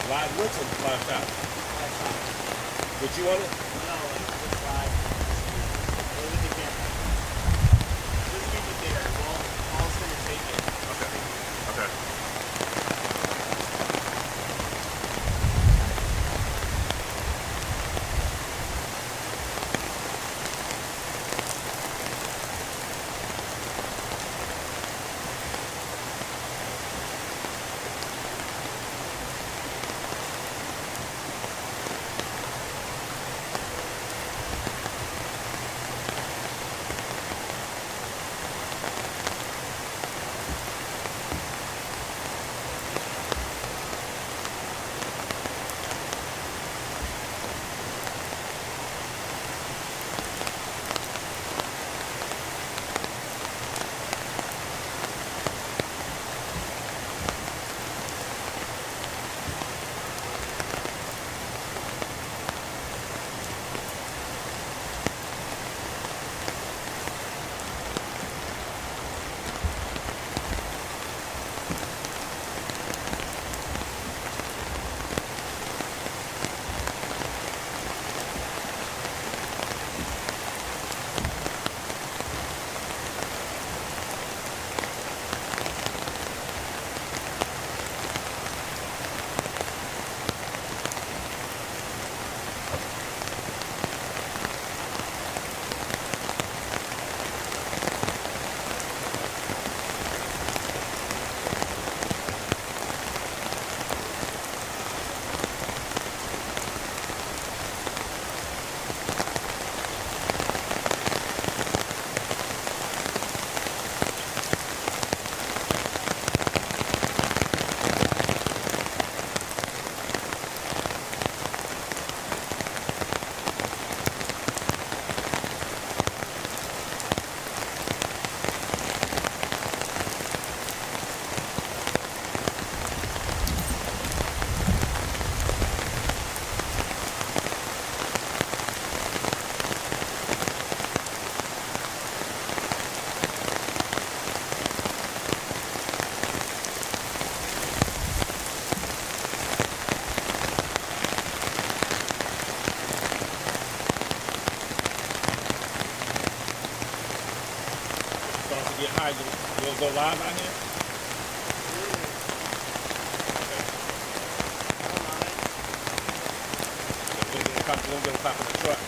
Live with or live shot? Live shot. Would you want it? No, like just live. Or with the camera. Just keep it there. I'll send it take it. Okay. Okay. Get high, you'll go live out here? We'll get a cop in the truck.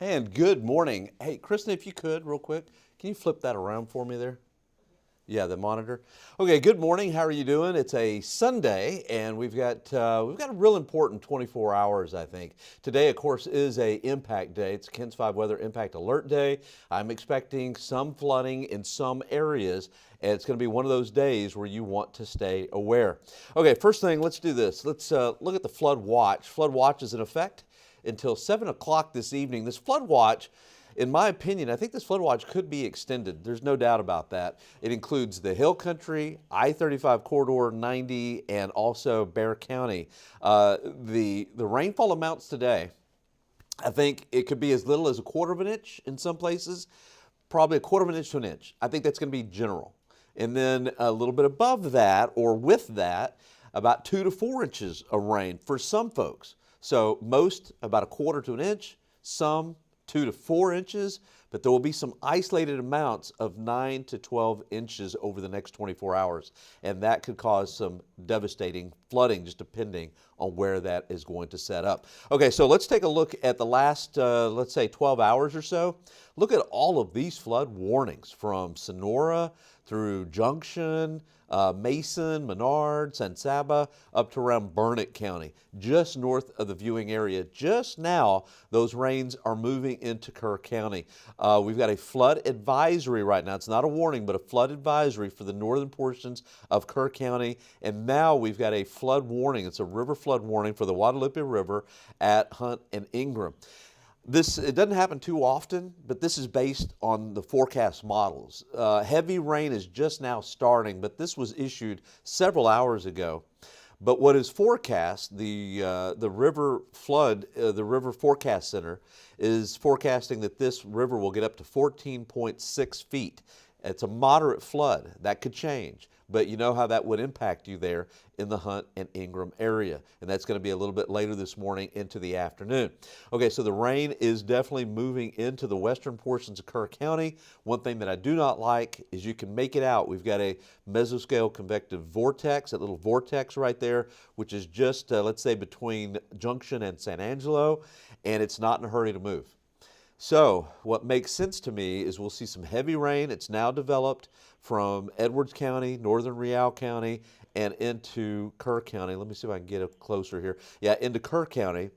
And good morning. Hey, Kristen, if you could, real quick, can you flip that around for me there? Yeah, the monitor. Okay, good morning. How are you doing? It's a Sunday, and we've got a real important 24 hours, I think. Today, of course, is a impact day. It's KENS 5 Weather Impact Alert Day. I'm expecting some flooding in some areas, and it's going to be one of those days where you want to stay aware. Okay, first thing, let's do this. Let's look at the flood watch. Flood watch is in effect until 7 o'clock this evening. This flood watch, in my opinion, I think this flood watch could be extended. There's no doubt about that. It includes the Hill Country, I-35 Corridor 90, and also Kerr County. The rainfall amounts today, I think it could be as little as 1/4 of an inch in some places, probably 1/4 of an inch to an inch. I think that's going to be general. And then a little bit above that, or with that, about 2 to 4 inches of rain for some folks. So most about 1/4 to an inch, some 2 to 4 inches, but there will be some isolated amounts of 9 to 12 inches over the next 24 hours. And that could cause some devastating flooding, just depending on where that is going to set up. Okay, so let's take a look at the last, let's say 12 hours or so. Look at all of these flood warnings from Sonora through Junction, Mason, Menard, San Saba, up to around Burnett County, just north of the viewing area. Just now, those rains are moving into Kerr County. We've got a flood advisory right now. It's not a warning, but a flood advisory for the northern portions of Kerr County. And now we've got a flood warning. It's a river flood warning for the Guadalupe River at Hunt and Ingram. It doesn't happen too often, but this is based on the forecast models. Heavy rain is just now starting, but this was issued several hours ago. But what is forecast, the river forecast center is forecasting that this river will get up to 14.6 feet. It's a moderate flood. That could change, but you know how that would impact you there in the Hunt and Ingram area. And that's going to be a little bit later this morning into the afternoon. Okay, so the rain is definitely moving into the western portions of Kerr County. One thing that I do not like is you can make it out. We've got a mesoscale convective vortex, that little vortex right there, which is just, let's say, between Junction and San Angelo, and it's not in a hurry to move. So what makes sense to me is we'll see some heavy rain. It's now developed from Edwards County, northern Real County, and into Kerr County. Let me see if I can get it closer here. Yeah, into Kerr County.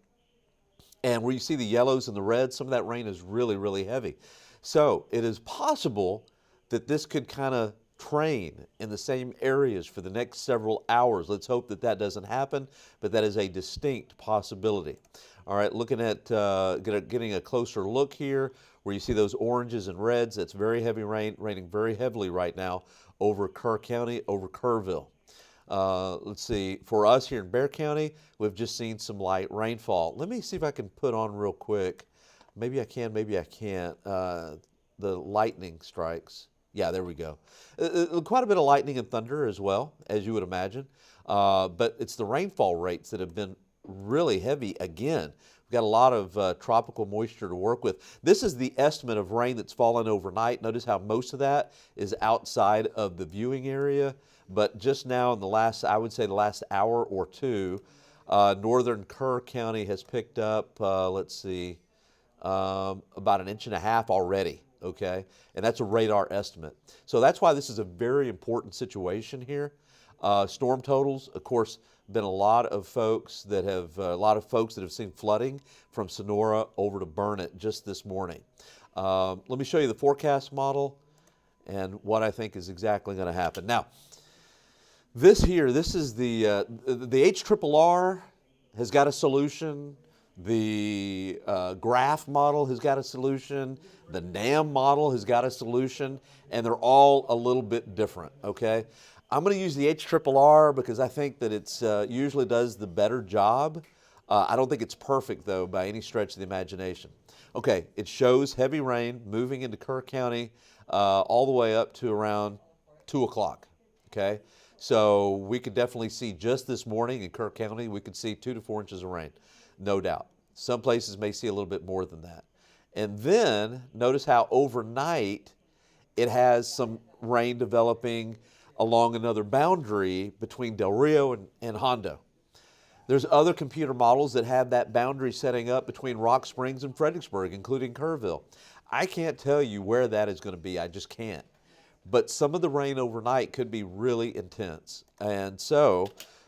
And where you see the yellows and the reds, some of that rain is really, really heavy. So it is possible that this could kind of train in the same areas for the next several hours. Let's hope that that doesn't happen, but that is a distinct possibility. All right, looking at getting a closer look here where you see those oranges and reds. That's very heavy rain, raining very heavily right now over Kerr County, over Kerrville. Let's see, for us here in Kerr County, we've just seen some light rainfall. Let me see if I can put on real quick. Maybe I can, maybe I can't. The lightning strikes. Yeah, there we go. Quite a bit of lightning and thunder as well, as you would imagine. But it's the rainfall rates that have been really heavy again. We've got a lot of tropical moisture to work with. This is the estimate of rain that's fallen overnight. Notice how most of that is outside of the viewing area. But just now in the last, I would say the last hour or two, northern Kerr County has picked up, let's see, about 1.5 inches already. Okay, and that's a radar estimate. So that's why this is a very important situation here. Storm totals, of course, been a lot of folks that have seen flooding from Sonora over to Burnett just this morning. Let me show you the forecast model and what I think is exactly going to happen. Now, this is the HRRR has got a solution. The graph model has got a solution. The NAM model has got a solution, and they're all a little bit different, okay? I'm going to use the HRRR because I think that it's usually does the better job. I don't think it's perfect, though, by any stretch of the imagination. Okay, it shows heavy rain moving into Kerr County all the way up to around 2 o'clock, okay? So we could definitely see just this morning in Kerr County, we could see 2 to 4 inches of rain. No doubt. Some places may see a little bit more than that. And then notice how overnight it has some rain developing along another boundary between Del Rio and Hondo. There's other computer models that have that boundary setting up between Rock Springs and Fredericksburg, including Kerrville. I can't tell you where that is going to be. I just can't. But some of the rain overnight could be really intense. And so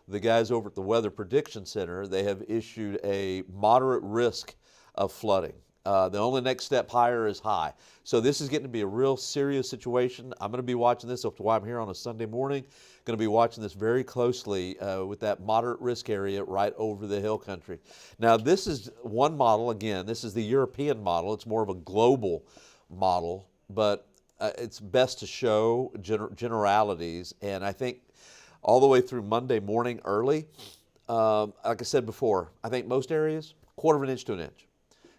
the guys over at the Weather Prediction Center, they have issued a moderate risk of flooding. The only next step higher is high. So this is getting to be a real serious situation. I'm going to be watching this. That's why I'm here on a Sunday morning. Going to be watching this very closely with that moderate risk area right over the hill country. Now, this is one model. Again, this is the European model. It's more of a global model, but it's best to show generalities. And I think all the way through Monday morning early, like I said before, I think most areas, 1/4 of an inch to an inch.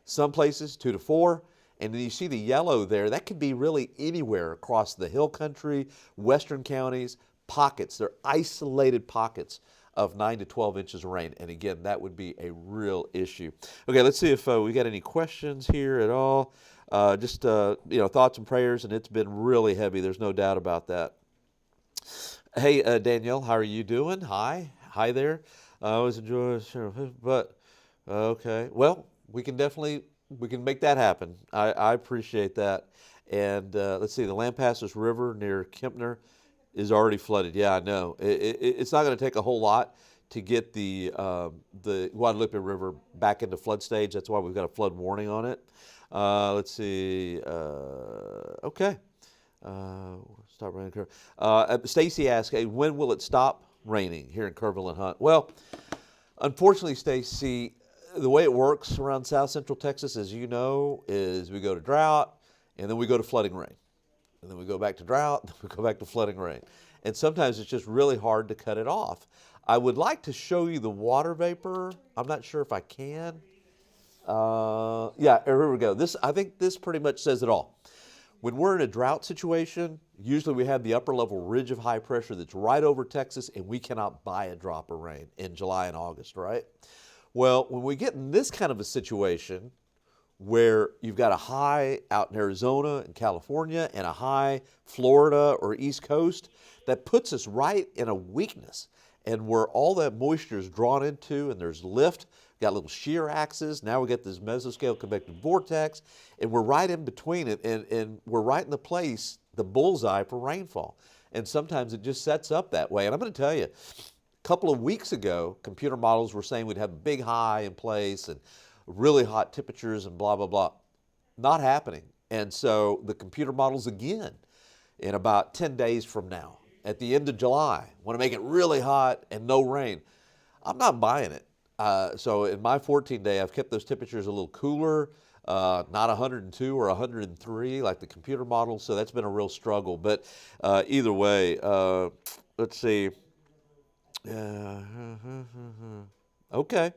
Some places 2 to 4, and then you see the yellow there. That could be really anywhere across the hill country, western counties, pockets. They're isolated pockets of 9 to 12 inches of rain. And again, that would be a real issue. Okay, let's see if we got any questions here at all. Just thoughts and prayers, and it's been really heavy. There's no doubt about that. Hey, Danielle, how are you doing? Hi there. I always enjoy sharing, but okay. Well, we can make that happen. I appreciate that. And let's see, the Lampasas River near Kempner is already flooded. Yeah, I know. It's not going to take a whole lot to get the Guadalupe River back into flood stage. That's why we've got a flood warning on it. Let's see. Okay. Stop raining. Stacy asked, hey, when will it stop raining here in Kerrville and Hunt? Well, unfortunately, Stacy, the way it works around South Central Texas, as you know, is we go to drought, and then we go to flooding rain. And then we go back to drought, then we go back to flooding rain. And sometimes it's just really hard to cut it off. I would like to show you the water vapor. I'm not sure if I can. Yeah, here we go. I think this pretty much says it all. When we're in a drought situation, usually we have the upper level ridge of high pressure that's right over Texas, and we cannot buy a drop of rain in July and August, right? Well, when we get in this kind of a situation where you've got a high out in Arizona and California and a high Florida or East Coast, that puts us right in a weakness, and where all that moisture is drawn into and there's lift, got little shear axes, now we get this mesoscale convective vortex, and we're right in between it, and we're right in the bullseye for rainfall. And sometimes it just sets up that way. And I'm going to tell you, a couple of weeks ago, computer models were saying we'd have a big high in place and really hot temperatures and blah, blah, blah. Not happening. And so the computer models again, in about 10 days from now, at the end of July, want to make it really hot and no rain. I'm not buying it. So in my 14-day, I've kept those temperatures a little cooler, not 102 or 103 like the computer models, so that's been a real struggle. But either way, let's see. Okay.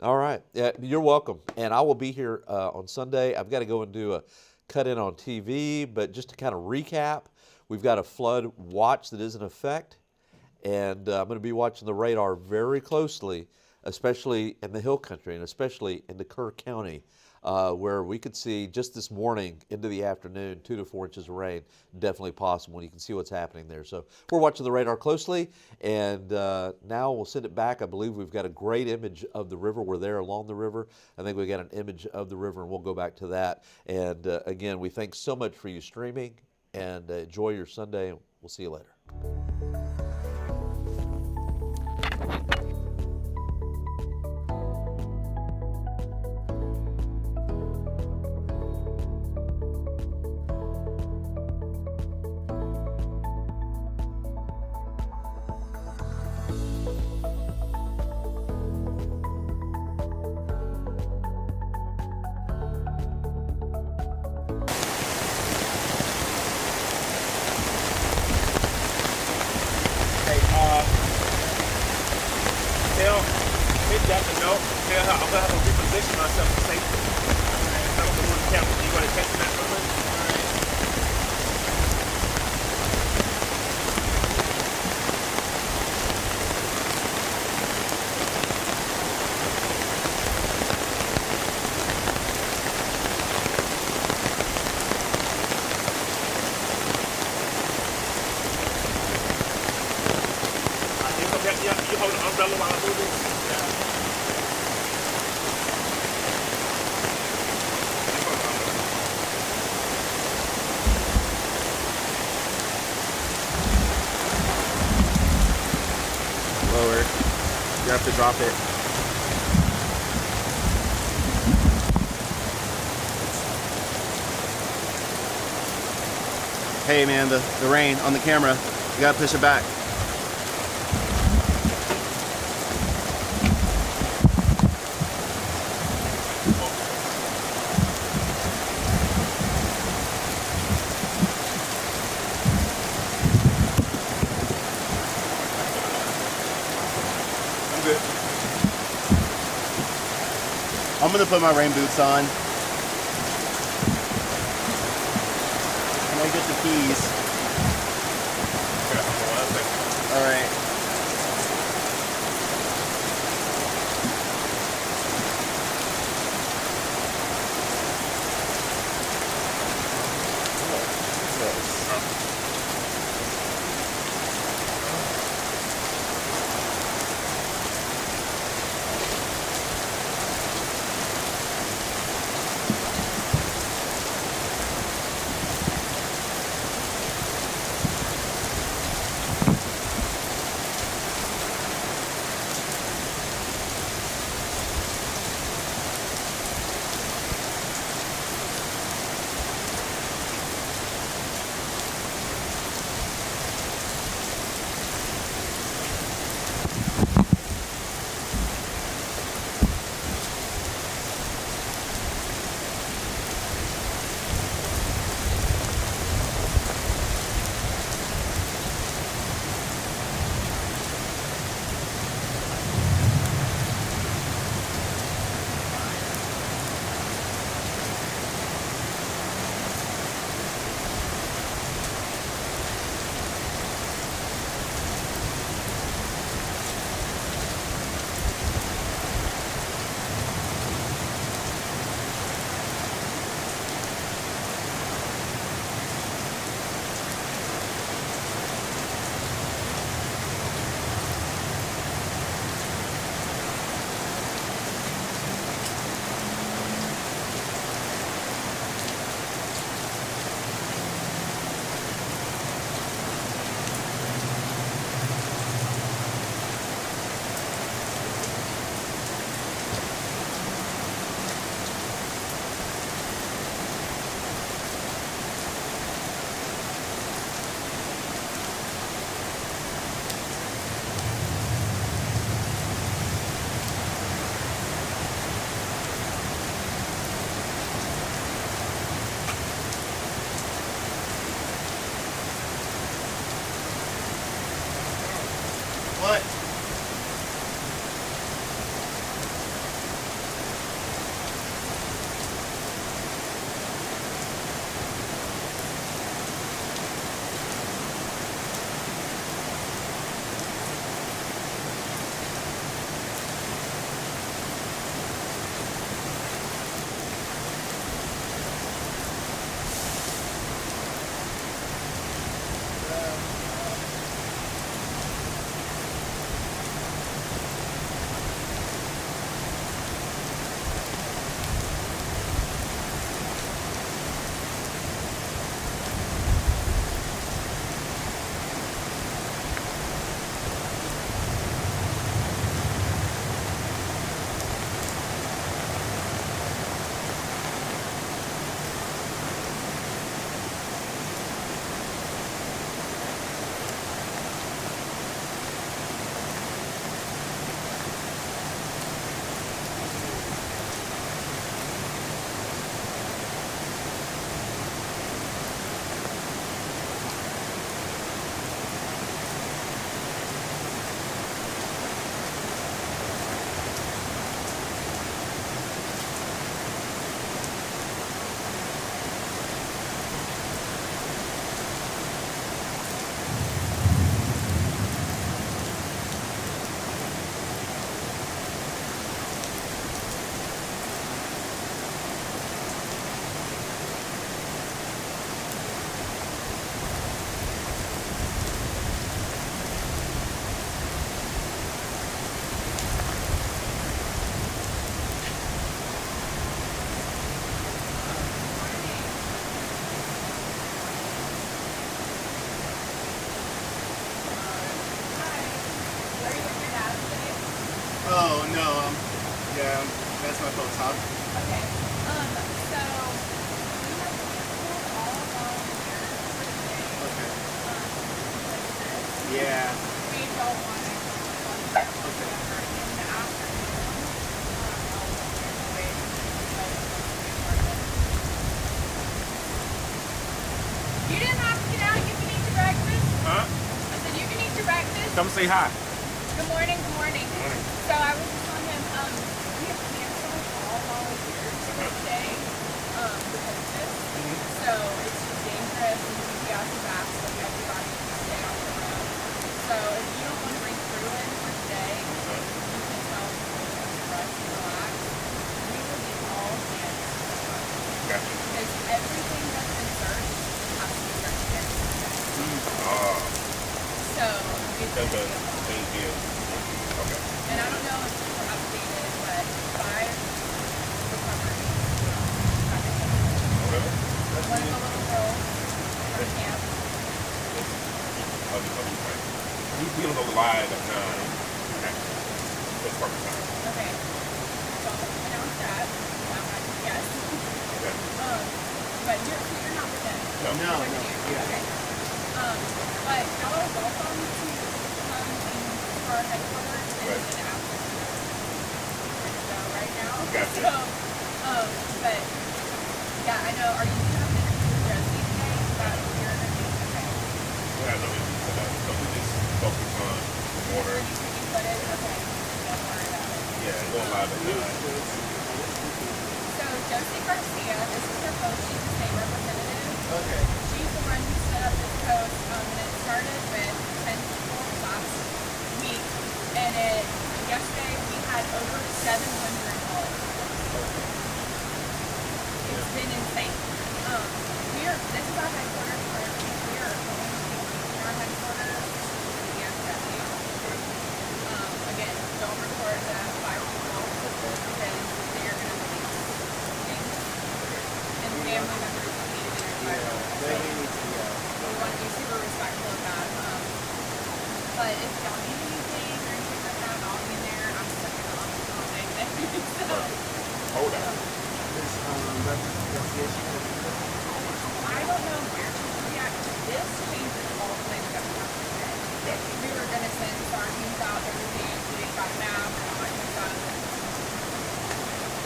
All right. Yeah, you're welcome. And I will be here on Sunday. I've got to go and do a cut-in on TV, but just to kind of recap, we've got a flood watch that is in effect, and I'm going to be watching the radar very closely, especially in the hill country and especially in the Kerr County, where we could see just this morning into the afternoon 2 to 4 inches of rain, definitely possible, and you can see what's happening there. So we're watching the radar closely, and now we'll send it back. I believe we've got a great image of the river. We're there along the river. I think we got an image of the river, and we'll go back to that. And again, we thank so much for you streaming, and enjoy your Sunday. We'll see you later. Tell Miss Jackson no. Tell her I'm gonna have to reposition myself for safety. I'm gonna move the camera. You want to text that for me? You hold the umbrella while I move it. Lower. You have to drop it. Hey man, the rain on the camera. You gotta push it back. I'm good. I'm gonna put my rain boots on. And I get the keys. Okay, hold on 1 second. All right. What? down. That's my phone top. Okay. So we have canceled all volunteers for today. Okay. Like this. Yeah. We don't want to in the afternoon. You didn't have to get out. You can eat your breakfast. Huh? I said you can eat your breakfast. Come say hi. Good morning. Good morning. Morning. So I was just telling him, we have canceled all volunteers for today because of this. So it's just dangerous and we have to ask like everybody to stay off the road. So if you don't want to bring crew in for today, you can tell people to rest and relax. We will be all hands on. Gotcha. Because everything that's been searched has to be searched again. So it's That's gonna a be a big deal. Okay. and I don't know if these were updated, but 5 recoveries. Oh, really? One of the little girls from camp. I'll be fine. We don't go live at 9. Okay. That's perfect time. Okay. So I'll announce that. Yes. Okay. But you're not with them. No. No, You're no. with you. Yeah. Okay. But y'all are welcome to come in for our headquarters Right. in an hour. We're gonna go right now. Gotcha. So, but yeah, I know. Are you coming in to Josie today? That you're gonna be okay. We have no issues with that. So we just focus on water. You put it okay. Don't worry about it. Yeah, going live at 9. So Josie Garcia, this is her post. She's the state representative. Okay. She's the one who set up this post, and it started with 10 people last week, and yesterday we had over 700 calls. It's been insane. This is our headquarters currently. We are going to be moving our headquarters to the DFW. Again, don't report that 5 people because they are going to release things, and family members will need to be notified. They need to We want to be super respectful of that. But if y'all need anything or anything like that, I'll be there. I'm stuck in the office all day today. So, Hold on. This investigation. I don't know where to react to this. Changes all the things that we have to say. We were going to send sergeants out every day so they got maps and all that kind of stuff.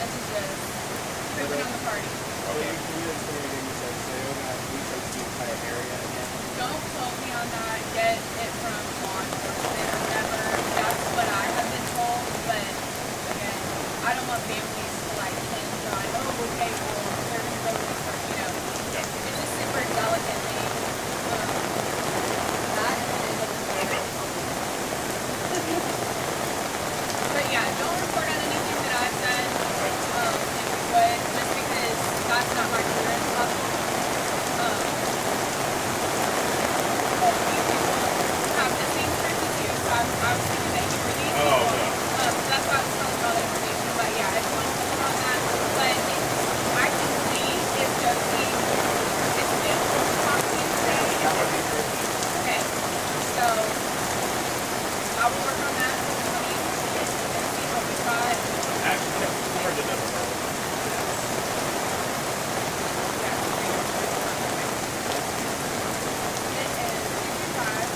This is just putting on the party. Okay. Can you explain again? You said so you're gonna have to research the entire area again. Don't quote me on that. Get it from law enforcement or whatever. That's what I have been told. But again, I don't want families to like hinge on, oh, okay, well, they're gonna go this or Yeah. it's a super delicate thing. That is but yeah, don't report on anything that I've said. If you would, just because that's not my clearance level. But these people have the same script as you, so I was thinking that you were these people. Oh, no. So that's why I was telling you all the information. But yeah, I just want to touch on that. But I can see if Josie is available to talk to you today. Okay, so I will work on that. See what we got. Actually, we heard the number. It is 65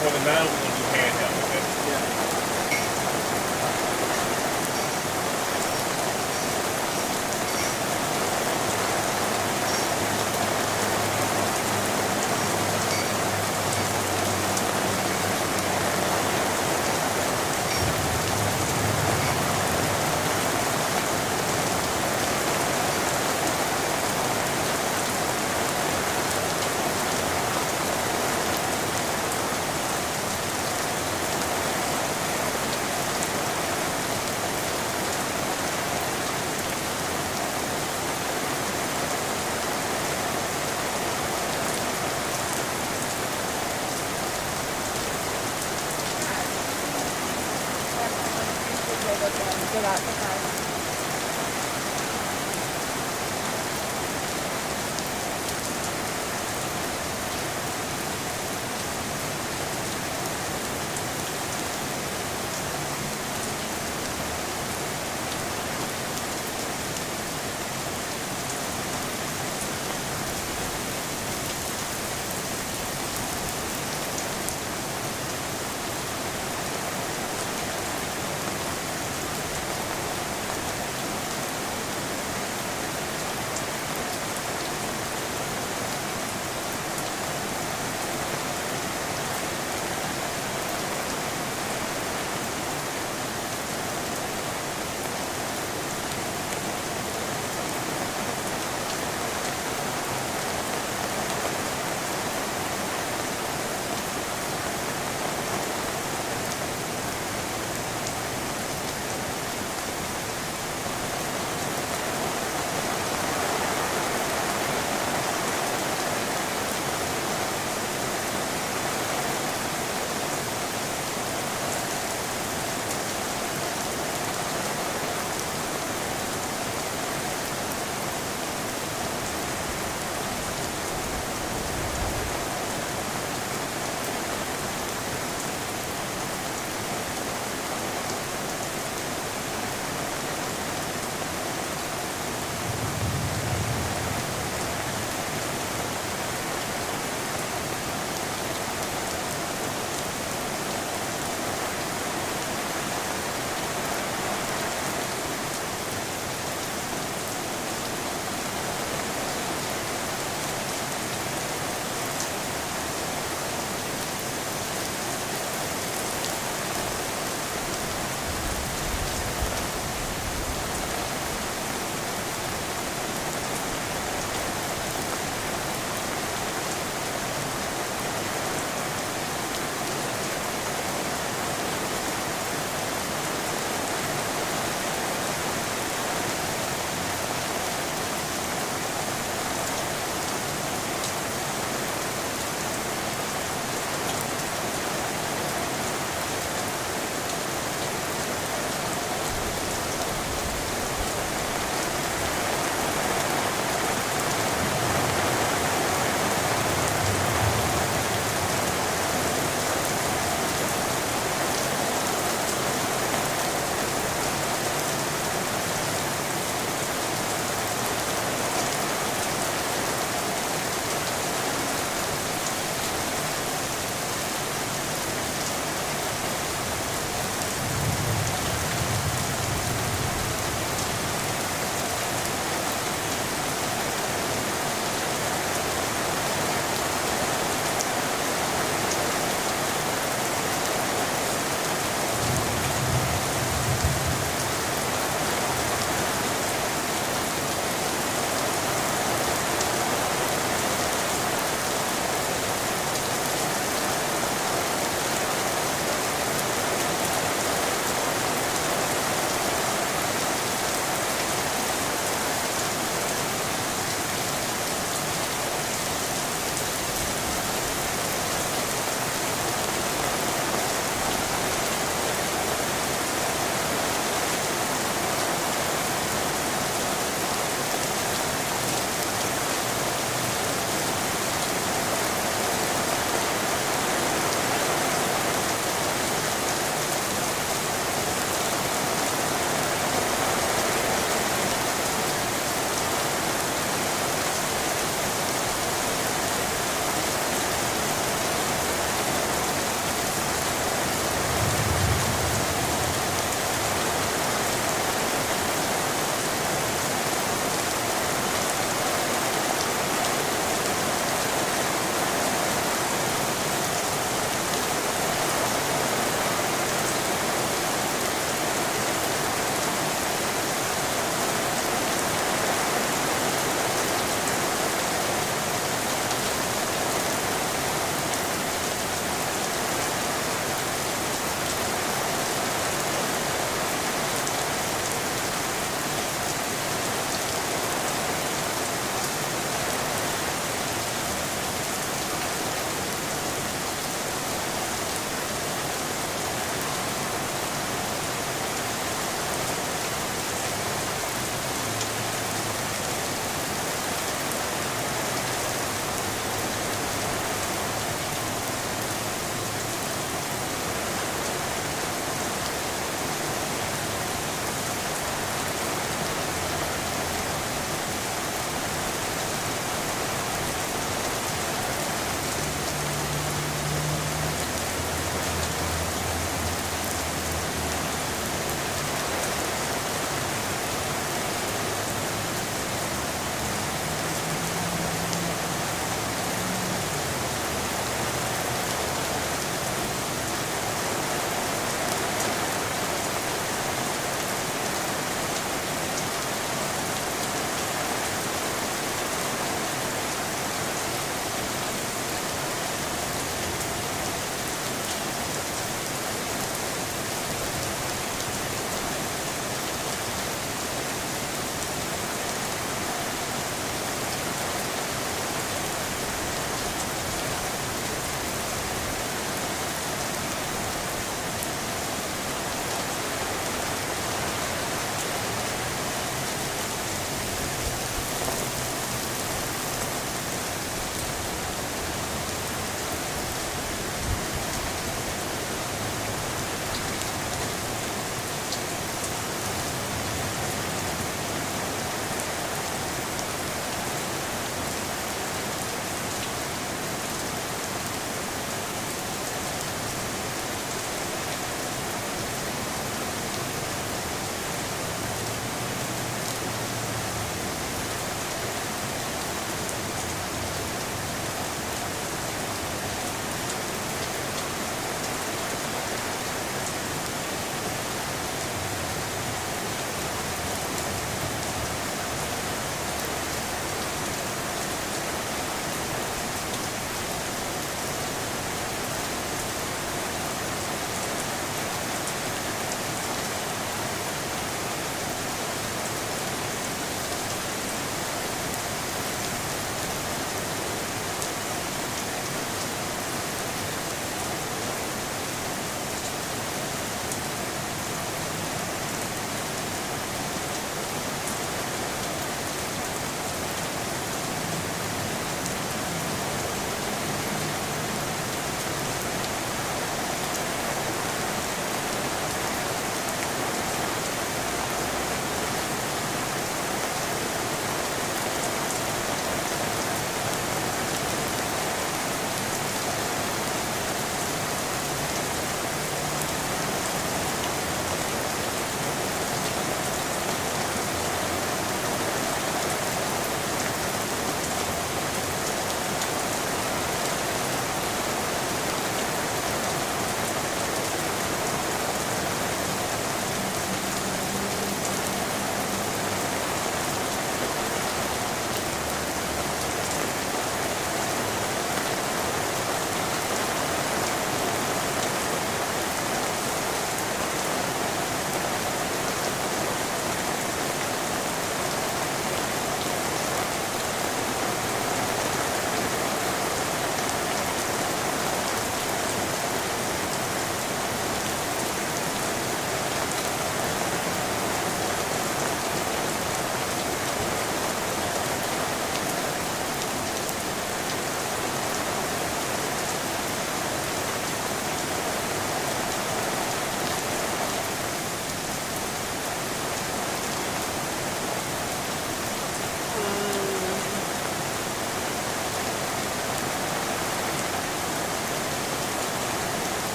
For the 9, we're going to do handheld, okay? Yeah. go back to 5.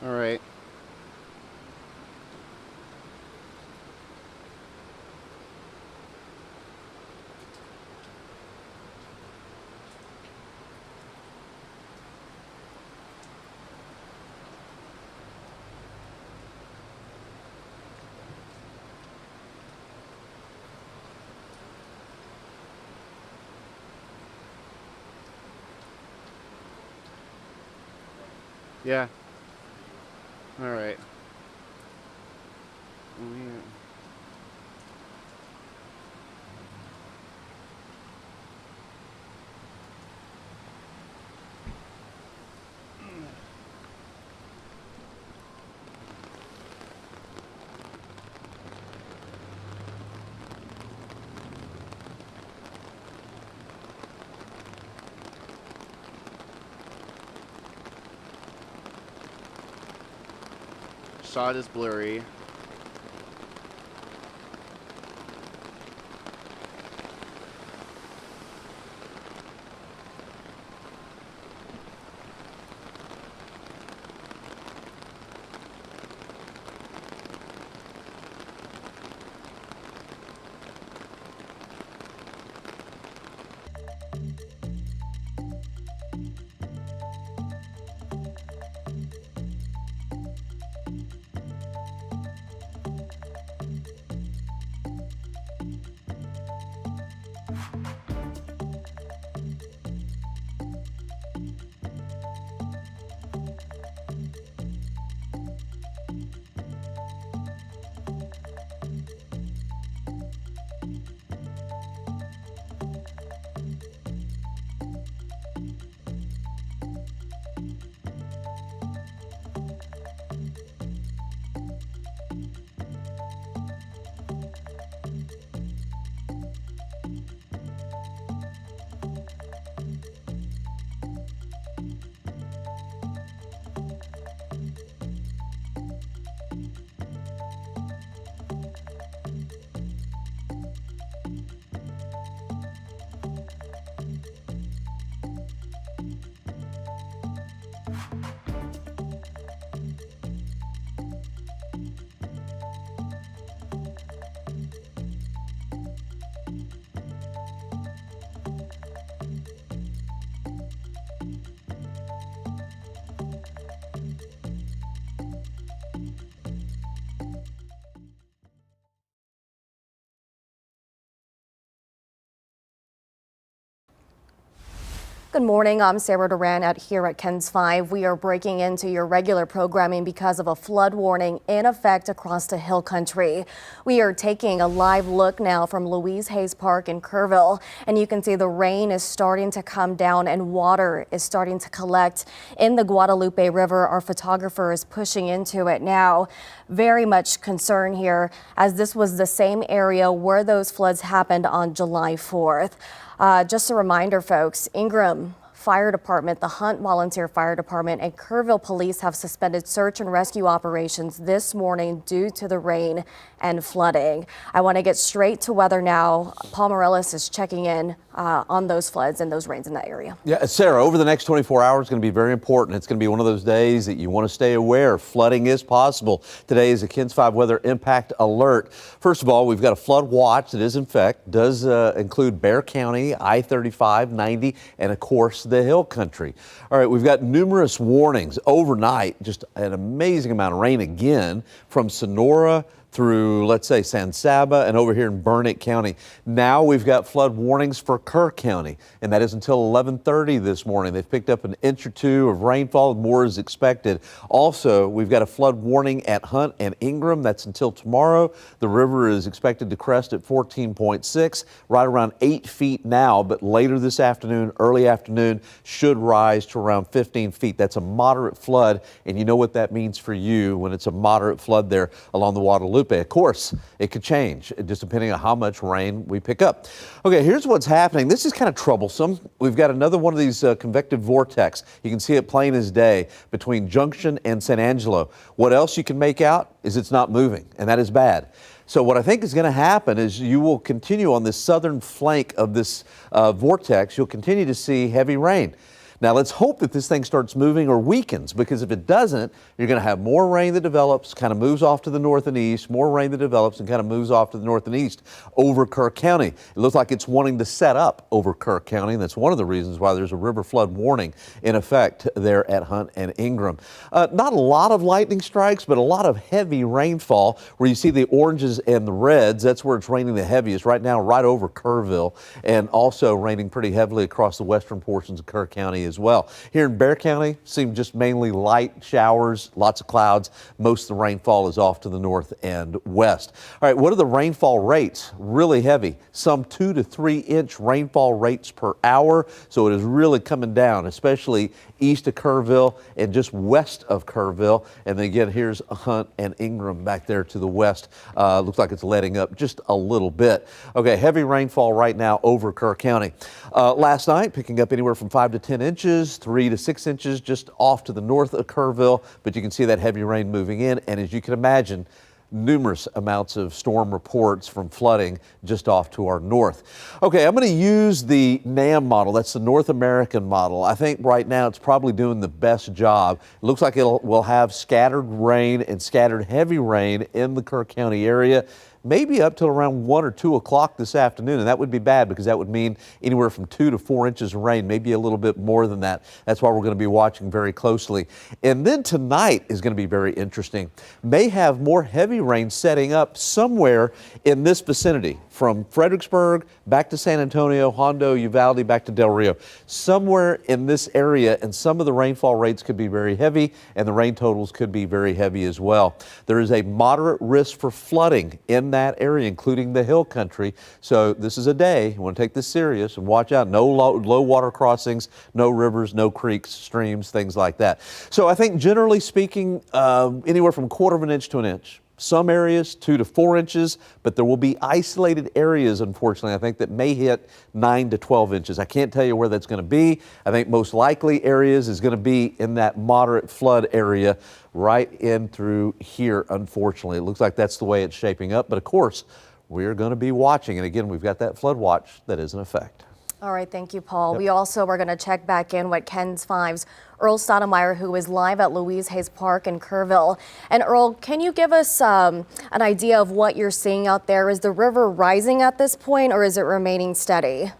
All right. Yeah. All right. Yeah. Shot is blurry. Good morning, I'm Sarah Duran here at KENS 5. We are breaking into your regular programming because of a flood warning in effect across the hill country. We are taking a live look now from Louise Hayes Park in Kerrville, and you can see the rain is starting to come down and water is starting to collect in the Guadalupe River. Our photographer is pushing into it now. Very much concern here, as this was the same area where those floods happened on July 4th. Just a reminder, folks, Ingram Fire Department, the Hunt Volunteer Fire Department, and Kerrville Police have suspended search and rescue operations this morning due to the rain and flooding. I want to get straight to weather now. Paul Morellis is checking in on those floods and those rains in that area. Yeah, Sarah, over the next 24 hours is going to be very important. It's going to be one of those days that you want to stay aware. Flooding is possible. Today is a KENS 5 weather impact alert. First of all, we've got a flood watch that is in effect, does include Kerr County, I-35, 90, and of course the hill country. All right, we've got numerous warnings overnight, just an amazing amount of rain again from Sonora through, let's say, San Saba and over here in Burnett County. Now we've got flood warnings for Kerr County, and that is until 11:30 this morning. They've picked up an inch or two of rainfall. More is expected. Also, we've got a flood warning at Hunt and Ingram. That's until tomorrow. The river is expected to crest at 14.6, right around 8 feet now, but later this afternoon, early afternoon, should rise to around 15 feet. That's a moderate flood, and you know what that means for you when it's a moderate flood there along the Guadalupe. Of course, it could change just depending on how much rain we pick up. Okay, here's what's happening. This is kind of troublesome. We've got another one of these convective vortex. You can see it plain as day between Junction and San Angelo. What else you can make out is it's not moving, and that is bad. So what I think is going to happen is you will continue on this southern flank of this vortex. You'll continue to see heavy rain. Now let's hope that this thing starts moving or weakens, because if it doesn't, you're going to have more rain that develops, kind of moves off to the north and east, more rain that develops and kind of moves off to the north and east over Kerr County. It looks like it's wanting to set up over Kerr County, and that's one of the reasons why there's a river flood warning in effect there at Hunt and Ingram. Not a lot of lightning strikes, but a lot of heavy rainfall where you see the oranges and the reds. That's where it's raining the heaviest right now, right over Kerrville, and also raining pretty heavily across the western portions of Kerr County as well. Here in Kerr County, seem just mainly light showers, lots of clouds. Most of the rainfall is off to the north and west. All right, what are the rainfall rates? Really heavy, some 2 to 3 inch rainfall rates per hour. So it is really coming down, especially east of Kerrville and just west of Kerrville. And then again, here's Hunt and Ingram back there to the west. Looks like it's letting up just a little bit. Okay, heavy rainfall right now over Kerr County. Last night, picking up anywhere from 5 to 10 inches, 3 to 6 inches just off to the north of Kerrville. But you can see that heavy rain moving in. And as you can imagine, numerous amounts of storm reports from flooding just off to our north. Okay, I'm going to use the NAM model. That's the North American model. I think right now it's probably doing the best job. It looks like we'll have scattered rain and scattered heavy rain in the Kerr County area, maybe up till around 1 or 2 o'clock this afternoon. And that would be bad, because that would mean anywhere from 2 to 4 inches of rain, maybe a little bit more than that. That's why we're going to be watching very closely. And then tonight is going to be very interesting. May have more heavy rain setting up somewhere in this vicinity, from Fredericksburg back to San Antonio, Hondo, Uvalde, back to Del Rio. Somewhere in this area, and some of the rainfall rates could be very heavy, and the rain totals could be very heavy as well. There is a moderate risk for flooding in that area, including the hill country. So this is a day, you want to take this serious and watch out. No low water crossings, no rivers, no creeks, streams, things like that. So I think generally speaking, anywhere from 1/4 of an inch to an inch. Some areas 2 to 4 inches, but there will be isolated areas, unfortunately, I think, that may hit 9 to 12 inches. I can't tell you where that's going to be. I think most likely areas is going to be in that moderate flood area right in through here, unfortunately. It looks like that's the way it's shaping up, but of course, we're going to be watching. And again, we've got that flood watch that is in effect. All right, thank you, Paul. Yep. We also are going to check back in with KENS 5's Earl Stoudemire, who is live at Louise Hayes Park in Kerrville. And Earl, can you give us an idea of what you're seeing out there? Is the river rising at this point, or is it remaining steady?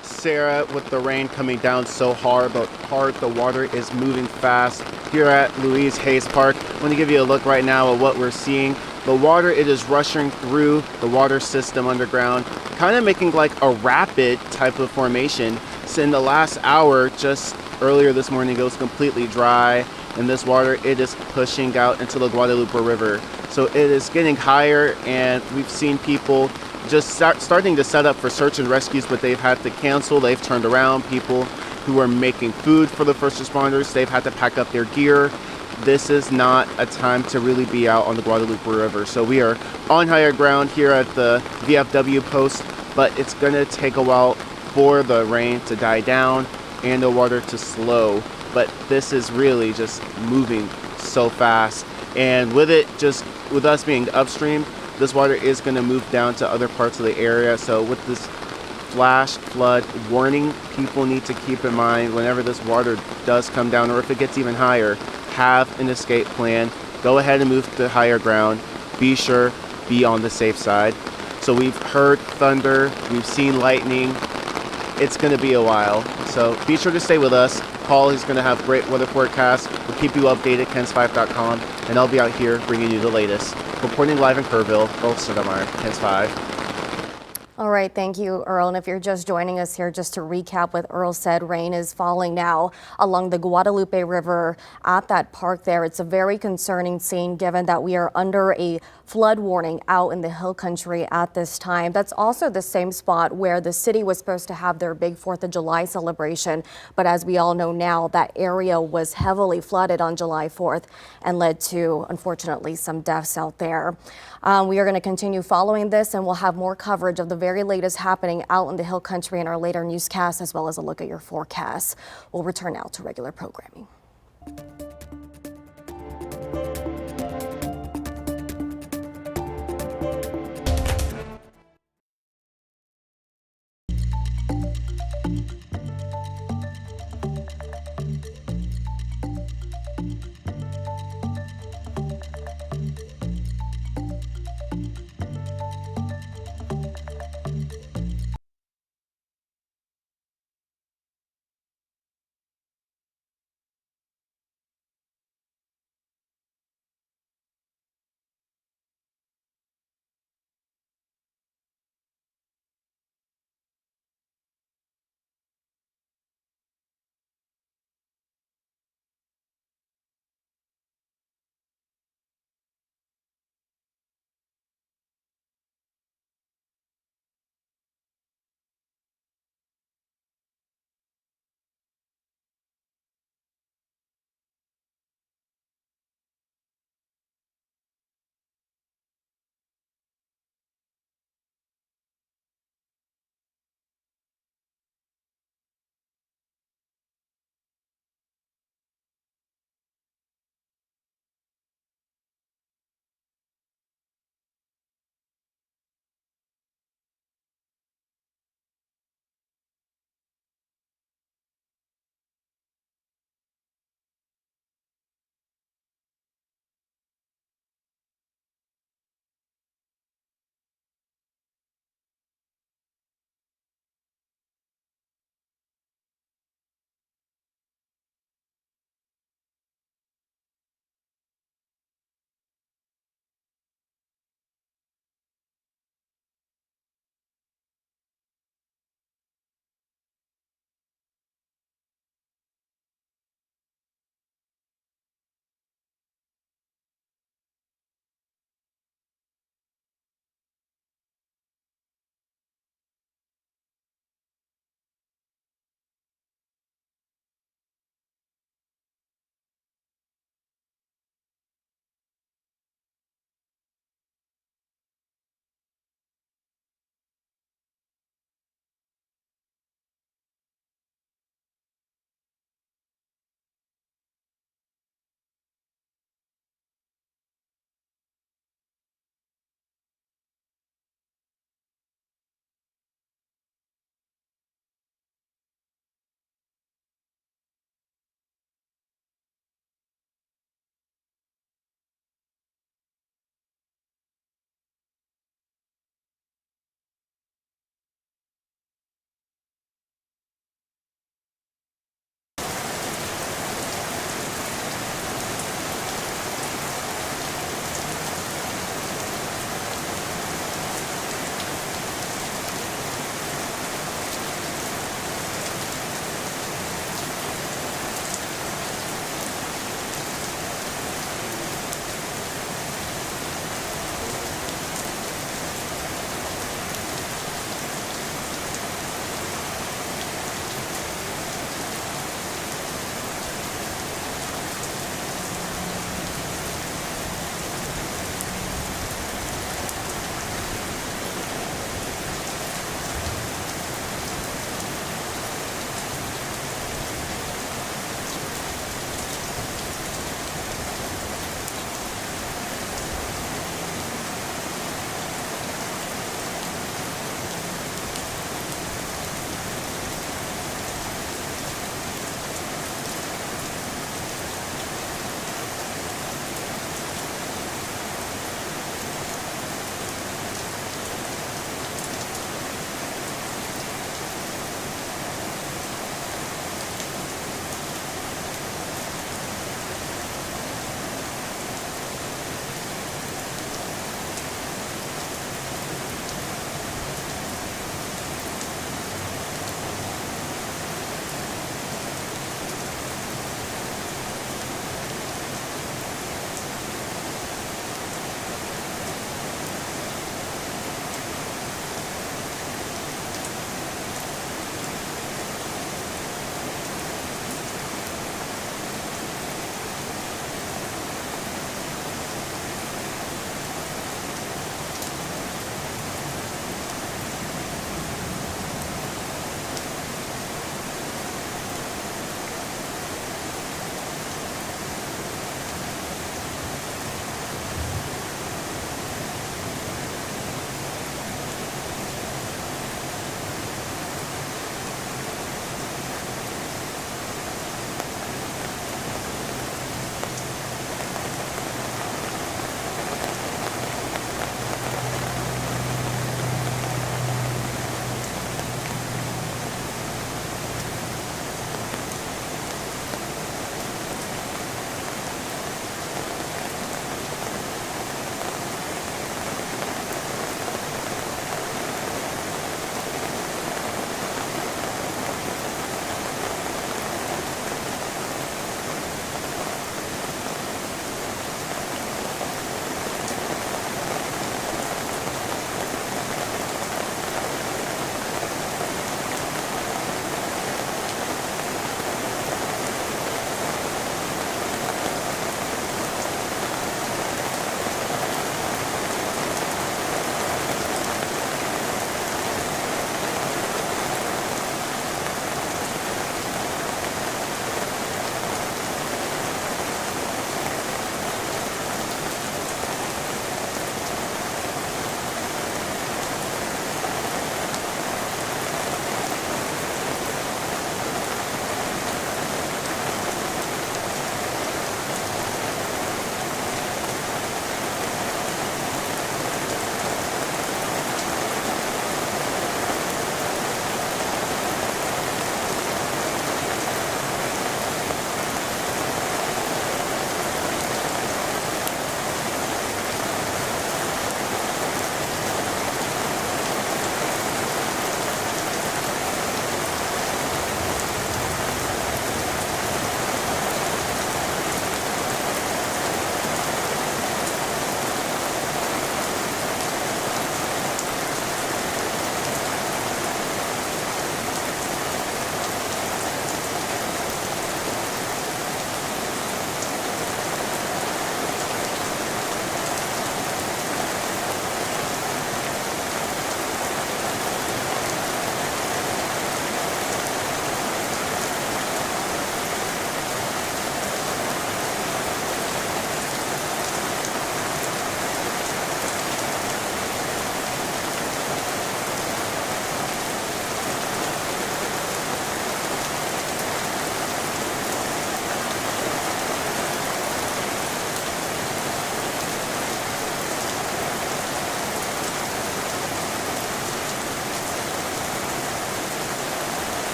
Sarah, with the rain coming down so hard, the water is moving fast here at Louise Hayes Park. I want to give you a look right now at what we're seeing. The water, it is rushing through the water system underground, kind of making like a rapid type of formation. So in the last hour, just earlier this morning, it was completely dry, and this water, it is pushing out into the Guadalupe River. So it is getting higher, and we've seen people just starting to set up for search and rescues, but they've had to cancel. They've turned around. People who are making food for the first responders, they've had to pack up their gear. This is not a time to really be out on the Guadalupe River. So we are on higher ground here at the VFW post, but it's going to take a while for the rain to die down and the water to slow. But this is really just moving so fast. And with us being upstream, this water is going to move down to other parts of the area. So with this flash flood warning, people need to keep in mind whenever this water does come down, or if it gets even higher, have an escape plan. Go ahead and move to higher ground. Be sure, be on the safe side. So we've heard thunder, we've seen lightning. It's going to be a while. So be sure to stay with us. Paul is going to have great weather forecasts. We'll keep you updated, kens5.com, and I'll be out here bringing you the latest. Reporting live in Kerrville, Earl Stoudemire, KENS 5. All right, thank you, Earl. And if you're just joining us here, just to recap what Earl said, rain is falling now along the Guadalupe River at that park there. It's a very concerning scene given that we are under a flood warning out in the hill country at this time. That's also the same spot where the city was supposed to have their big 4th of July celebration. But as we all know now, that area was heavily flooded on July 4th and led to, unfortunately, some deaths out there. We are going to continue following this, and we'll have more coverage of the very latest happening out in the hill country in our later newscast, as well as a look at your forecasts. We'll return now to regular programming.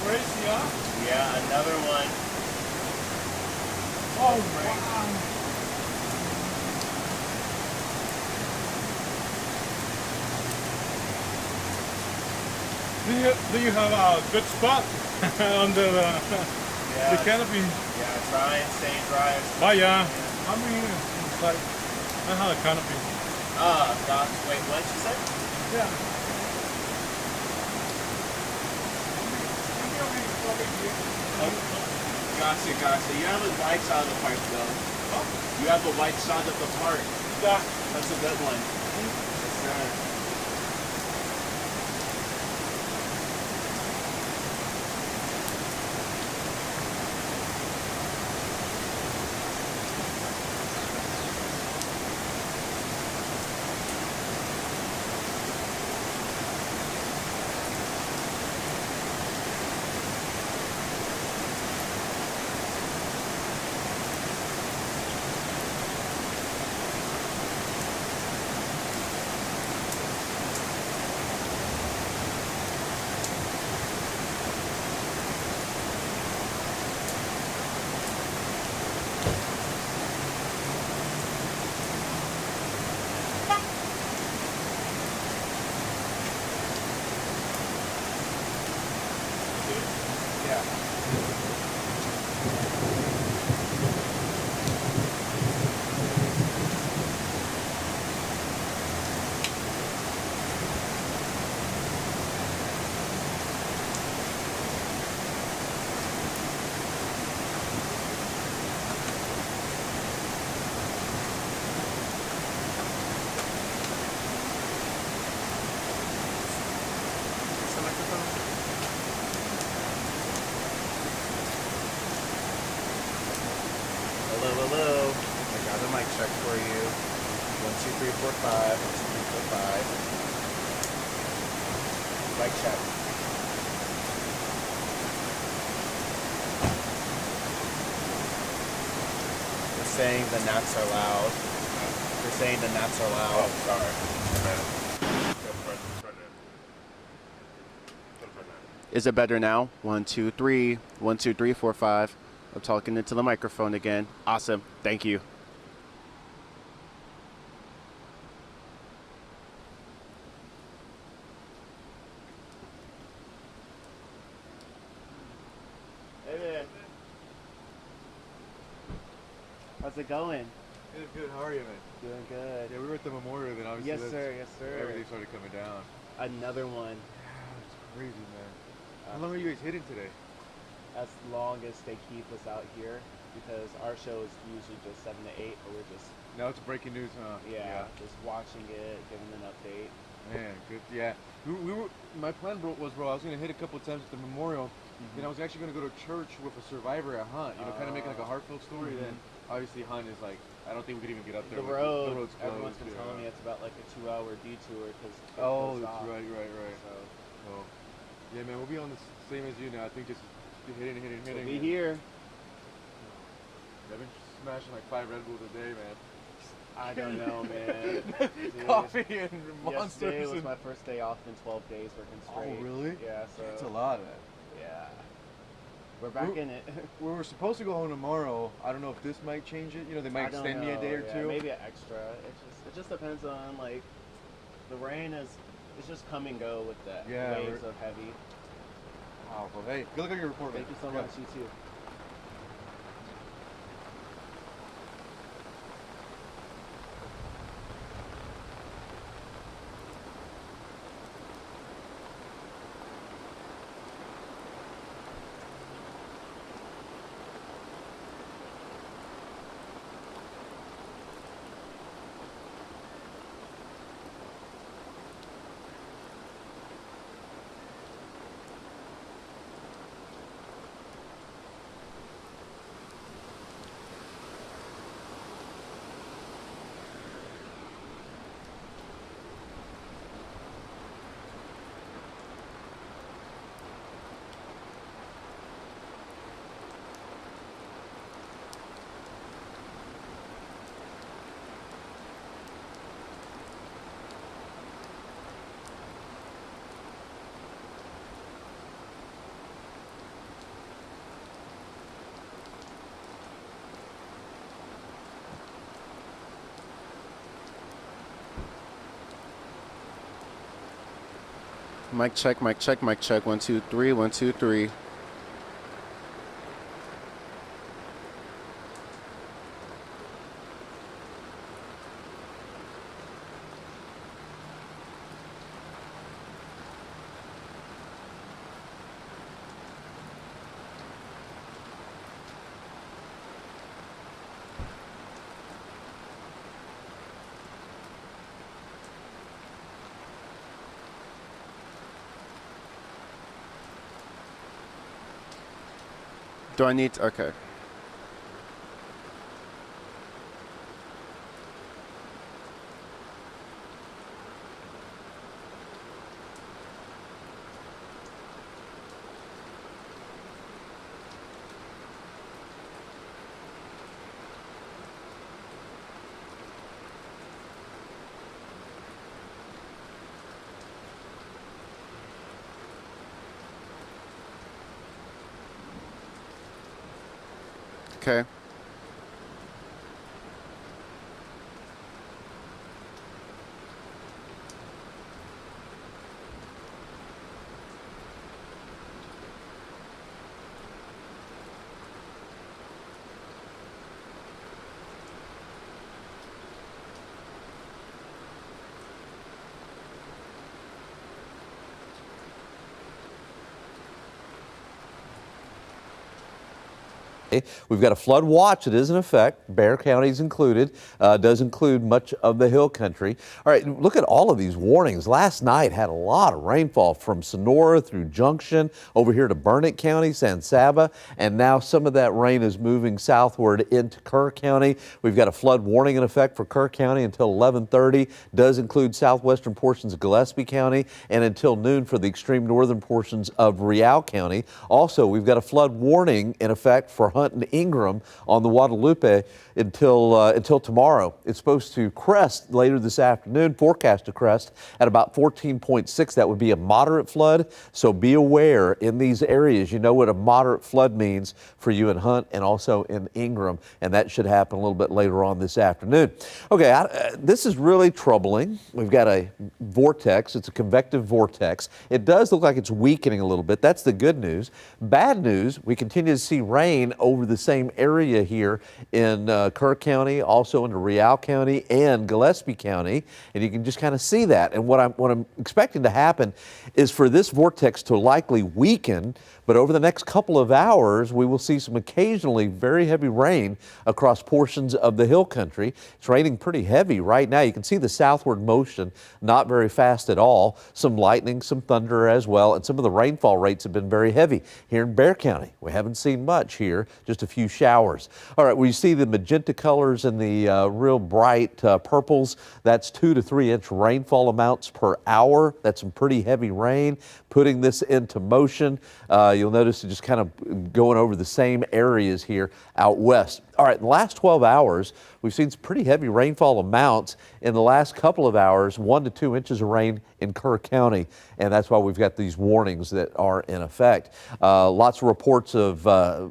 crazy, huh? Yeah, another one. Oh, wow. Do you have a good spot under the canopy? Yeah, try and stay dry. Oh, yeah. I'm here inside. I have a canopy. Gosh, wait, what you said? Yeah. Gotcha. You have a white side of the park, though. Huh? You have the white side of the park. Yeah. That's a good one. Yes, sir. Hello. I got a mic check for you. 1, 2, 3, 4, 5. 1, 2, 3, 4, 5. Mic check. They're saying the gnats are loud. They're saying the gnats are loud. Oh, sorry. Is it better now? 1, 2, 3. 1, 2, 3, 4, 5. I'm talking into the microphone again. Awesome. Thank you. Hey man. How's it going? It's good. How are you, man? Doing good. Yeah, we were at the memorial, then obviously Yes, sir. Yes, sir. everything started coming down. Another one. It's crazy, man. How long are you guys hitting today? As long as they keep us out here, because our show is usually just 7 to 8, but we're just Now it's breaking news, huh? just watching it, giving an update. Man, good. Yeah. We were. My plan, bro, was, I was gonna hit a couple of times at the memorial. Then I was actually gonna go to church with a survivor at Hunt. You know, kind of making like a heartfelt story. Then obviously Hunt is like, I don't think we could even get up there. The with road, the road's closed. everyone's been telling me it's about like a 2-hour detour because Oh, that's right. So Oh, yeah, man. We'll be on the same as you now. I think just hitting. we'll be here. I've been smashing like 5 Red Bulls a day, man. I don't know, man. Dude, Coffee and monsters. yesterday was and... my first day off in 12 days working straight. Oh, really? Yeah, so That's a lot, man. yeah. We're back in it. We were supposed to go home tomorrow. I don't know if this might change it. You know, they might I don't extend me a day or know, two. maybe an extra. It just depends on like the rain is. It's just come and go with the waves of heavy. Powerful. Hey, good luck on your report. Thank you so Yeah. much. You too. Mic check, mic check, mic check. 1, 2, 3, 1, 2, 3. Do I need to, okay. Okay. We've got a flood watch that is in effect. Kerr County is included, does include much of the hill country. All right, look at all of these warnings. Last night had a lot of rainfall from Sonora through Junction over here to Burnett County, San Saba, and now some of that rain is moving southward into Kerr County. We've got a flood warning in effect for Kerr County until 11:30. Does include southwestern portions of Gillespie County and until noon for the extreme northern portions of Real County. Also, we've got a flood warning in effect for Hunt and Ingram on the Guadalupe until tomorrow. It's supposed to crest later this afternoon, forecast to crest at about 14.6. That would be a moderate flood, so be aware in these areas. You know what a moderate flood means for you in Hunt and also in Ingram, and that should happen a little bit later on this afternoon. Okay, this is really troubling. We've got a vortex. It's a convective vortex. It does look like it's weakening a little bit. That's the good news. Bad news, we continue to see rain over the same area here in Kerr County, also into Real County and Gillespie County, and you can just kind of see that. And what I'm expecting to happen is for this vortex to likely weaken, but over the next couple of hours, we will see some occasionally very heavy rain across portions of the hill country. It's raining pretty heavy right now. You can see the southward motion, not very fast at all. Some lightning, some thunder as well, and some of the rainfall rates have been very heavy. Here in Kerr County, we haven't seen much here, just a few showers. All right, we see the magenta colors and the real bright purples. That's 2 to 3 inch rainfall amounts per hour. That's some pretty heavy rain. Putting this into motion, you'll notice it just kind of going over the same areas here out west. All right, in the last 12 hours, we've seen some pretty heavy rainfall amounts. In the last couple of hours, 1 to 2 inches of rain in Kerr County, and that's why we've got these warnings that are in effect. Lots of reports of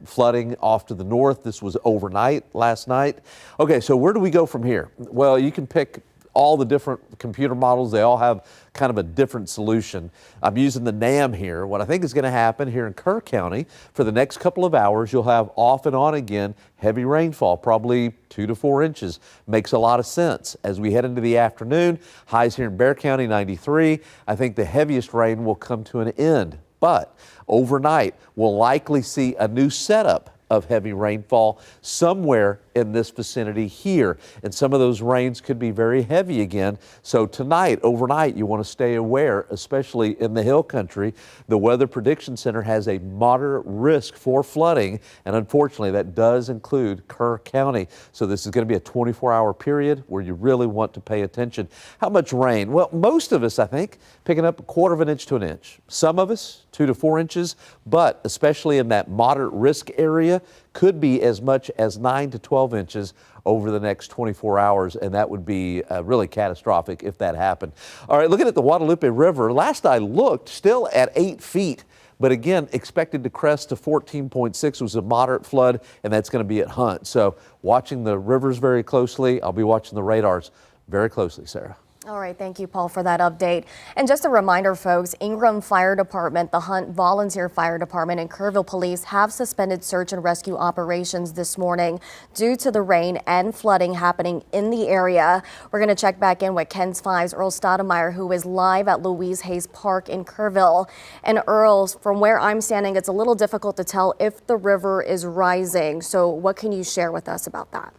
flooding off to the north. This was overnight last night. Okay, so where do we go from here? Well, you can pick all the different computer models. They all have kind of a different solution. I'm using the NAM here. What I think is going to happen here in Kerr County for the next couple of hours, you'll have off and on again heavy rainfall, probably 2 to 4 inches. Makes a lot of sense. As we head into the afternoon, highs here in Kerr County 93. I think the heaviest rain will come to an end, but overnight we'll likely see a new setup of heavy rainfall somewhere in this vicinity here. And some of those rains could be very heavy again. So tonight, overnight, you want to stay aware, especially in the hill country. The Weather Prediction Center has a moderate risk for flooding, and unfortunately, that does include Kerr County. So this is going to be a 24-hour period where you really want to pay attention. How much rain? Well, most of us, I think, picking up 1/4 inch to an inch. Some of us, 2 to 4 inches, but especially in that moderate risk area, could be as much as 9 to 12 inches over the next 24 hours, and that would be really catastrophic if that happened. All right, looking at the Guadalupe River, last I looked, still at 8 feet, but again, expected to crest to 14.6 was a moderate flood, and that's going to be at Hunt. So watching the rivers very closely. I'll be watching the radars very closely, Sarah. All right, thank you, Paul, for that update. And just a reminder, folks, Ingram Fire Department, the Hunt Volunteer Fire Department, and Kerrville Police have suspended search and rescue operations this morning due to the rain and flooding happening in the area. We're going to check back in with KENS 5's Earl Stoudemire, who is live at Louise Hayes Park in Kerrville. And Earl, from where I'm standing, it's a little difficult to tell if the river is rising. So what can you share with us about that?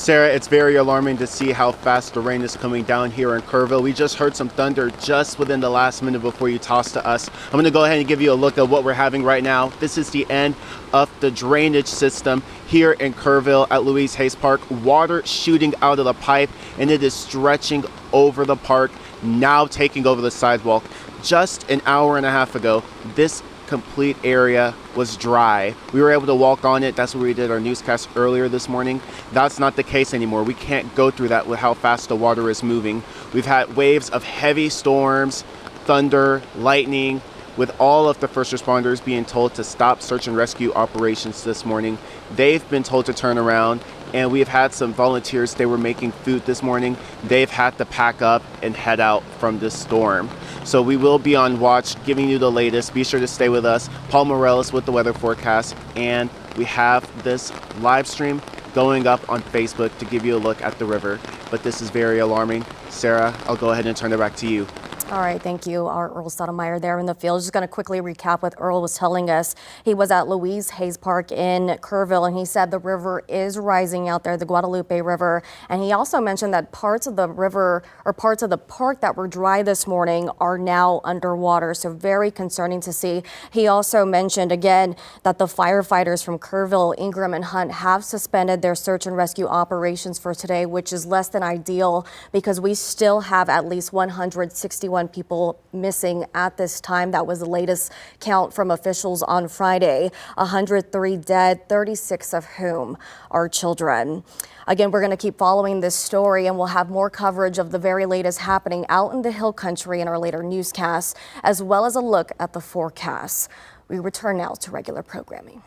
Sarah, it's very alarming to see how fast the rain is coming down here in Kerrville. We just heard some thunder just within the last minute before you tossed to us. I'm going to go ahead and give you a look at what we're having right now. This is the end of the drainage system here in Kerrville at Louise Hayes Park. Water shooting out of the pipe, and it is stretching over the park, now taking over the sidewalk. Just an hour and a half ago, this complete area was dry. We were able to walk on it. That's where we did our newscast earlier this morning. That's not the case anymore. We can't go through that with how fast the water is moving. We've had waves of heavy storms, thunder, lightning, with all of the first responders being told to stop search and rescue operations this morning. They've been told to turn around, and we've had some volunteers. They were making food this morning. They've had to pack up and head out from this storm. So we will be on watch, giving you the latest. Be sure to stay with us. Paul Morales with the weather forecast, and we have this live stream going up on Facebook to give you a look at the river. But this is very alarming. Sarah, I'll go ahead and turn it back to you. All right, thank you, our Earl Stoudemire there in the field. Just going to quickly recap what Earl was telling us. He was at Louise Hayes Park in Kerrville, and he said the river is rising out there, the Guadalupe River. And he also mentioned that parts of the river or parts of the park that were dry this morning are now underwater. So very concerning to see. He also mentioned again that the firefighters from Kerrville, Ingram, and Hunt have suspended their search and rescue operations for today, which is less than ideal because we still have at least 161 people missing at this time. That was the latest count from officials on Friday. 103 dead, 36 of whom are children. Again, we're going to keep following this story, and we'll have more coverage of the very latest happening out in the Hill Country in our later newscasts, as well as a look at the forecast. We return now to regular programming.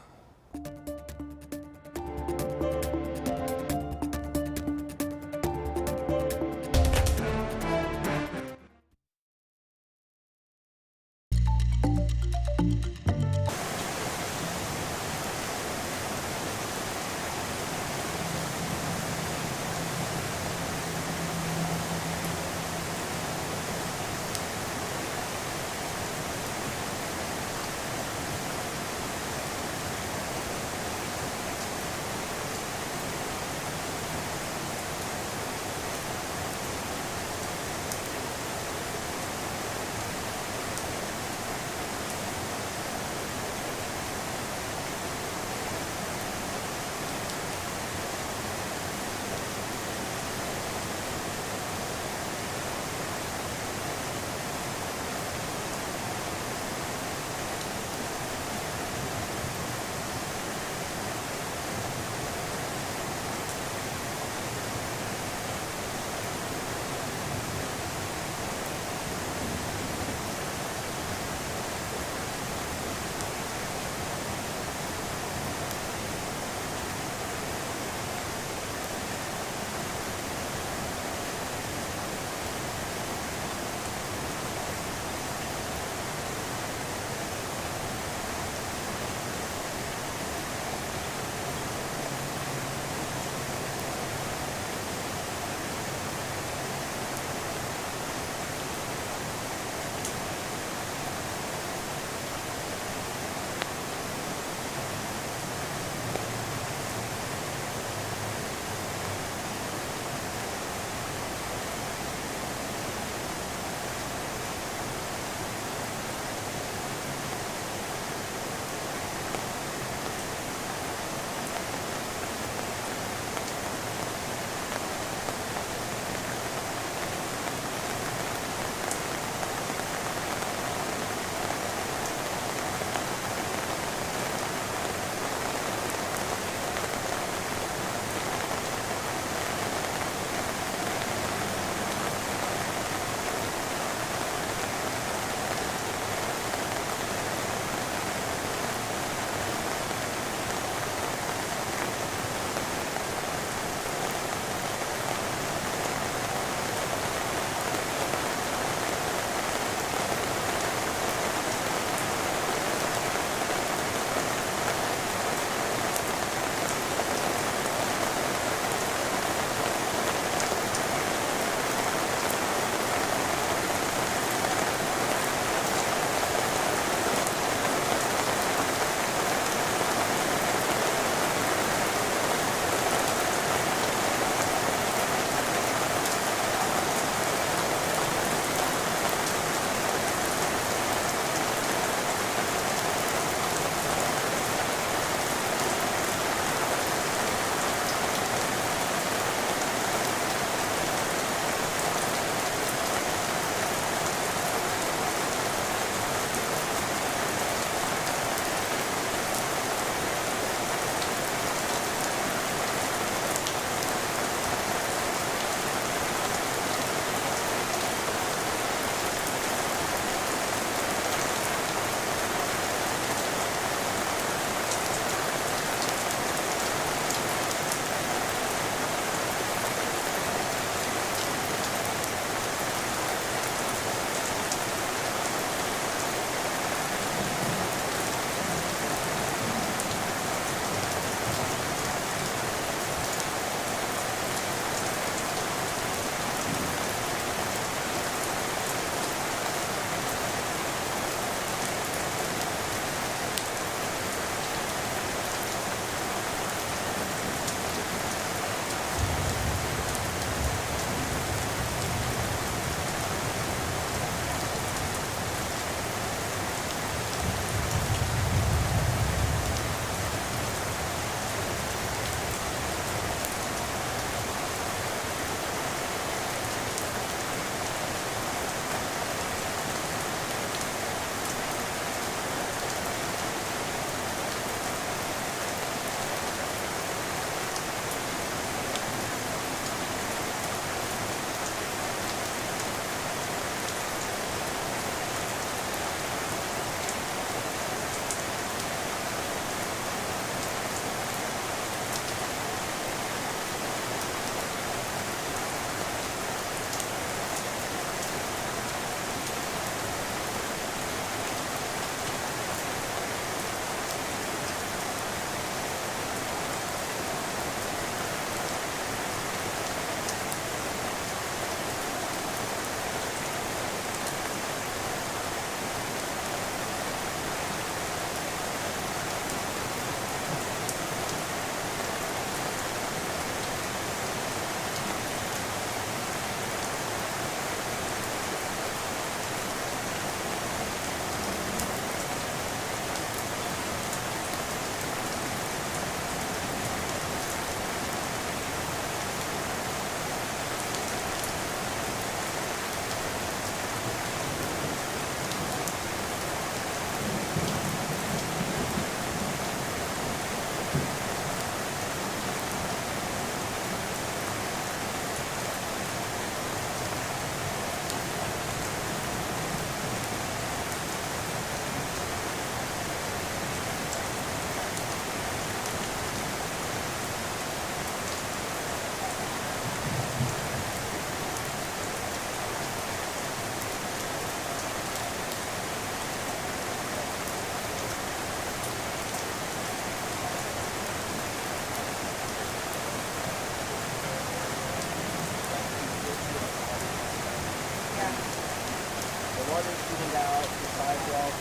water shooting out the sidewalk.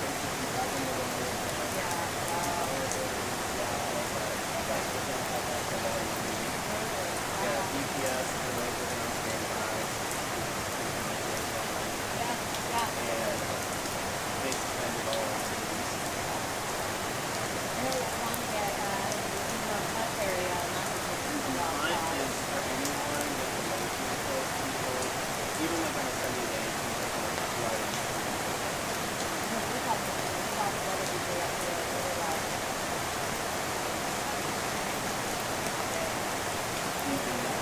Basically happened to the road. Yeah, GPS, the right within our standby. And they suspended all activities. Mine is for anyone with emotional close people, even like on a sunny day, people are right in.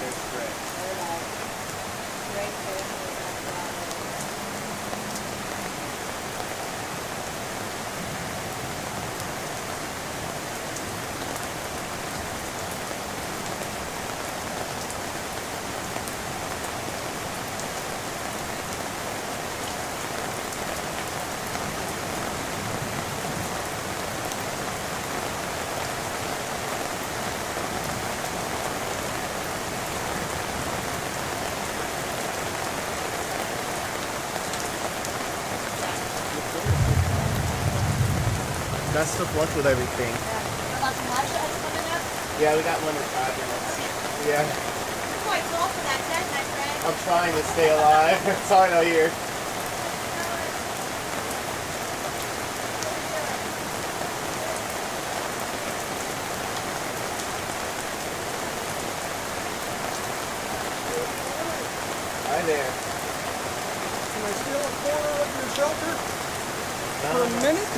They're strict. Best of luck with everything. Yeah, we got one with 5 minutes. Yeah. I'm trying to stay alive. It's hard out here. Hi there. Can I steal a corner of your shelter for a minute?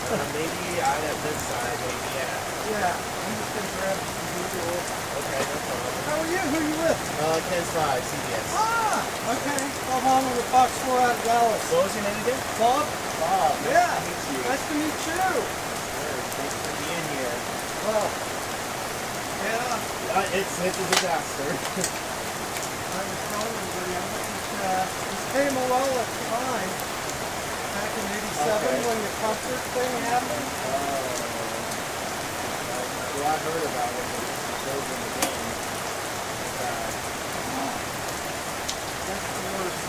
Maybe out at this side, maybe, yeah. Yeah, I'm just gonna grab some usual. Okay, no problem. How are you? Who are you with? Ken's 5, CBS. Ah, okay. Bob Holman with Fox 4 out of Dallas. What was your name again? Bob? Bob. Yeah. Nice to meet you. Nice to meet you. Sure, thanks for being here. Well, yeah, It's a disaster. I was telling you, this came a well at the time. Back in '87 Okay. when the concert thing happened. Well, I heard about it, but it goes in the game. That's the worst.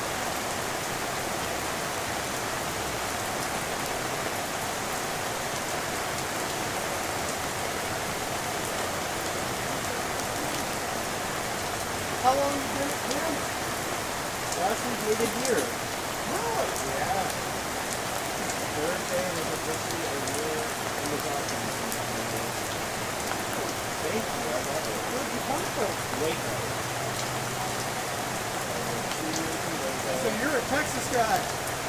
How long you been at camp? Last week we did here. Really? Yeah. Thursday was officially a year in the darkness. Thank you, I love it. Where'd you come from? Waco. So you're a Texas guy.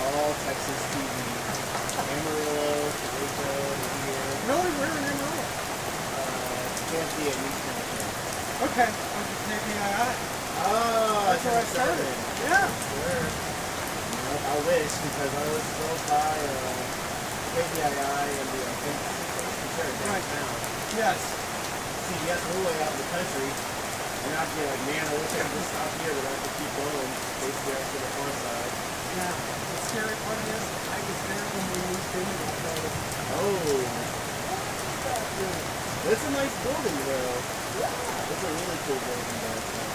All Texas TV. Amarillo, Waco, here. Really? Where in Amarillo? Can't be at least in the camp. Okay. I'm just KPII. Oh, That's where I started. Yeah. Sure. I wish, because I was so by KPII and the sure, Right. downtown. Yes. CBS all the way out in the country, and I'd be like, man, I wish I could just stop here, but I have to keep going. Basically, I to the far side. Yeah. The scary part is, I was there when we moved into that building. Oh. It's a nice building, though. Yeah. It's a really cool building downtown.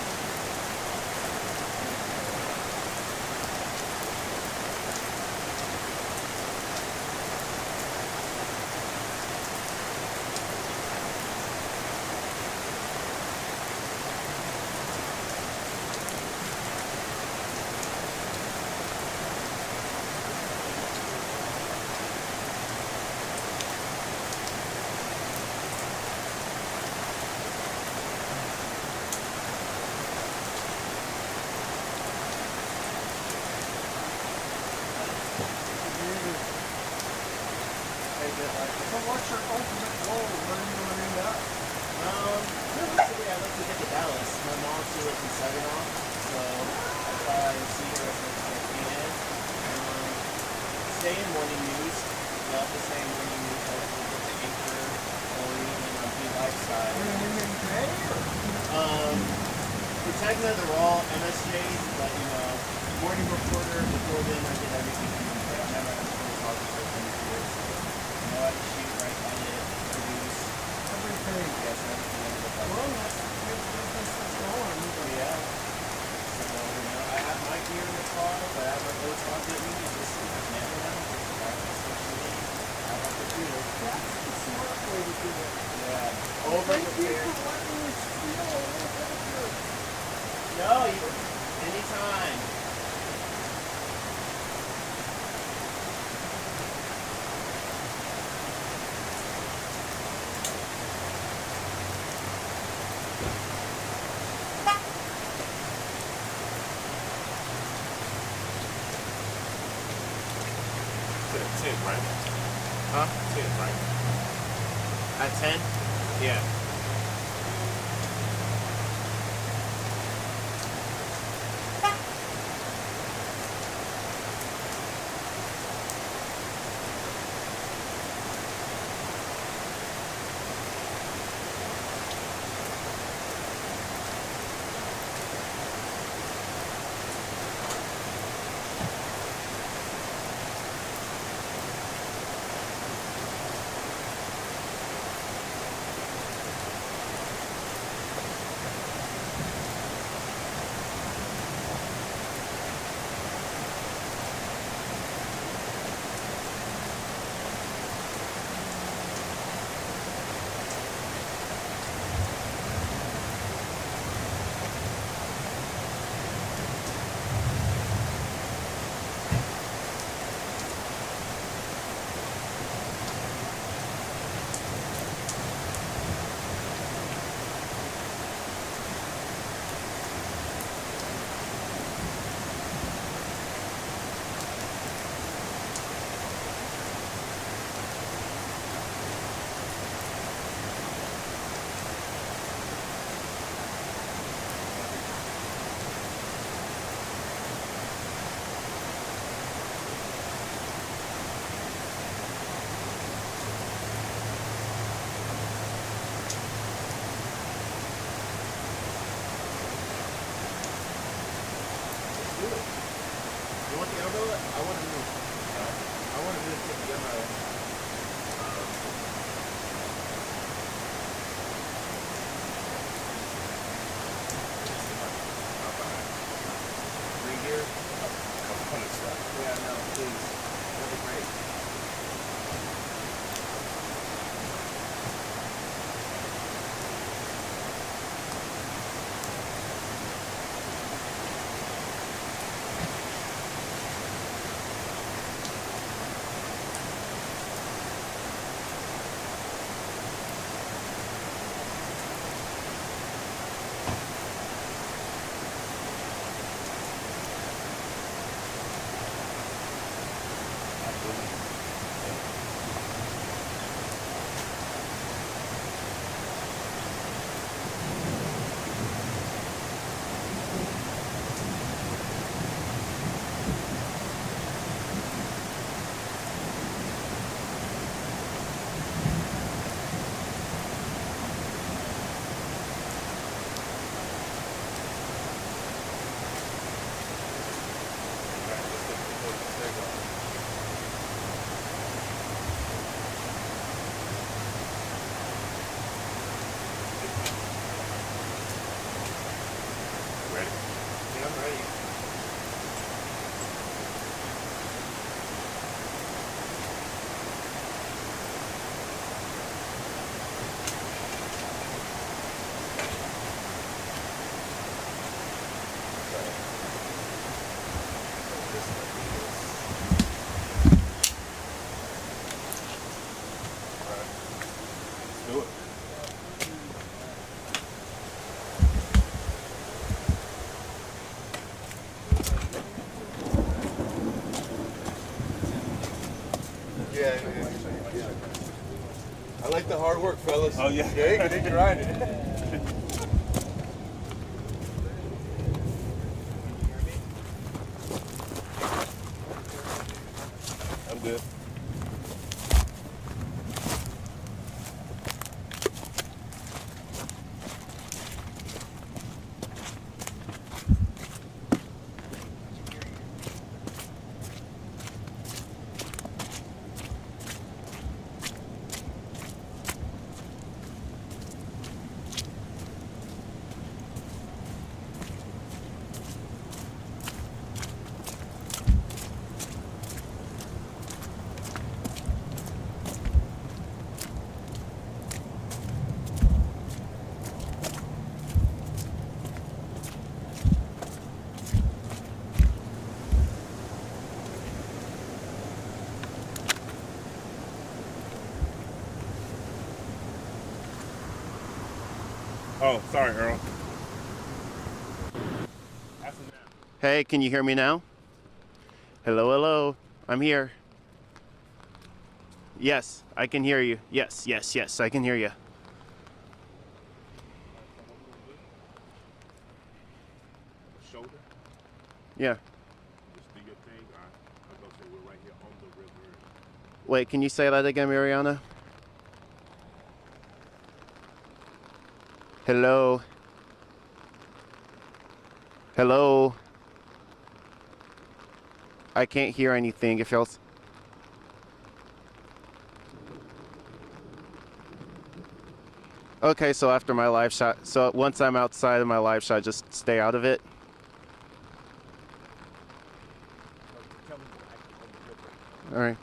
So what's your ultimate goal? Where do you want to end up? Realistically, I'd like to get to Dallas. My mom, she lives in Saginaw, so I'll try and see her as much as I can. Stay in morning news. Love to stay in morning news. Hopefully get the anchor or even on the lifestyle. Pretend that they're all MSJs, but morning reporter. Before then, I did everything. But I never had a talk to her before, so I know I can shoot, write, edit, produce. Everything. Yes, everything. Well, that's a good business that's going. Yeah. So, I have my gear in the car, but I have my host on it. said 10, right? Huh? 10, right? At 10? Yeah. You want the umbrella? I want to move. I want to move the umbrella. Three gear? Yeah, no, please. That'd be great. Ready? Yeah, I'm ready. Let's do it. Yeah. I like the hard work, fellas. Oh, yeah. Yeah, you can grind it. I'm good. Oh, sorry, Earl. That's enough. Hey, can you hear me now? Hello, hello. I'm here. Yes, I can hear you. Yes, yes, yes, I can hear you. Shoulder. Yeah. Just do your thing. I'm gonna say we're right here on the river. Wait, can you say that again, Mariana? Hello? Hello? I can't hear anything. If y'all... Okay, so after my live shot, so once I'm outside of my live shot, just stay out of it. Tell me we're actually on the river. All right.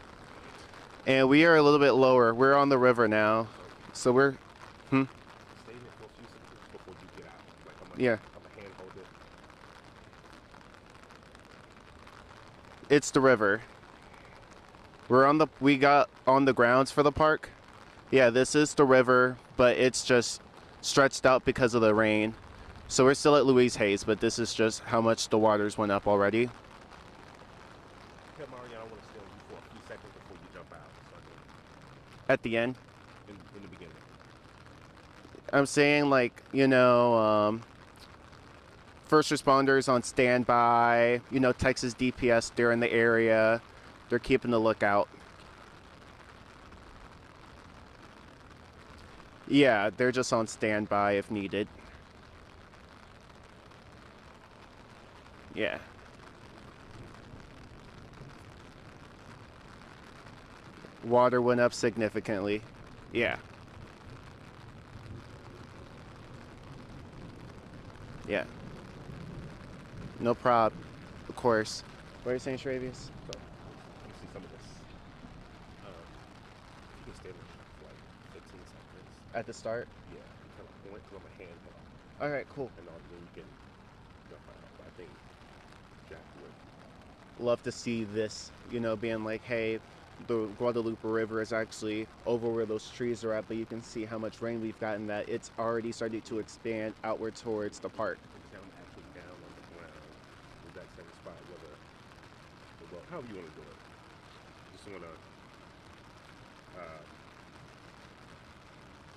And we are a little bit lower. We're on the river now. So we're... Stay in it for a few seconds before you get out. Like I'm Yeah. a hand hold it. It's the river. We got on the grounds for the park. Yeah, this is the river, but it's just stretched out because of the rain. So we're still at Louise Hayes, but this is just how much the waters went up already. Tell Mariana I want to stay on you for a few seconds before you jump out. So At the end, in the beginning. I'm saying, like, first responders on standby, Texas DPS, they're in the area. They're keeping the lookout. Yeah, they're just on standby if needed. Yeah. Water went up significantly. Yeah. Yeah. No prob. Of course. What are you saying, Shravius? So you see some of this. You can stay there for like 15 seconds. At the start? Yeah. Kind of point till my hand held. Alright, cool. And then you can jump out. But I think Jack would. Love to see this, being like, hey, the Guadalupe River is actually over where those trees are at, but you can see how much rain we've gotten that it's already starting to expand outward towards the park. I'm actually down on the ground in that same spot. Well, however you want to do it. Just want to.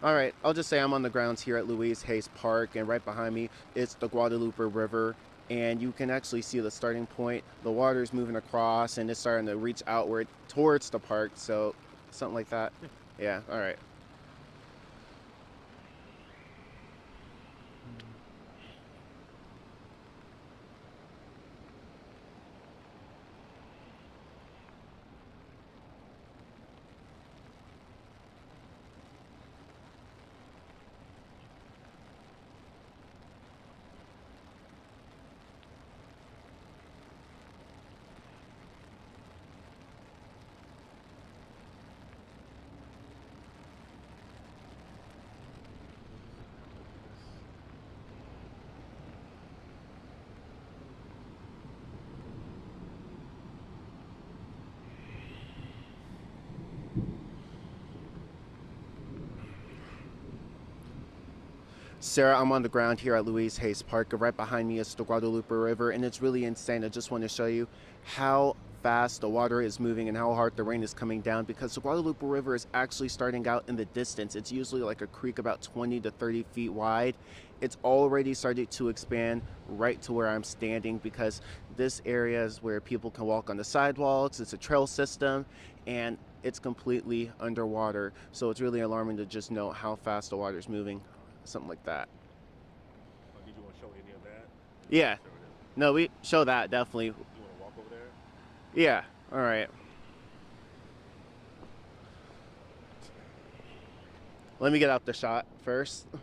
All right, I'll just say I'm on the grounds here at Louise Hayes Park, and right behind me it's the Guadalupe River, and you can actually see the starting point. The water is moving across, and it's starting to reach outward towards the park, so something like that. Yeah, all right. Sarah, I'm on the ground here at Louise Hayes Park. Right behind me is the Guadalupe River, and it's really insane. I just want to show you how fast the water is moving and how hard the rain is coming down, because the Guadalupe River is actually starting out in the distance. It's usually like a creek about 20 to 30 feet wide. It's already started to expand right to where I'm standing, because this area is where people can walk on the sidewalks. It's a trail system, and it's completely underwater. So it's really alarming to just know how fast the water is moving. Something like that. Did you want to show any of that? Yeah. No, we show that, definitely. You want to walk over there? Yeah. All right. Let me get out the shot first. Now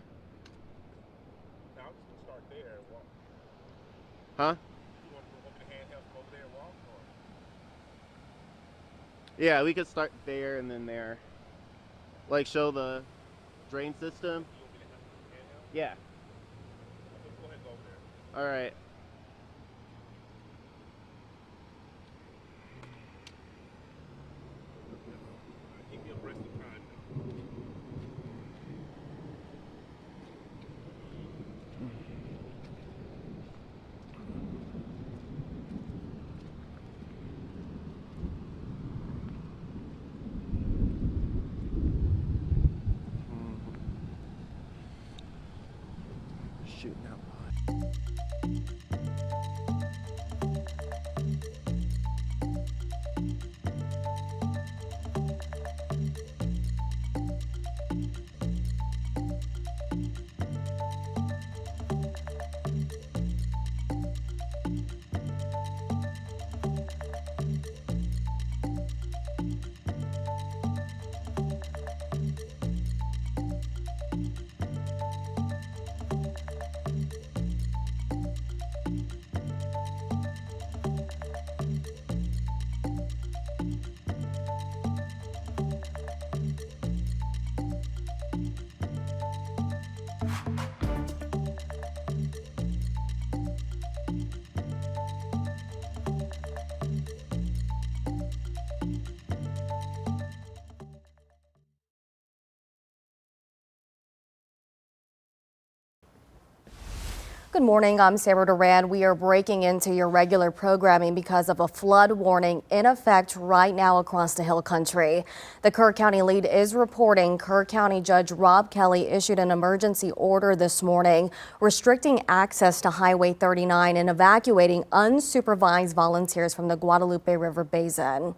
I'm just going to start there and walk. Huh? You want to go over the handheld from over there and walk? Or? Yeah, we could start there and then there. Like show the drain system. You want me to have the handheld? Yeah. Okay, go ahead and go over there. All right. Keep me abreast of time. shooting out. Good morning, I'm Sarah Duran. We are breaking into your regular programming because of a flood warning in effect right now across the Hill Country. The Kerr County lead is reporting Kerr County Judge Rob Kelly issued an emergency order this morning restricting access to Highway 39 and evacuating unsupervised volunteers from the Guadalupe River Basin.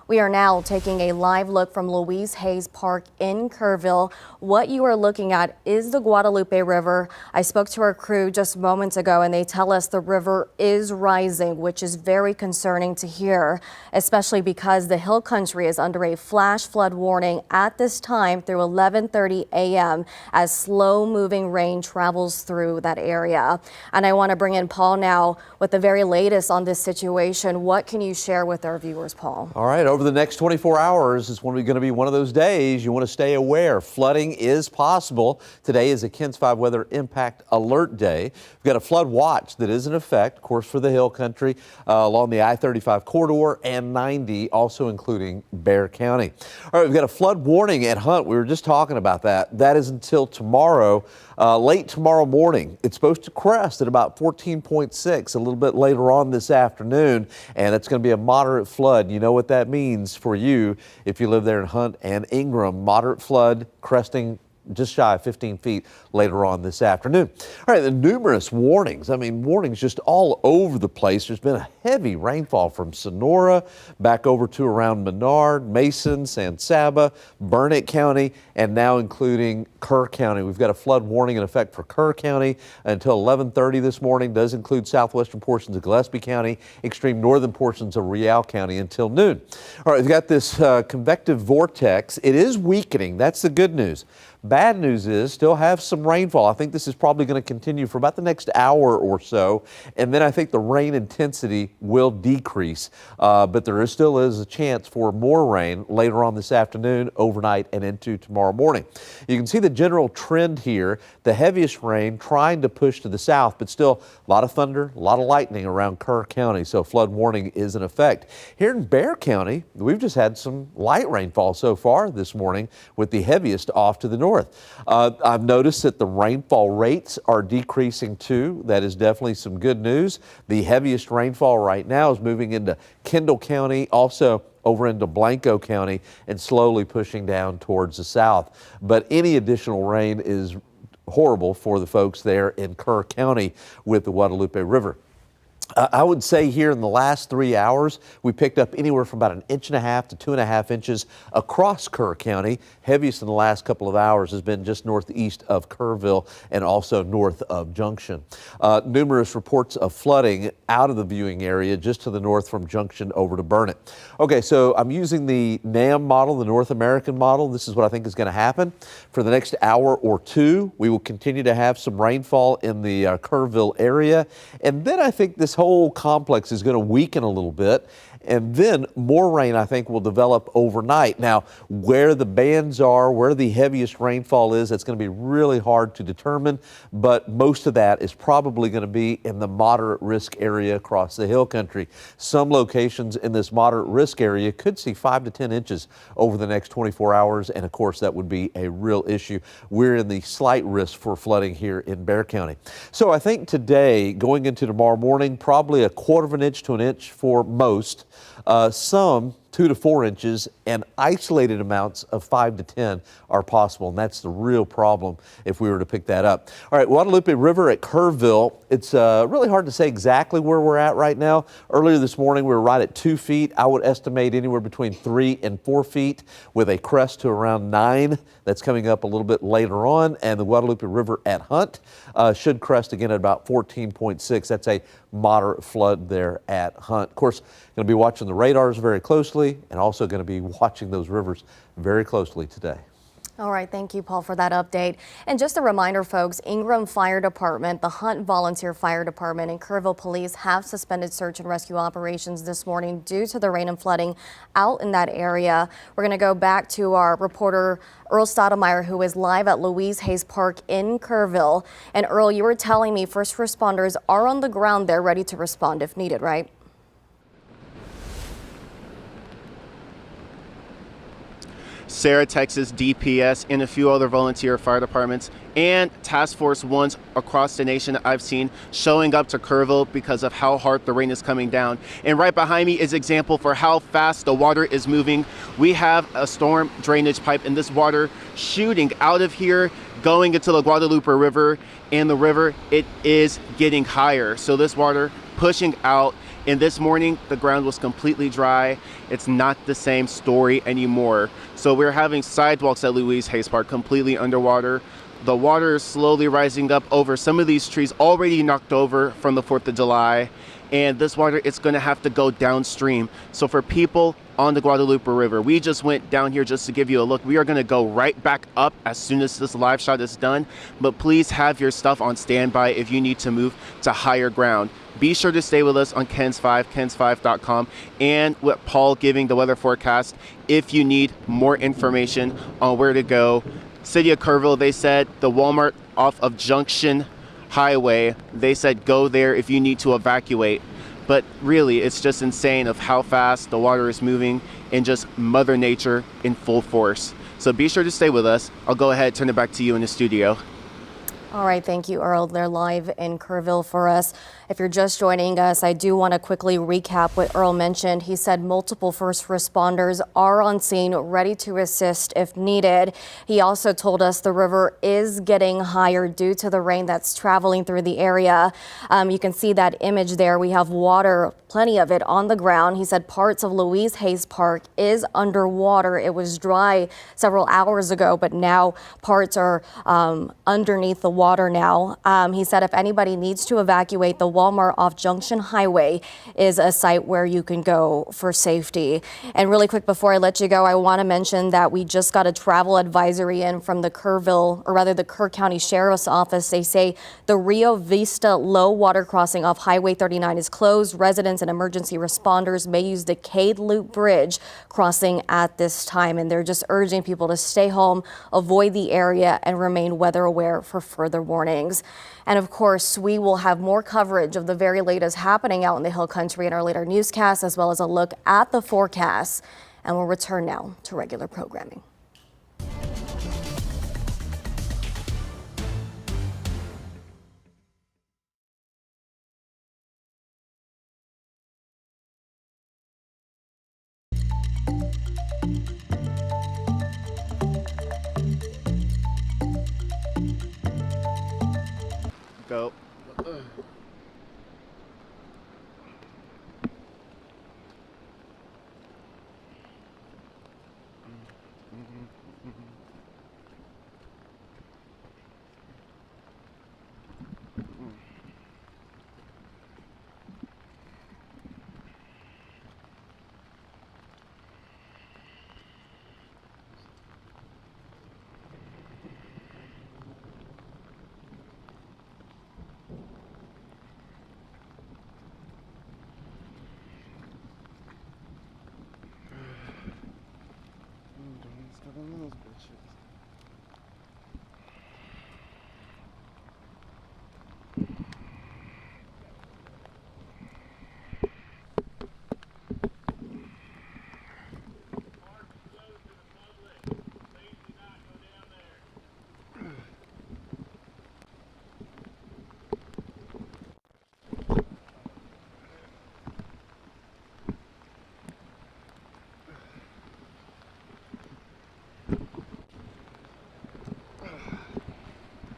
We are now taking a live look from Louise Hayes Park in Kerrville. What you are looking at is the Guadalupe River. I spoke to our crew just moments ago and they tell us the river is rising, which is very concerning to hear, especially because the Hill Country is under a flash flood warning at this time through 11:30 a.m. as slow moving rain travels through that area. And I want to bring in Paul now with the very latest on this situation. What can you share with our viewers, Paul? All right, over the next 24 hours is going to be one of those days you want to stay aware. Flooding is possible. Today is a KENS 5 Weather Impact Alert Day. We've got a flood watch that is in effect, of course, for the Hill Country along the I-35 corridor and 90, also including Kerr County. All right, we've got a flood warning at Hunt. We were just talking about that. That is until tomorrow. Late tomorrow morning. It's supposed to crest at about 14.6 a little bit later on this afternoon, and it's going to be a moderate flood. You know what that means for you if you live there in Hunt and Ingram. Moderate flood cresting just shy of 15 feet later on this afternoon. All right, the numerous warnings. I mean, warnings just all over the place. There's been a heavy rainfall from Sonora back over to around Menard, Mason, San Saba, Burnett County, and now including Kerr County. We've got a flood warning in effect for Kerr County until 11:30 this morning. Does include southwestern portions of Gillespie County, extreme northern portions of Real County until noon. All right, we've got this convective vortex. It is weakening. That's the good news. Bad news is still have some rainfall. I think this is probably going to continue for about the next hour or so, and then I think the rain intensity will decrease, but there still is a chance for more rain later on this afternoon, overnight, and into tomorrow morning. You can see the general trend here. The heaviest rain trying to push to the south, but still a lot of thunder, a lot of lightning around Kerr County, so flood warning is in effect. Here in Kerr County, we've just had some light rainfall so far this morning, with the heaviest off to the north. I've noticed that the rainfall rates are decreasing too. That is definitely some good news. The heaviest rainfall right now is moving into Kendall County, also over into Blanco County, and slowly pushing down towards the south. But any additional rain is horrible for the folks there in Kerr County with the Guadalupe River. I would say here in the last 3 hours, we picked up anywhere from about 1.5 to 2.5 inches across Kerr County. Heaviest in the last couple of hours has been just northeast of Kerrville and also north of Junction. Numerous reports of flooding out of the viewing area just to the north from Junction over to Burnett. Okay, so I'm using the NAM model, the North American model. This is what I think is going to happen. For the next hour or two, we will continue to have some rainfall in the Kerrville area. And then I think this whole complex is going to weaken a little bit, and then more rain I think will develop overnight. Now, where the bands are, where the heaviest rainfall is, that's going to be really hard to determine, but most of that is probably going to be in the moderate risk area across the Hill Country. Some locations in this moderate risk area could see 5 to 10 inches over the next 24 hours, and of course that would be a real issue. We're in the slight risk for flooding here in Kerr County. So I think today, going into tomorrow morning, probably 1/4 inch to an inch for most. Some 2 to 4 inches, and isolated amounts of 5 to 10 are possible, and that's the real problem if we were to pick that up. All right, Guadalupe River at Kerrville. It's really hard to say exactly where we're at right now. Earlier this morning, we were right at 2 feet. I would estimate anywhere between 3 and 4 feet with a crest to around 9. That's coming up a little bit later on. And the Guadalupe River at Hunt should crest again at about 14.6. That's a moderate flood there at Hunt. Of course, going to be watching the radars very closely and also going to be watching those rivers very closely today. All right, thank you, Paul, for that update. And just a reminder, folks, Ingram Fire Department, the Hunt Volunteer Fire Department, and Kerrville Police have suspended search and rescue operations this morning due to the rain and flooding out in that area. We're going to go back to our reporter, Earl Stoudemire, who is live at Louise Hayes Park in Kerrville. And Earl, you were telling me first responders are on the ground there ready to respond if needed, right? Sarah, Texas DPS, and a few other volunteer fire departments and task force ones across the nation I've seen showing up to Kerrville because of how hard the rain is coming down. And right behind me is example for how fast the water is moving. We have a storm drainage pipe and this water shooting out of here, going into the Guadalupe River, and the river, it is getting higher. So this water pushing out. And this morning, the ground was completely dry. It's not the same story anymore. So we're having sidewalks at Louise Hayes Park completely underwater. The water is slowly rising up over some of these trees already knocked over from the 4th of July. And this water, it's gonna have to go downstream. So for people on the Guadalupe River, we just went down here just to give you a look. We are gonna go right back up as soon as this live shot is done. But please have your stuff on standby if you need to move to higher ground. Be sure to stay with us on KENS 5, KENS5.com, and with Paul giving the weather forecast if you need more information on where to go. City of Kerrville, they said the Walmart off of Junction Highway, they said go there if you need to evacuate. But really, it's just insane of how fast the water is moving and just Mother Nature in full force. So be sure to stay with us. I'll go ahead and turn it back to you in the studio. All right, thank you, Earl. They're live in Kerrville for us. If you're just joining us, I do want to quickly recap what Earl mentioned. He said multiple first responders are on scene, ready to assist if needed. He also told us the river is getting higher due to the rain that's traveling through the area. You can see that image there. We have water, plenty of it on the ground. He said parts of Louise Hayes Park is underwater. It was dry several hours ago, but now parts are underneath the water now. He said if anybody needs to evacuate, the Walmart off Junction Highway is a site where you can go for safety. And really quick before I let you go, I want to mention that we just got a travel advisory in from the Kerrville, or rather the Kerr County Sheriff's Office. They say the Rio Vista low water crossing off Highway 39 is closed. Residents and emergency responders may use the Cade Loop Bridge crossing at this time. And they're just urging people to stay home, avoid the area, and remain weather aware for further warnings. And of course, we will have more coverage of the very latest happening out in the Hill Country in our later newscast, as well as a look at the forecast. And we'll return now to regular programming. Go. Don't step on those bitches.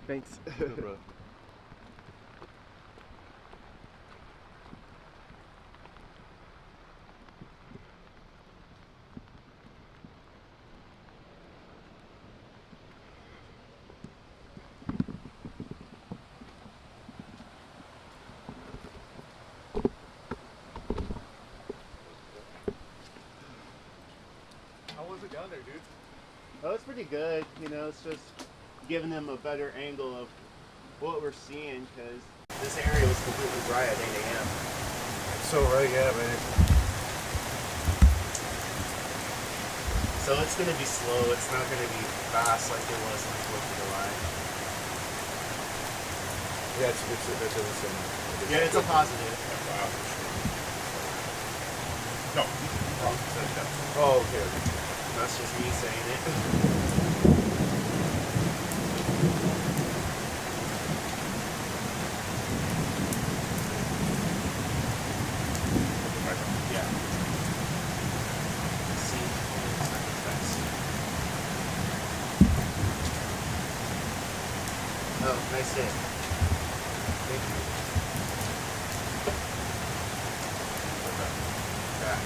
Thanks. Good, bro. How was it down there, dude? Oh, it's pretty good. You know, it's just giving them a better angle of what we're seeing because this area was completely dry at 8 a.m. So right, yeah, man. So it's going to be slow. It's not going to be fast like it was on 4th of July. Yeah, that doesn't sound. Yeah, it's a positive. No. Oh, okay. That's just me saying it. Yeah. See, oh, nice hit. Thank you. Yeah.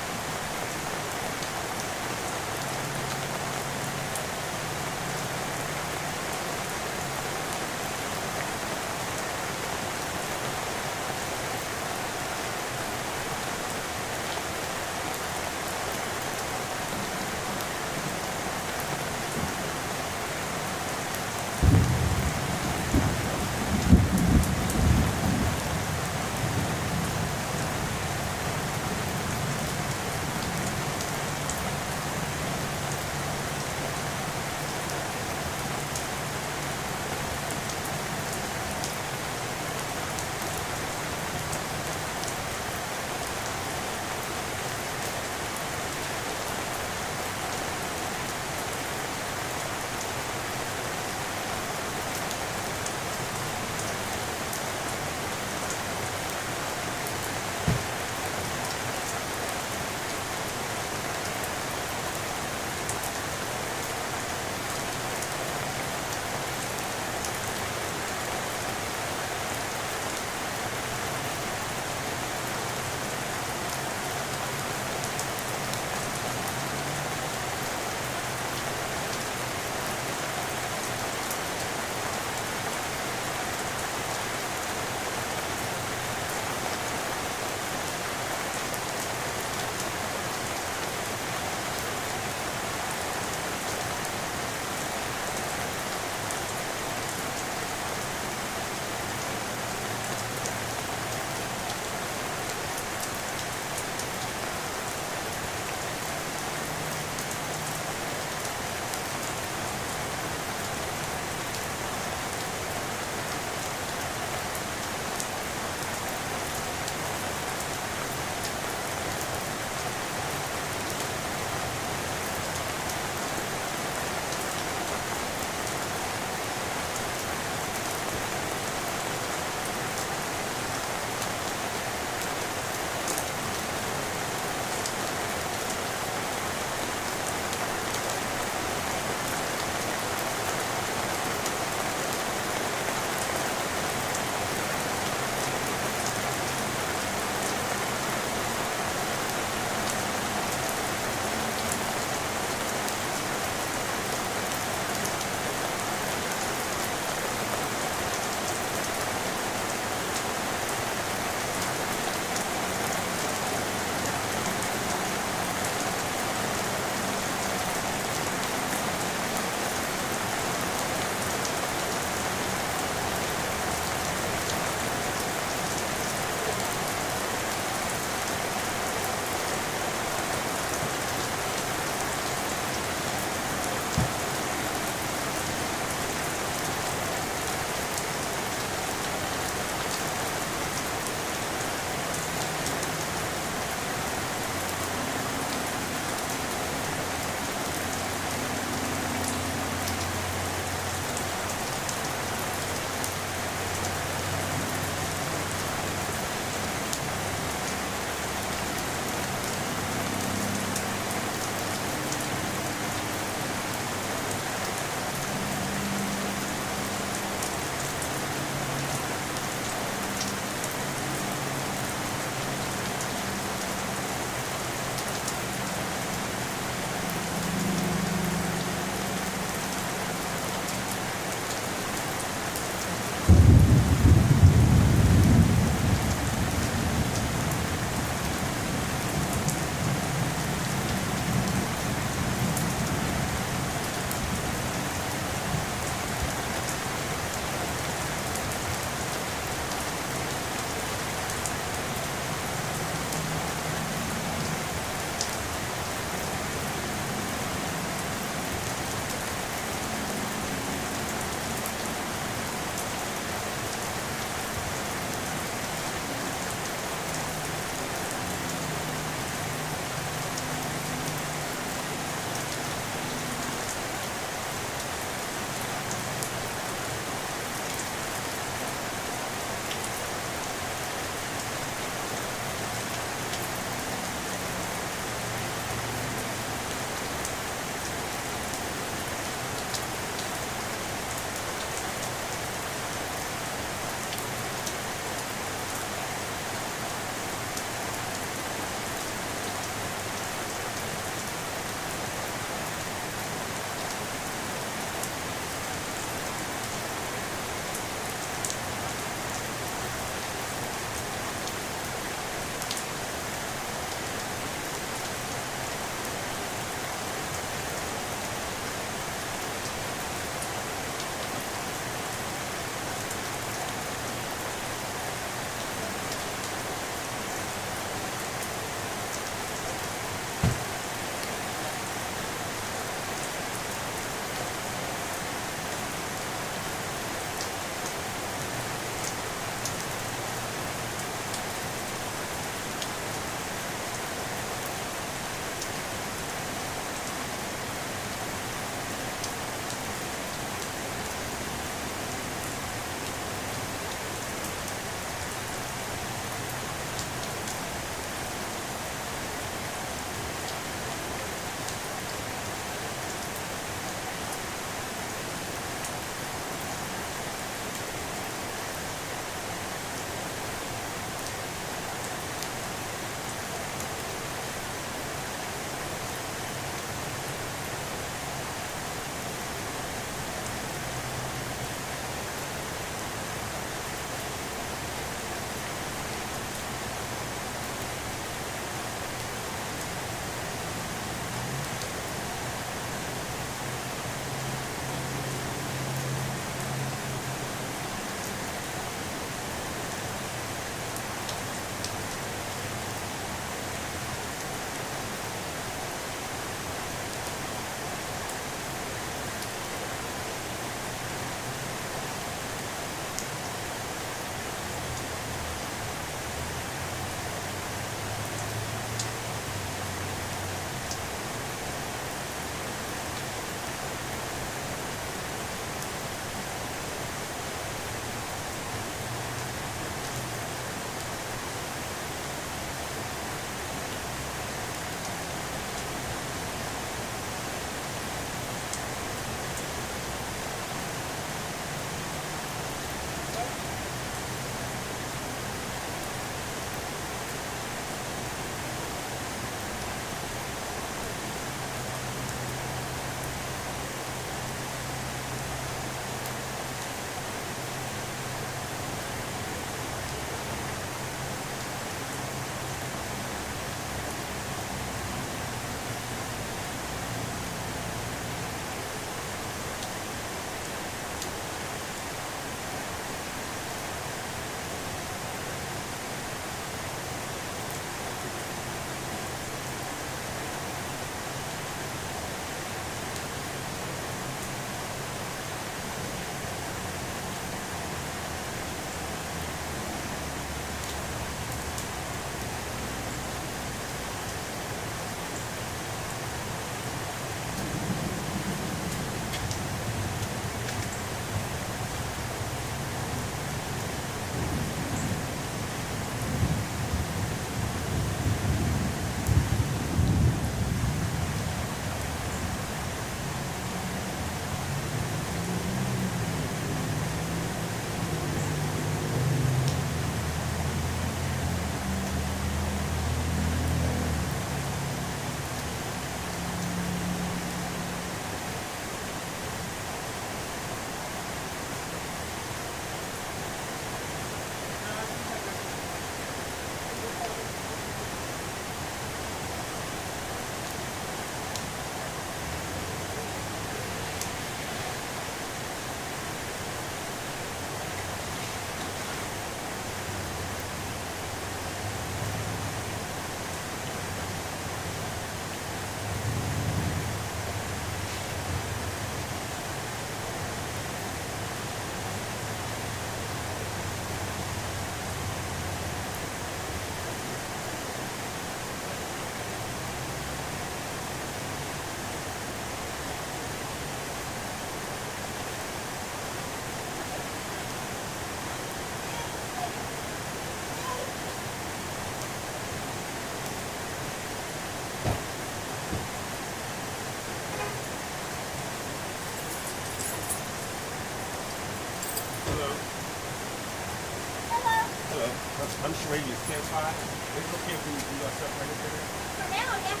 Hello. I'm Sheree, it's 10-5. Is it okay if we do our stuff right here? For now, yeah.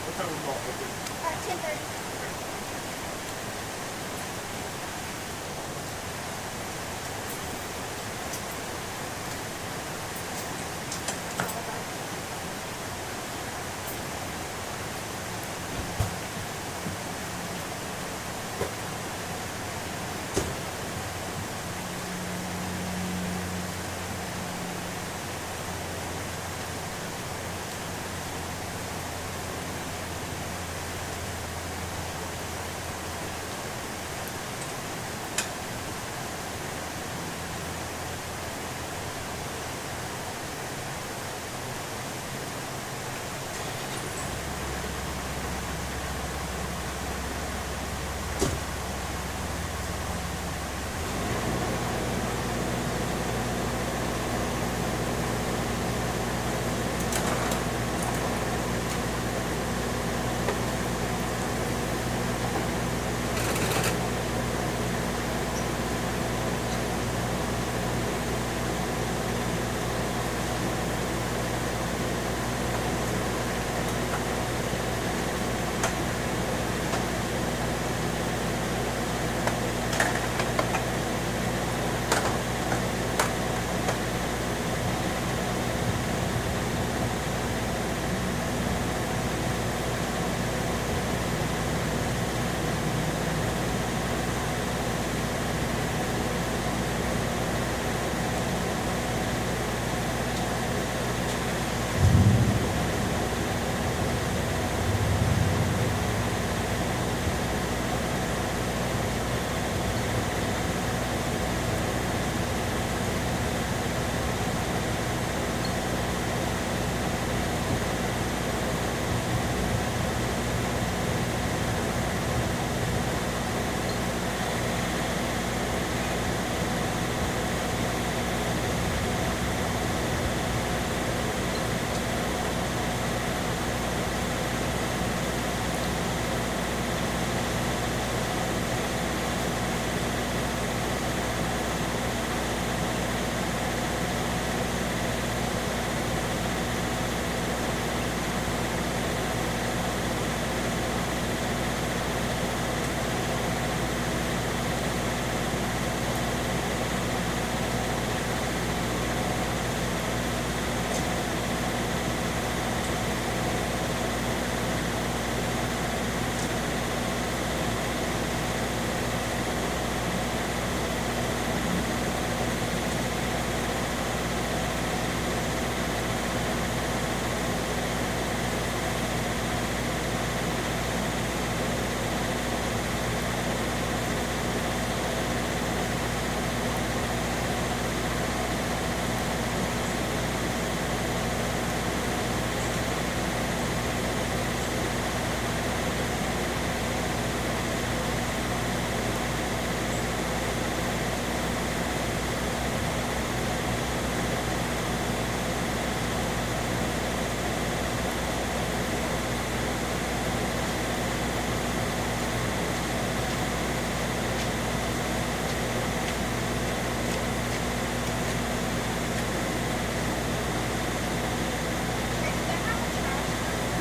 What time are we off? 10:30.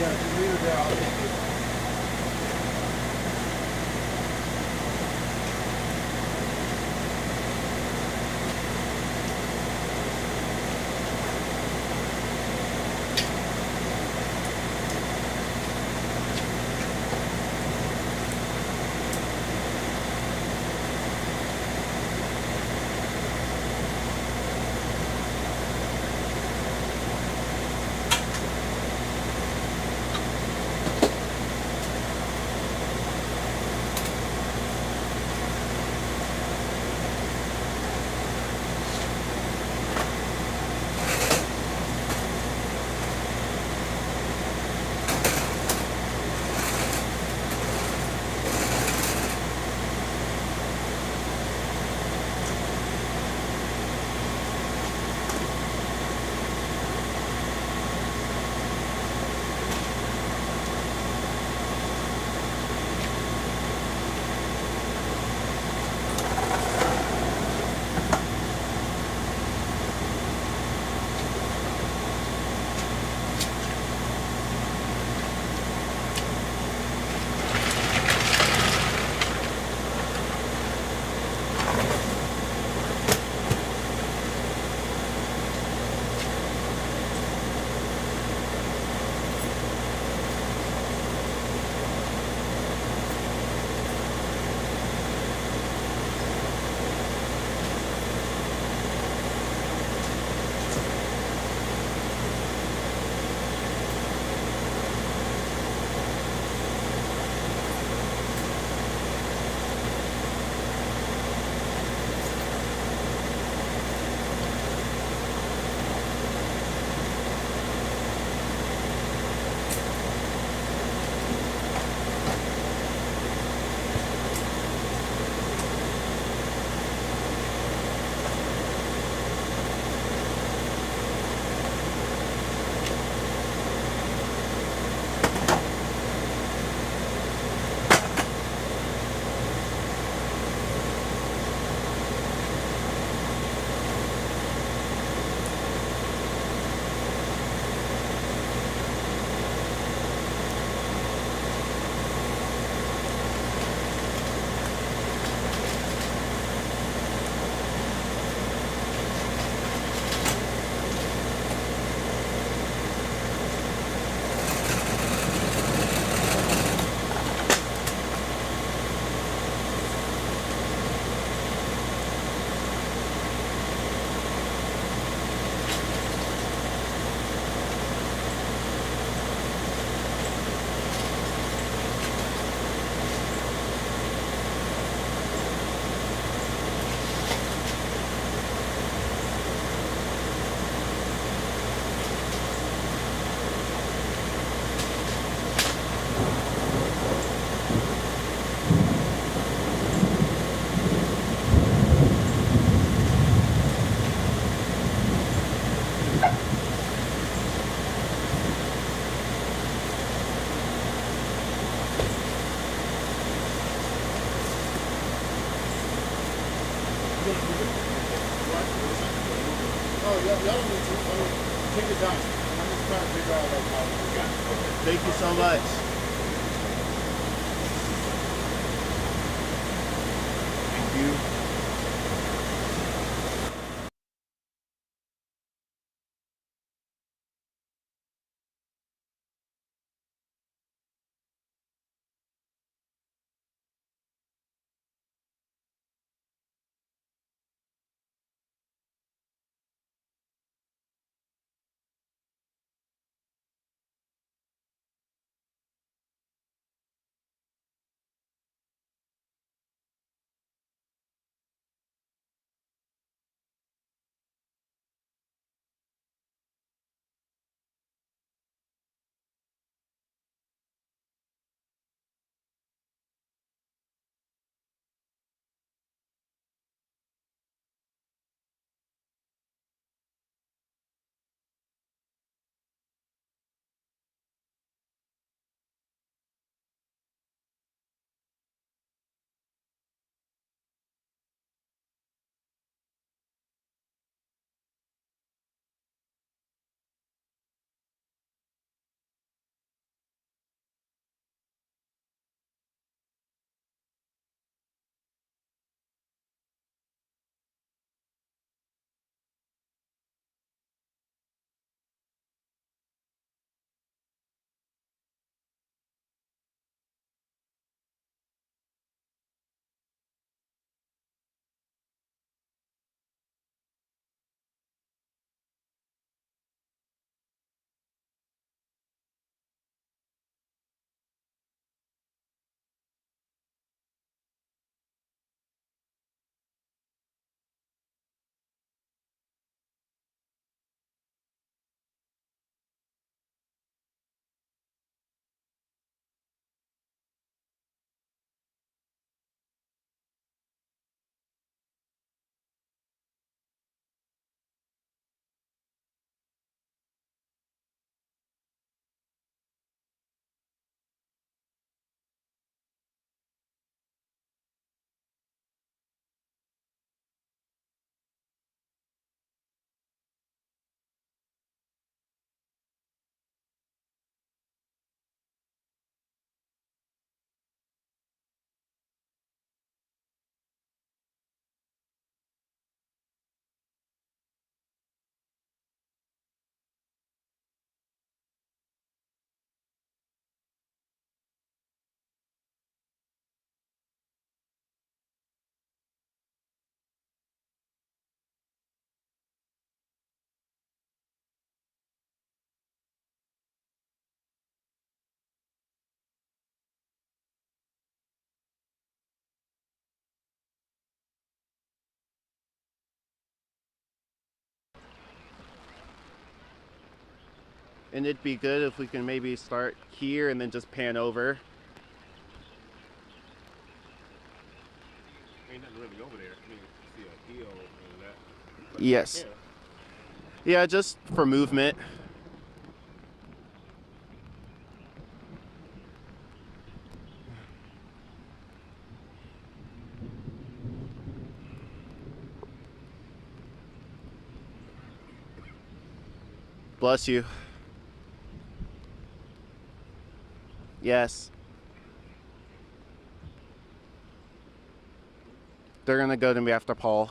Yeah, just leave it there. I'll take it. y'all don't need to. Take your time. I'm just trying to figure out like how we got it. Thank you so much. Thank you. And it'd be good if we can maybe start here and then just pan over. Ain't nothing really over there. I mean, you see a hill and that. But Yes. yeah. Yeah, just for movement. Bless you. Yes. They're gonna go to me after Paul.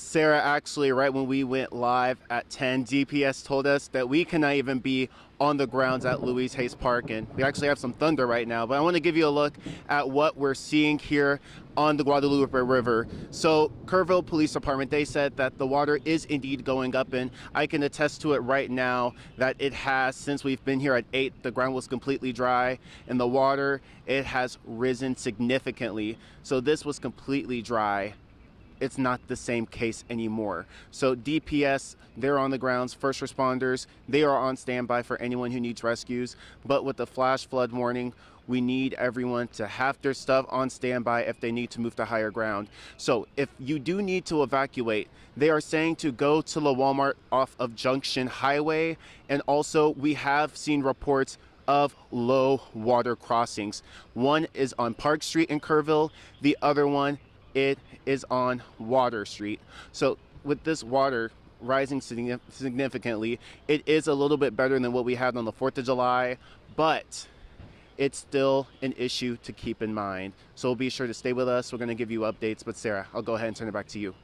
Sarah, actually, right when we went live at 10, DPS told us that we cannot even be on the grounds at Louise Hayes Park, and we actually have some thunder right now. But I want to give you a look at what we're seeing here on the Guadalupe River. So Kerrville Police Department, they said that the water is indeed going up, and I can attest to it right now that it has. Since we've been here at 8, the ground was completely dry, and the water, it has risen significantly. So this was completely dry. It's not the same case anymore. So DPS, they're on the grounds. First responders, they are on standby for anyone who needs rescues. But with the flash flood warning, we need everyone to have their stuff on standby if they need to move to higher ground. So if you do need to evacuate, they are saying to go to the Walmart off of Junction Highway. And also we have seen reports of low water crossings. One is on Park Street in Kerrville. The other one, it is on Water Street. So with this water rising significantly, it is a little bit better than what we had on the 4th of July, but it's still an issue to keep in mind. So be sure to stay with us. We're going to give you updates. But Sarah, I'll go ahead and turn it back to you.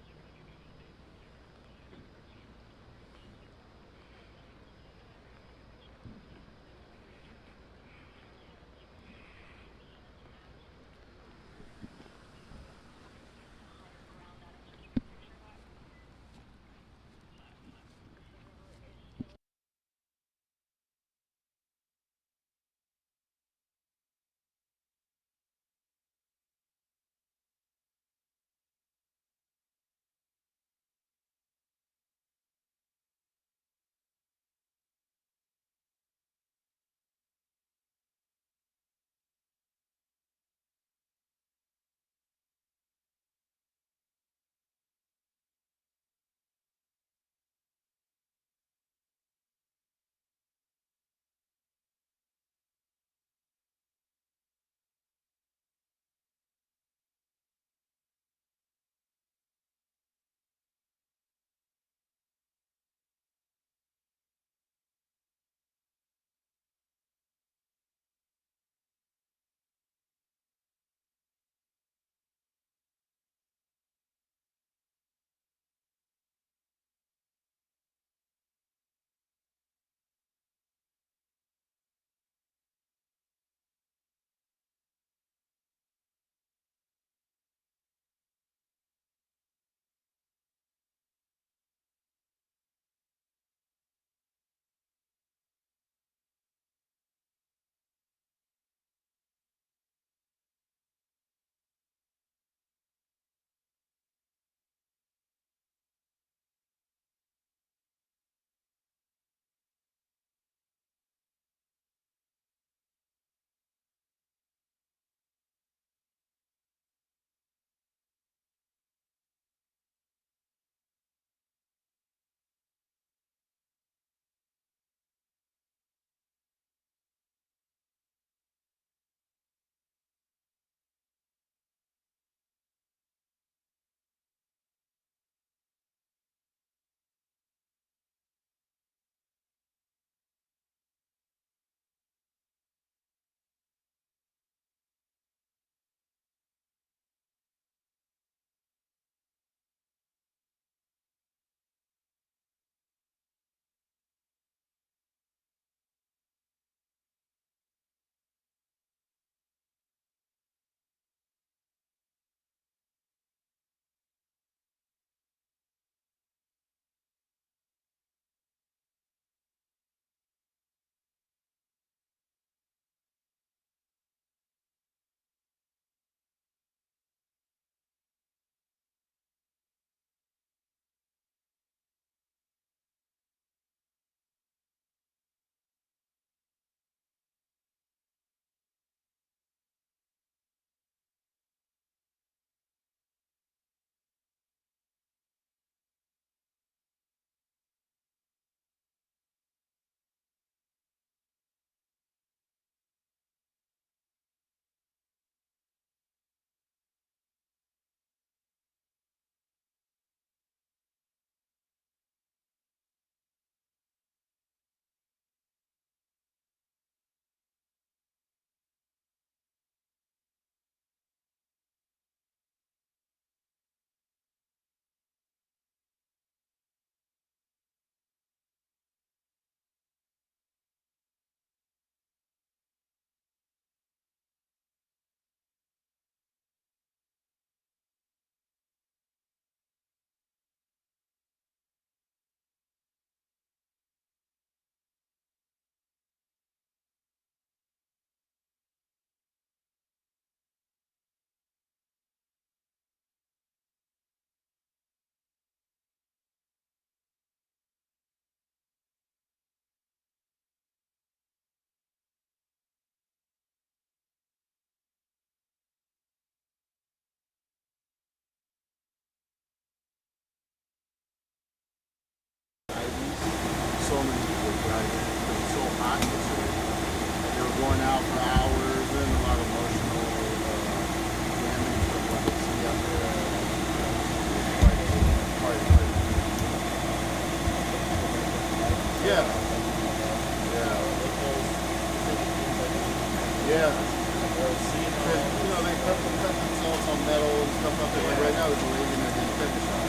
metal and stuff up there. Like right now, there's a lady in there getting fitness shop.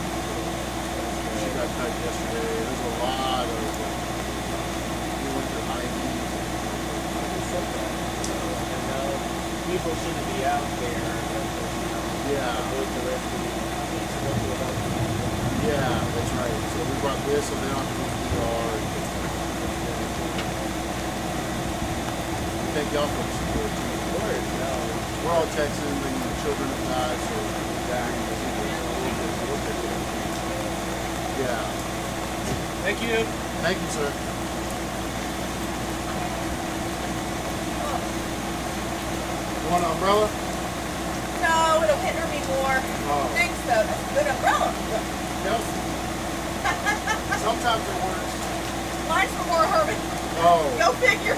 She got cut yesterday. There's a lot of we went to IVs. People shouldn't be out there. Yeah. Yeah, that's right. So we brought this, so they don't have to go to the ER. Thank y'all for the support too. We're all Texans and the children of God, so yeah. Thank you. Thank you, sir. You want an umbrella? No, it'll hinder me more. Oh. Thanks, though. That's a good umbrella. Kelsey. Sometimes it works. Mine's for more Herman. Oh. Go figure.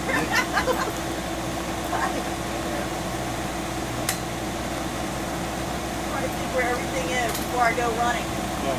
Trying to see where everything is before I go running. Oh,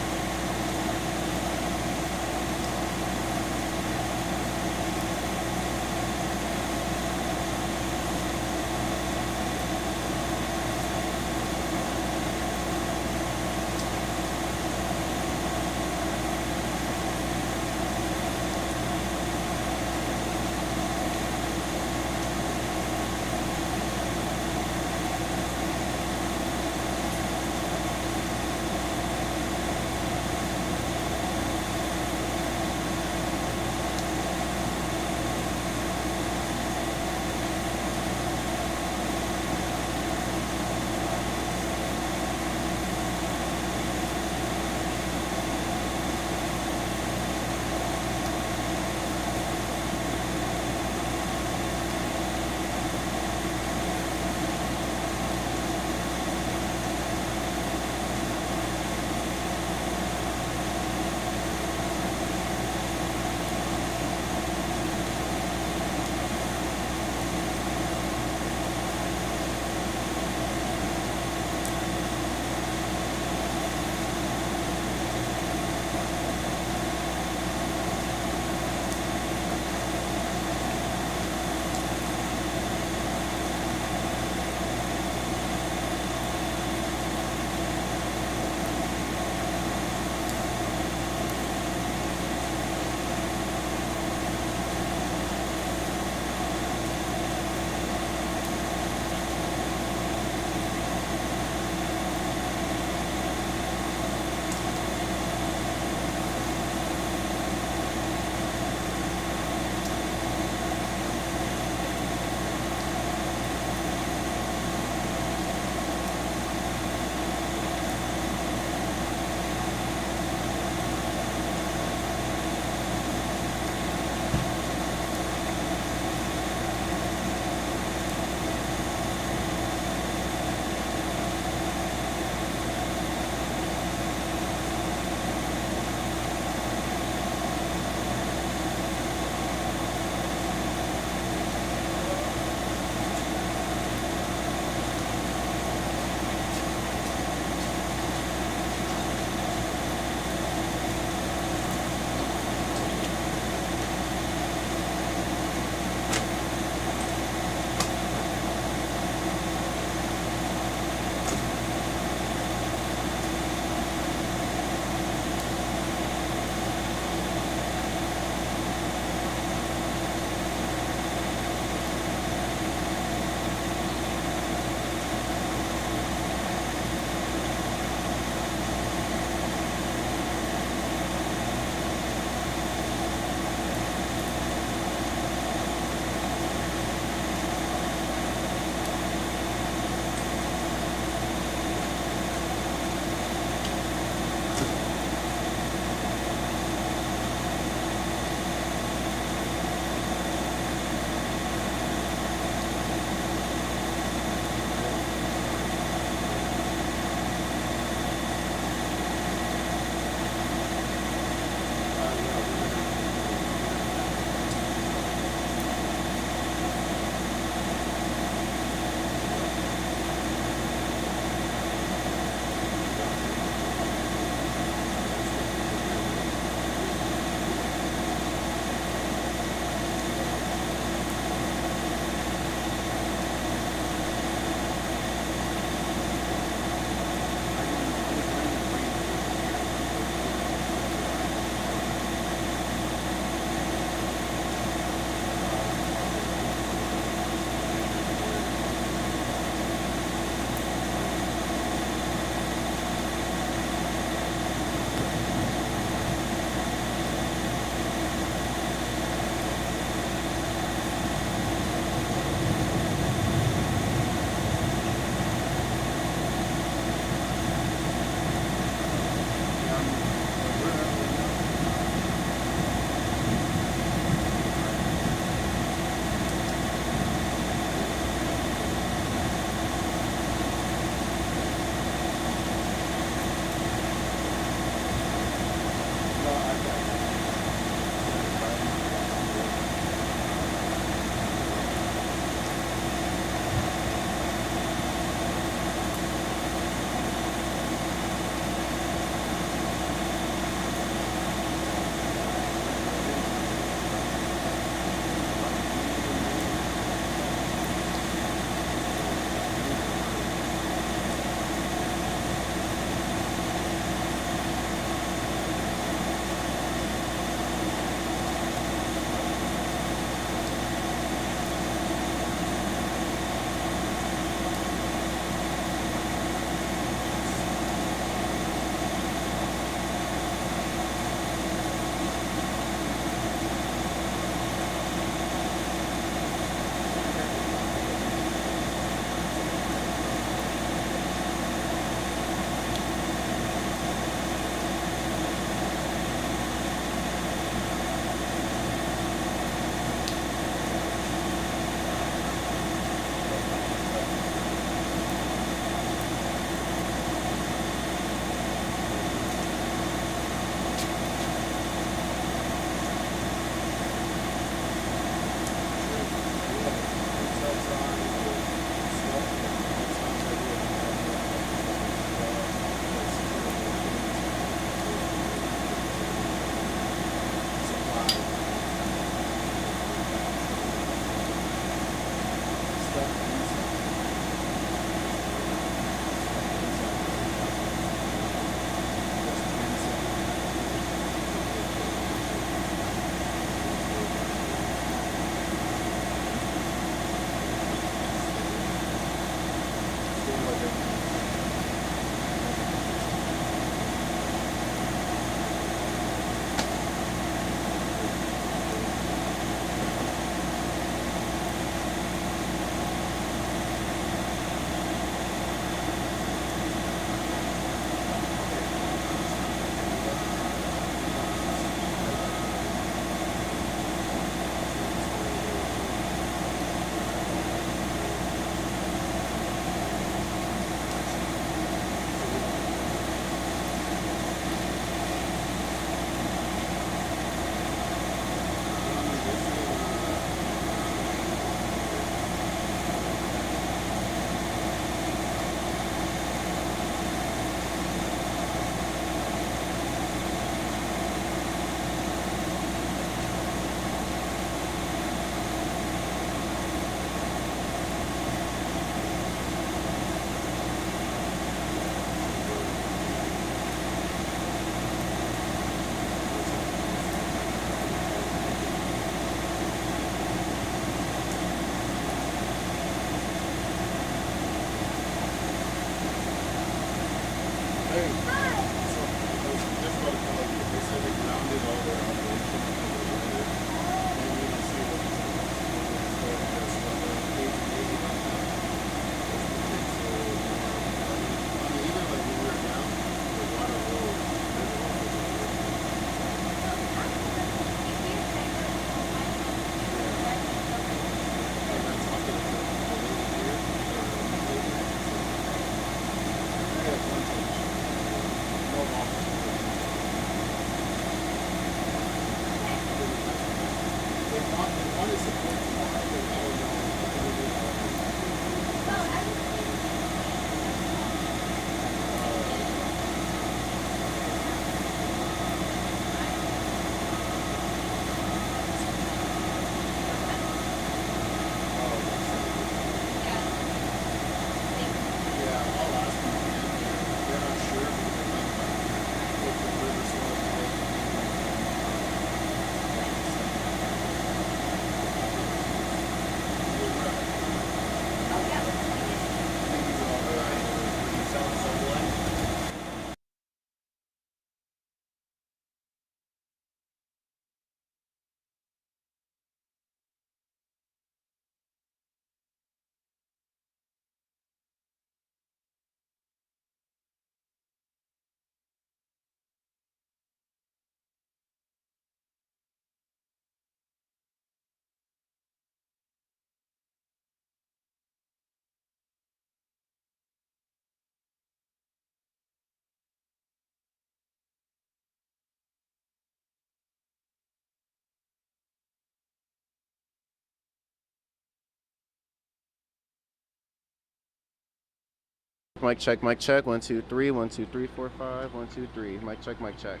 Mic check, mic check. 1, 2, 3, 1, 2, 3, 4, 5, 1, 2, 3. Mic check, mic check.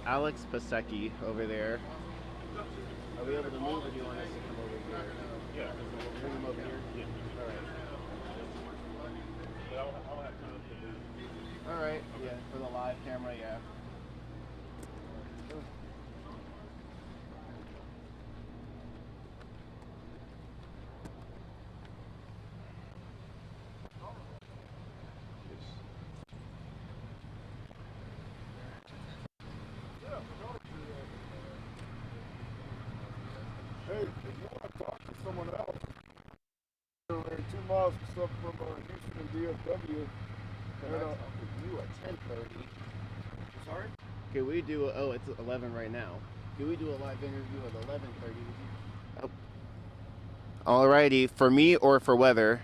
Alex Pasecki over there. Are we able to move, or do you want us to come over here? Yeah. Bring him over here? Yeah. All right. But I'll have time to move. All right. Yeah, for the live camera, yeah. Hey, if you want to talk to someone else, they're 2 miles stuff from Houston and DFW. Can I talk to you at 10:30? Sorry? Can we do it's 11 right now. Can we do a live interview at 11:30? Oh. Alrighty, for me or for weather?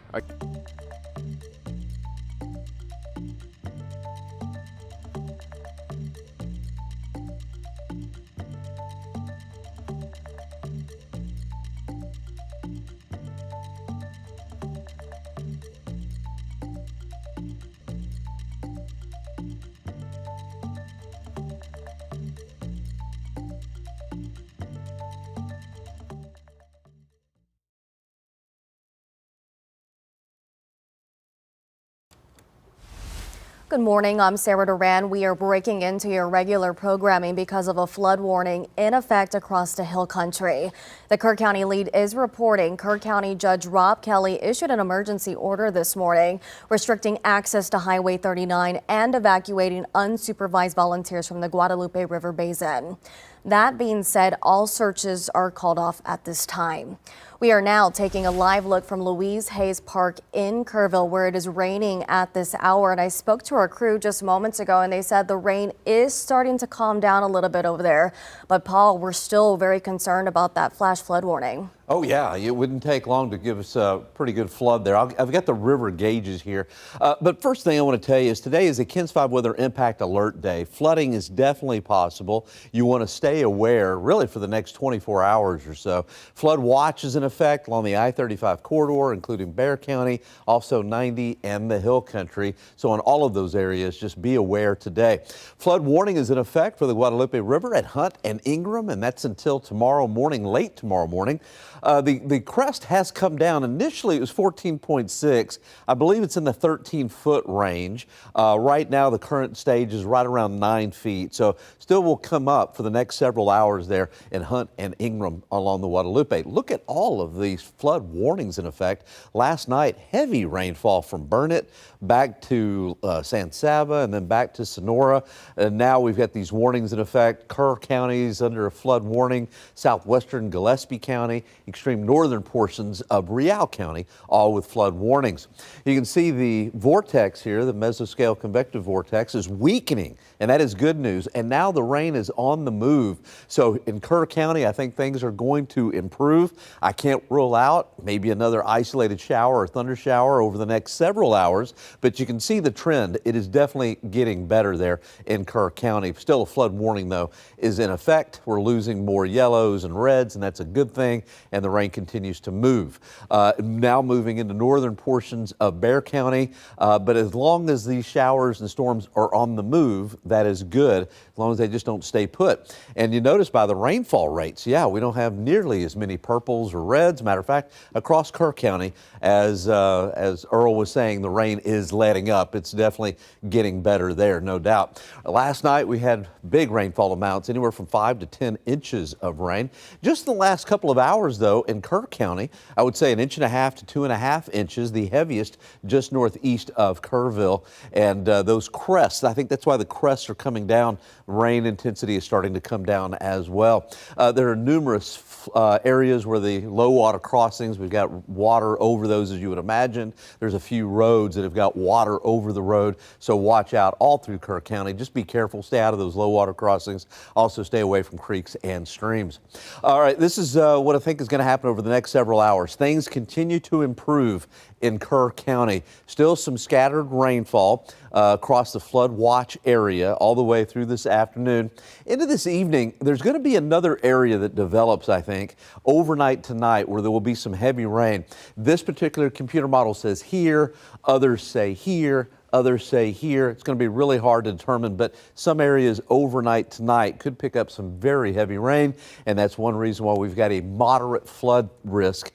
Good morning, I'm Sarah Duran. We are breaking into your regular programming because of a flood warning in effect across the Hill Country. The Kerr County lead is reporting Kerr County Judge Rob Kelly issued an emergency order this morning restricting access to Highway 39 and evacuating unsupervised volunteers from the Guadalupe River Basin. That being said, all searches are called off at this time. We are now taking a live look from Louise Hayes Park in Kerrville, where it is raining at this hour. And I spoke to our crew just moments ago, and they said the rain is starting to calm down a little bit over there. But Paul, we're still very concerned about that flash flood warning. Oh yeah, it wouldn't take long to give us a pretty good flood there. I've got the river gauges here. But first thing I want to tell you is today is a KENS 5 Weather Impact Alert Day. Flooding is definitely possible. You want to stay aware really for the next 24 hours or so. Flood watch is in effect effect along the I-35 corridor, including Kerr County, also 90 and the Hill Country. So in all of those areas, just be aware today. Flood warning is in effect for the Guadalupe River at Hunt and Ingram, and that's until tomorrow morning, late tomorrow morning. The crest has come down. Initially, it was 14.6. I believe it's in the 13-foot range. Right now, the current stage is right around 9 feet. So still will come up for the next several hours there in Hunt and Ingram along the Guadalupe. Look at all of these flood warnings in effect. Last night, heavy rainfall from Burnett back to San Saba and then back to Sonora. And now we've got these warnings in effect. Kerr County is under a flood warning. Southwestern Gillespie County, extreme northern portions of Real County, all with flood warnings. You can see the vortex here, the mesoscale convective vortex, is weakening, and that is good news. And now the rain is on the move. So in Kerr County, I think things are going to improve. I can't rule out maybe another isolated shower or thunder shower over the next several hours, but you can see the trend. It is definitely getting better there in Kerr County. Still a flood warning, though, is in effect. We're losing more yellows and reds, and that's a good thing. And the rain continues to move. Now moving into northern portions of Kerr County. But as long as these showers and storms are on the move, that is good, as long as they just don't stay put. And you notice by the rainfall rates, yeah, we don't have nearly as many purples or reds. Matter of fact, across Kerr County, as Earl was saying, the rain is letting up. It's definitely getting better there, no doubt. Last night we had big rainfall amounts, anywhere from 5 to 10 inches of rain. Just in the last couple of hours, though, in Kerr County, I would say 1.5 to 2.5 inches, the heaviest just northeast of Kerrville. And those crests, I think that's why the crests are coming down. Rain intensity is starting to come down as well. There are numerous areas where the low water crossings, we've got water over those, as you would imagine. There's a few roads that have got water over the road, so watch out all through Kerr County. Just be careful, stay out of those low water crossings. Also stay away from creeks and streams. All right, this is what I think is going to happen over the next several hours. Things continue to improve in Kerr County. Still some scattered rainfall across the flood watch area all the way through this afternoon. Into this evening, there's going to be another area that develops, I think, overnight tonight where there will be some heavy rain. This particular computer model says here, others say here, others say here. It's going to be really hard to determine, but some areas overnight tonight could pick up some very heavy rain, and that's one reason why we've got a moderate flood risk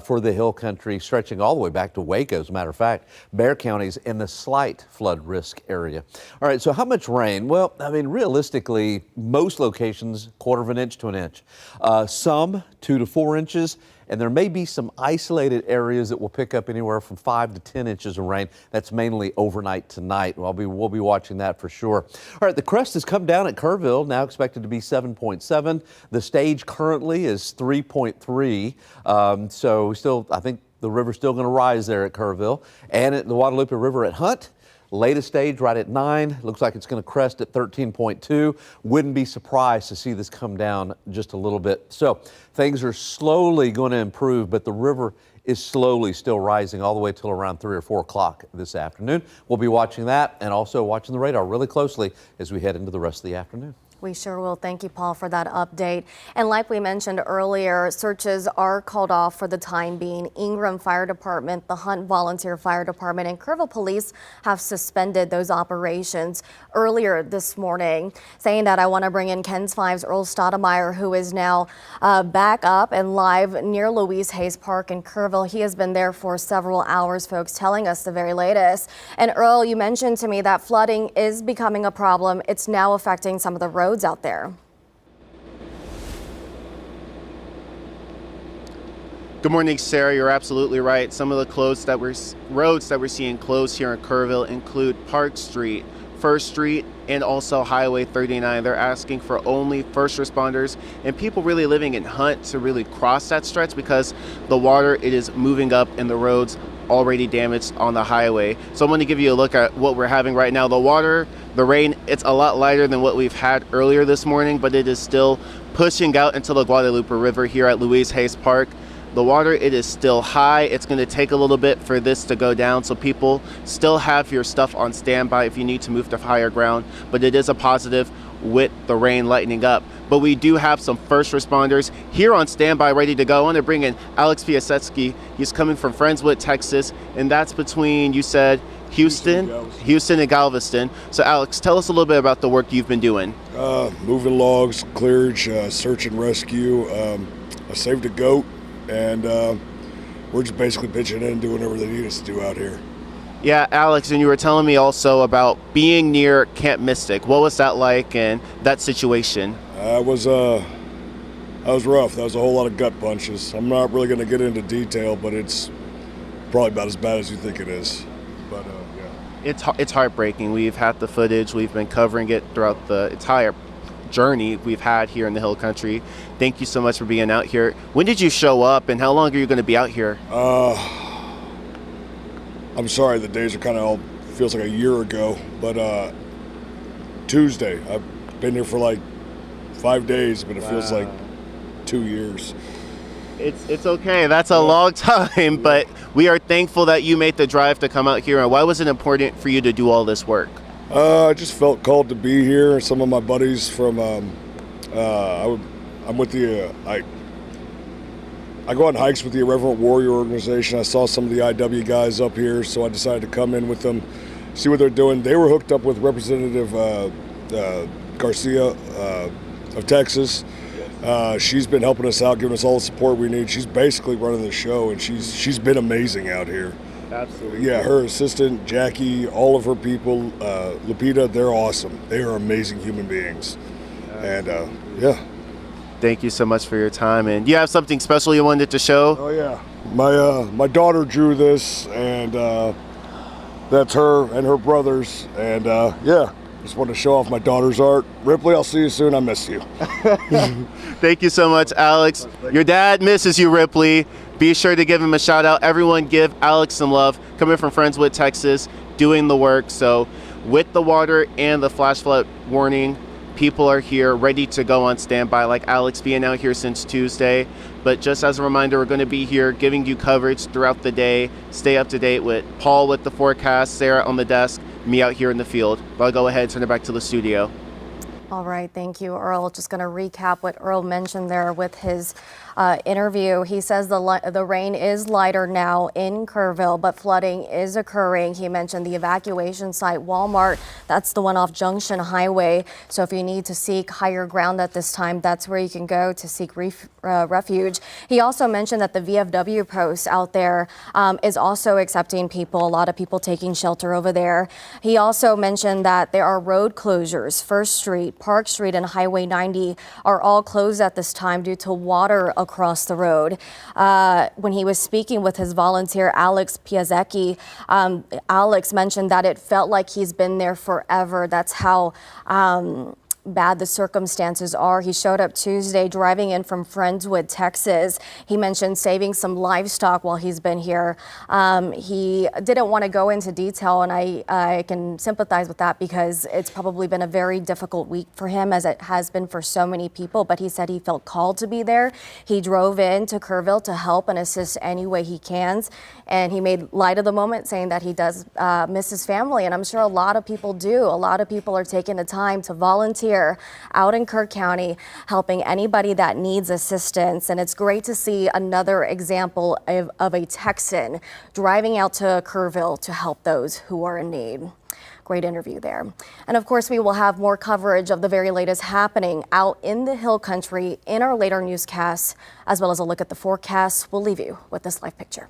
for the Hill Country, stretching all the way back to Waco. As a matter of fact, Kerr County's in the slight flood risk area. All right, so how much rain? Well, I mean, realistically, most locations, 1/4 inch to an inch. Some 2 to 4 inches. And there may be some isolated areas that will pick up anywhere from 5 to 10 inches of rain. That's mainly overnight tonight. We'll be watching that for sure. All right, the crest has come down at Kerrville, now expected to be 7.7. The stage currently is 3.3. So still, I think the river's still going to rise there at Kerrville. And at the Guadalupe River at Hunt, latest stage right at 9. Looks like it's going to crest at 13.2. Wouldn't be surprised to see this come down just a little bit. So things are slowly going to improve, but the river is slowly still rising all the way till around 3 or 4 o'clock this afternoon. We'll be watching that and also watching the radar really closely as we head into the rest of the afternoon. We sure will. Thank you, Paul, for that update. And like we mentioned earlier, searches are called off for the time being. Ingram Fire Department, the Hunt Volunteer Fire Department, and Kerrville Police have suspended those operations earlier this morning. Saying that, I want to bring in KENS 5's Earl Stoudemire, who is now back up and live near Louise Hayes Park in Kerrville. He has been there for several hours, folks, telling us the very latest. And Earl, you mentioned to me that flooding is becoming a problem. It's now affecting some of the roads out there. Good morning, Sarah. You're absolutely right. Some of the roads that we're seeing closed here in Kerrville include Park Street, First Street, and also Highway 39. They're asking for only first responders and people really living in Hunt to really cross that stretch because the water, it is moving up and the roads already damaged on the highway. So I'm going to give you a look at what we're having right now. The rain, it's a lot lighter than what we've had earlier this morning, but it is still pushing out into the Guadalupe River here at Louise Hayes Park. The water, it is still high. It's going to take a little bit for this to go down, so people still have your stuff on standby if you need to move to higher ground, but it is a positive with the rain lightening up. but we do have some first responders here on standby, ready to go. I want to bring in Alex Piasecki. He's coming from Friendswood, Texas, and that's between, you said, Houston and Galveston. So Alex, tell us a little bit about the work you've been doing. Moving logs, clearage, search and rescue. I saved a goat, and we're just basically pitching in and doing whatever they need us to do out here. Yeah, Alex, and you were telling me also about being near Camp Mystic. What was that like and that situation? That was rough. That was a whole lot of gut punches. I'm not really going to get into detail, but it's probably about as bad as you think it is. But yeah. It's heartbreaking. We've had the footage. We've been covering it throughout the entire journey we've had here in the Hill Country. Thank you so much for being out here. When did you show up, and how long are you going to be out here? I'm sorry, the days are kind of all feels like a year ago, but Tuesday. I've been here for like 5 days, but it feels like 2 years. It's okay. That's a long time, but we are thankful that you made the drive to come out here. And why was it important for you to do all this work? I just felt called to be here. Some of my buddies from I'm with the I go on hikes with the Irreverent Warrior organization. I saw some of the IW guys up here, so I decided to come in with them, see what they're doing. They were hooked up with Representative Garcia of Texas. She's been helping us out, giving us all the support we need. She's basically running the show, and she's been amazing out here. Absolutely. Yeah, her assistant, Jackie, all of her people, Lupita, they're awesome. They are amazing human beings. Absolutely. And yeah. Thank you so much for your time. And you have something special you wanted to show? Oh yeah, my daughter drew this, and that's her and her brothers. And yeah, just want to show off my daughter's art. Ripley, I'll see you soon. I miss you. Thank you so much, Alex. Your dad misses you, Ripley. Be sure to give him a shout out. Everyone give Alex some love. Coming from Friendswood, Texas, doing the work. So with the water and the flash flood warning, people are here ready to go on standby, like Alex being out here since Tuesday. But just as a reminder, we're going to be here giving you coverage throughout the day. Stay up to date with Paul with the forecast, Sarah on the desk, me out here in the field. But I'll go ahead and turn it back to the studio. All right, thank you, Earl. Just going to recap what Earl mentioned there with his interview. He says the rain is lighter now in Kerrville, but flooding is occurring. He mentioned the evacuation site, Walmart. That's the one off Junction Highway. So if you need to seek higher ground at this time, that's where you can go to seek refuge. He also mentioned that the VFW post out there is also accepting people, a lot of people taking shelter over there. He also mentioned that there are road closures. First Street, Park Street, and Highway 90 are all closed at this time due to water across the road. When he was speaking with his volunteer, Alex Piasecki, Alex mentioned that it felt like he's been there forever. That's how bad the circumstances are. He showed up Tuesday driving in from Friendswood, Texas. He mentioned saving some livestock while he's been here. He didn't want to go into detail, and I can sympathize with that because it's probably been a very difficult week for him, as it has been for so many people, but he said he felt called to be there. He drove in to Kerrville to help and assist any way he can, and he made light of the moment, saying that he does miss his family, and I'm sure a lot of people do. A lot of people are taking the time to volunteer out in Kerr County, helping anybody that needs assistance. And it's great to see another example of a Texan driving out to Kerrville to help those who are in need. Great interview there. And of course, we will have more coverage of the very latest happening out in the Hill Country in our later newscasts, as well as a look at the forecast. We'll leave you with this live picture.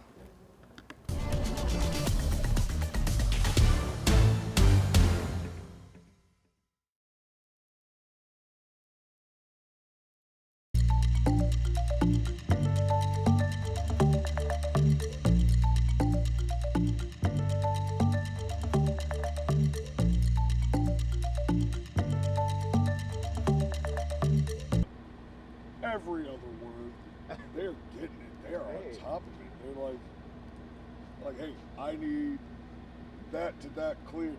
Every other word, they're getting it. They're on top of it. They're like, hey, I need that to that clear.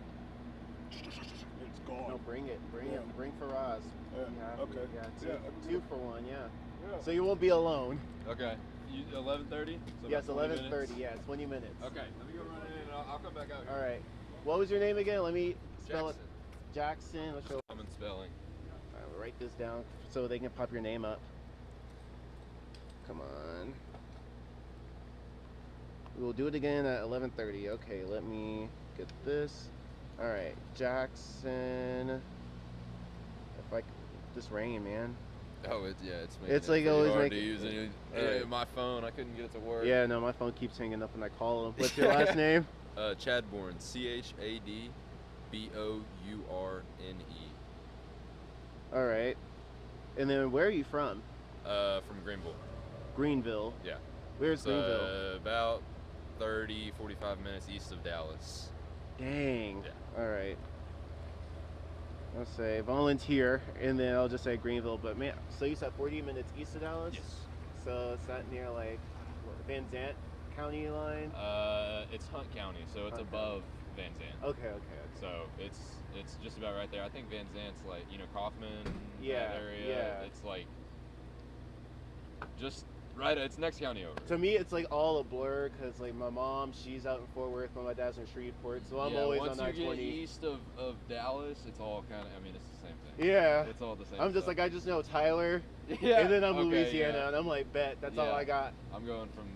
It's gone. No, bring it. Bring Faraz. Yeah. Okay. Yeah, two for one. Yeah. So you won't be alone. Okay. 11:30. So Yes, 11:30. Yeah, 20 minutes. Okay. Let me go run in and I'll come back out here. All right. What was your name again? Let me spell Jackson. it. Jackson. Let's show. Common spelling. All right, write this down so they can pop your name up. Come on. We'll do it again at 11:30. Okay, let me get this. All right, Jackson. If I this rain, man. Oh, it's making It's it like pretty always hard make to use. And Alright. my phone, I couldn't get it to work. Yeah, no, my phone keeps hanging up when I call him. What's your last name? Chadbourne, CHADBOURNE. All right. And then where are you from? From Greenville. Greenville. Yeah. Where's Greenville? About 30, 45 minutes east of Dallas. Dang. Yeah. All right. I'll say volunteer, and then I'll just say Greenville. But man, so you said 40 minutes east of Dallas? Yes. So it's not near like Van Zant County line? It's Hunt County, so it's Hunt above Van Zant. Okay. So it's just about right there. I think Van Zant's like, Kaufman, Yeah, that area. yeah. It's like just right. It's next county over. To me, it's like all a blur because like my mom, she's out in Fort Worth, but my dad's in Shreveport, so I'm always once on you get I-20. east of Dallas, it's all kind of. I mean, it's the same thing. Yeah. It's all the same. I'm just stuff. like, I just know Tyler, Yeah. and then I'm Okay, Louisiana, yeah. and I'm like, bet, that's all Yeah. I got. I'm going from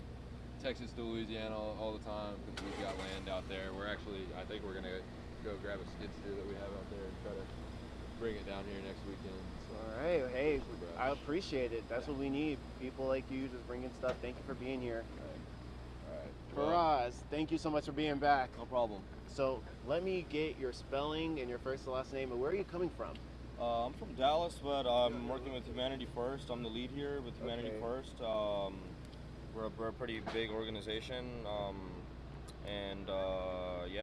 Texas to Louisiana all the time because we've got land out there. I think we're gonna go grab a skid steer that we have out there and try to bring it down here next weekend. So. All right, hey, I appreciate it. That's what we need. People like you just bringing stuff. Thank you for being here. All right. Faraz, thank you so much for being back. No problem. So let me get your spelling and your first and last name, and where are you coming from? I'm from Dallas, but I'm working with Humanity First. I'm the lead here with Humanity Okay. First. We're a pretty big organization, and yeah.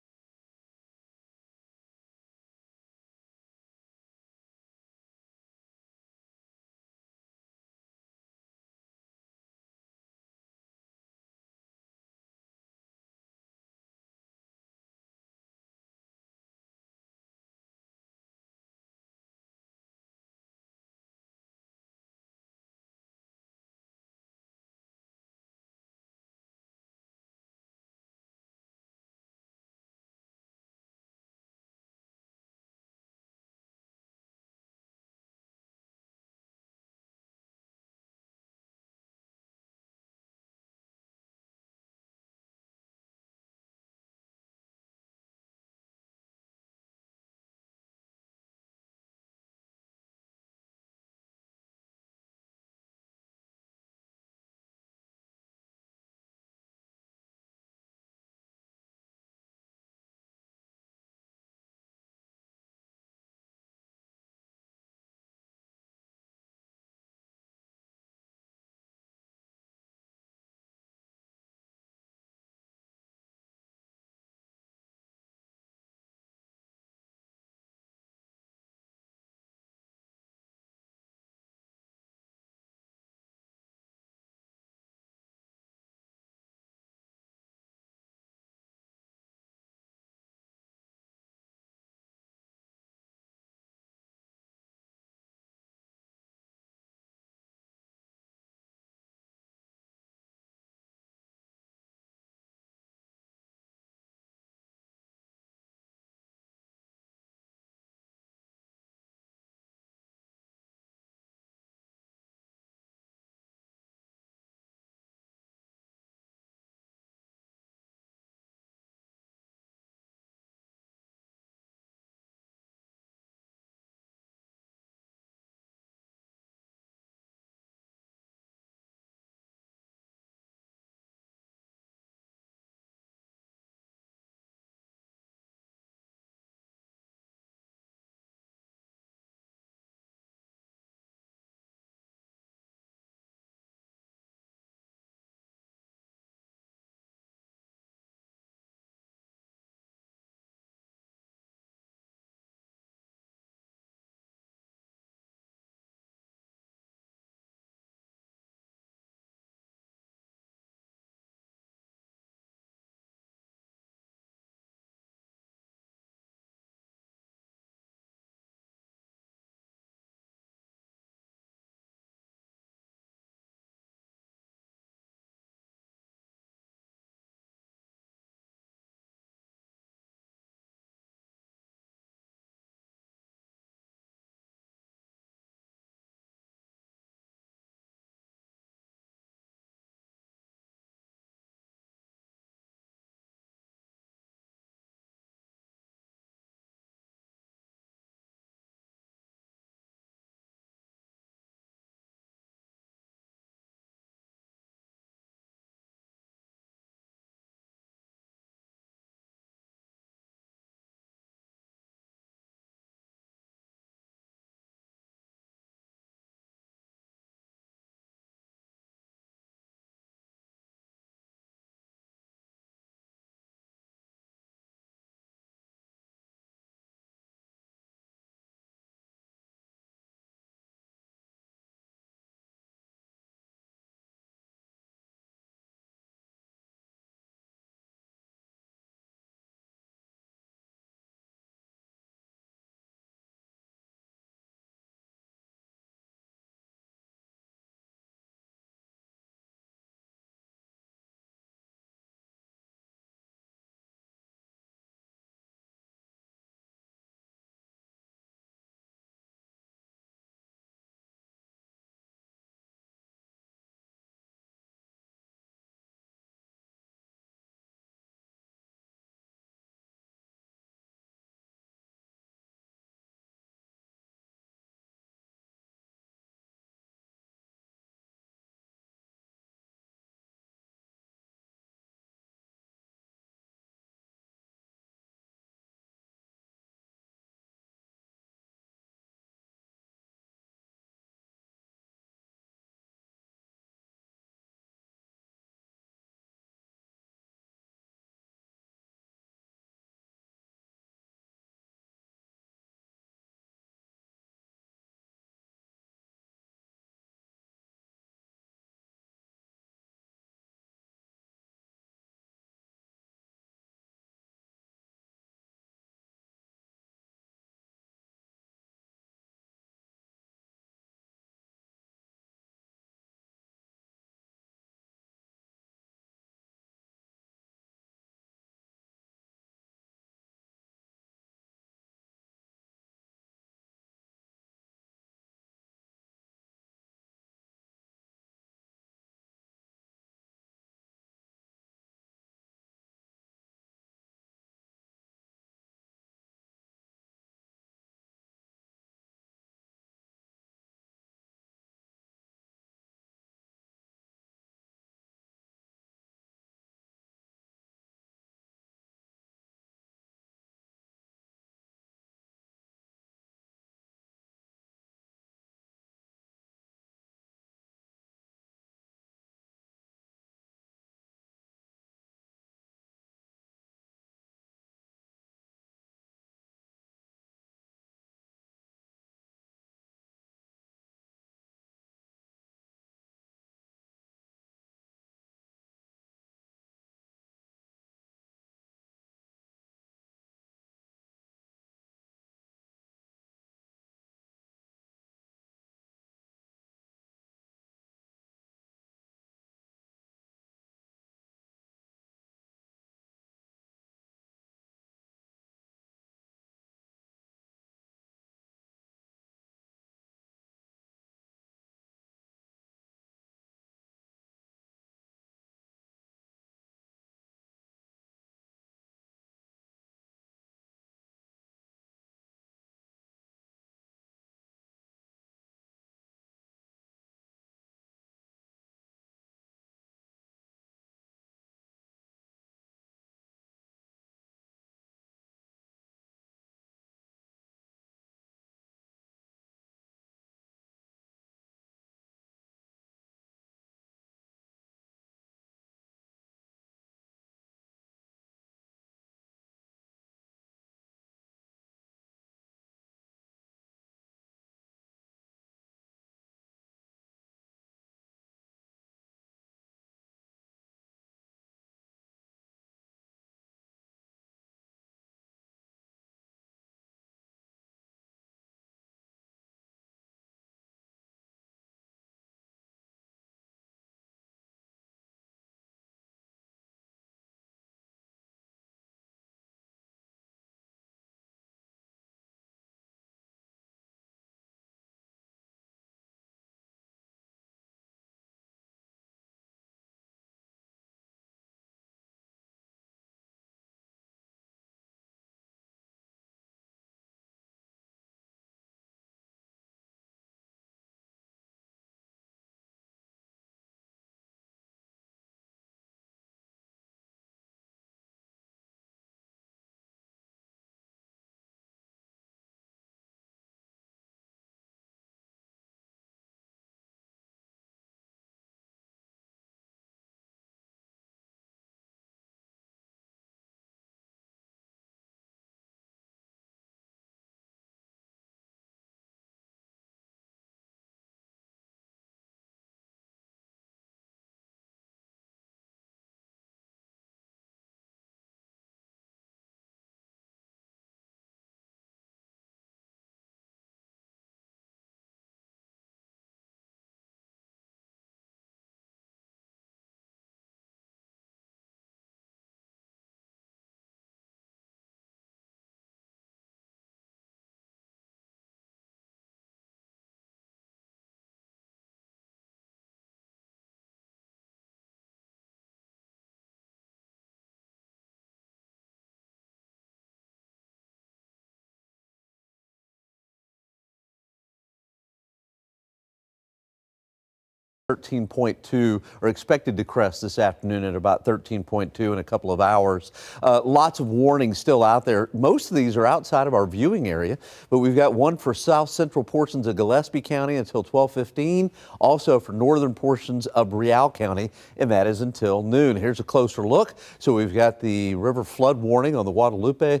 13.2 are expected to crest this afternoon at about 13.2 in a couple of hours. Lots of warnings still out there. Most of these are outside of our viewing area, but we've got one for south central portions of Gillespie County until 12:15, also for northern portions of Real County, and that is until noon. Here's a closer look. So we've got the river flood warning on the Guadalupe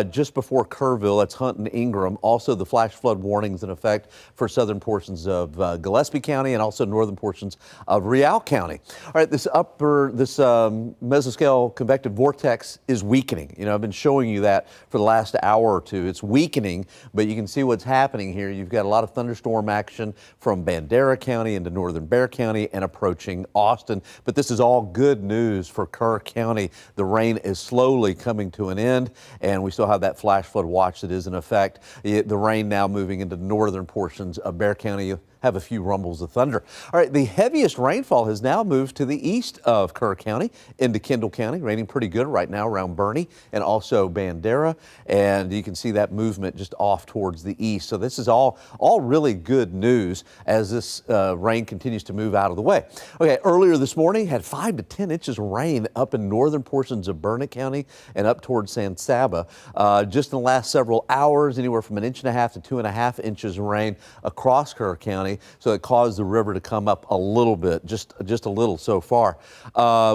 just before Kerrville. That's Hunt and Ingram. Also the flash flood warnings in effect for southern portions of Gillespie County and also northern portions of Real County. All right, this mesoscale convective vortex is weakening. You know, I've been showing you that for the last hour or two. It's weakening, but you can see what's happening here. You've got a lot of thunderstorm action from Bandera County into northern Bexar County and approaching Austin. But this is all good news for Kerr County. The rain is slowly coming to an end, and we still have that flash flood watch that is in effect. The rain now moving into northern portions of Bexar County. You have a few rumbles of thunder. All right, the heaviest rainfall has now moved to the east of Kerr County into Kendall County, raining pretty good right now around Bernie and also Bandera, and you can see that movement just off towards the east. So this is all really good news as this rain continues to move out of the way. Okay, earlier this morning had 5 to 10 inches of rain up in northern portions of Burnett County and up towards San Saba. Just in the last several hours, anywhere from 1.5 to 2.5 inches of rain across Kerr County. So it caused the river to come up a little bit, just a little so far.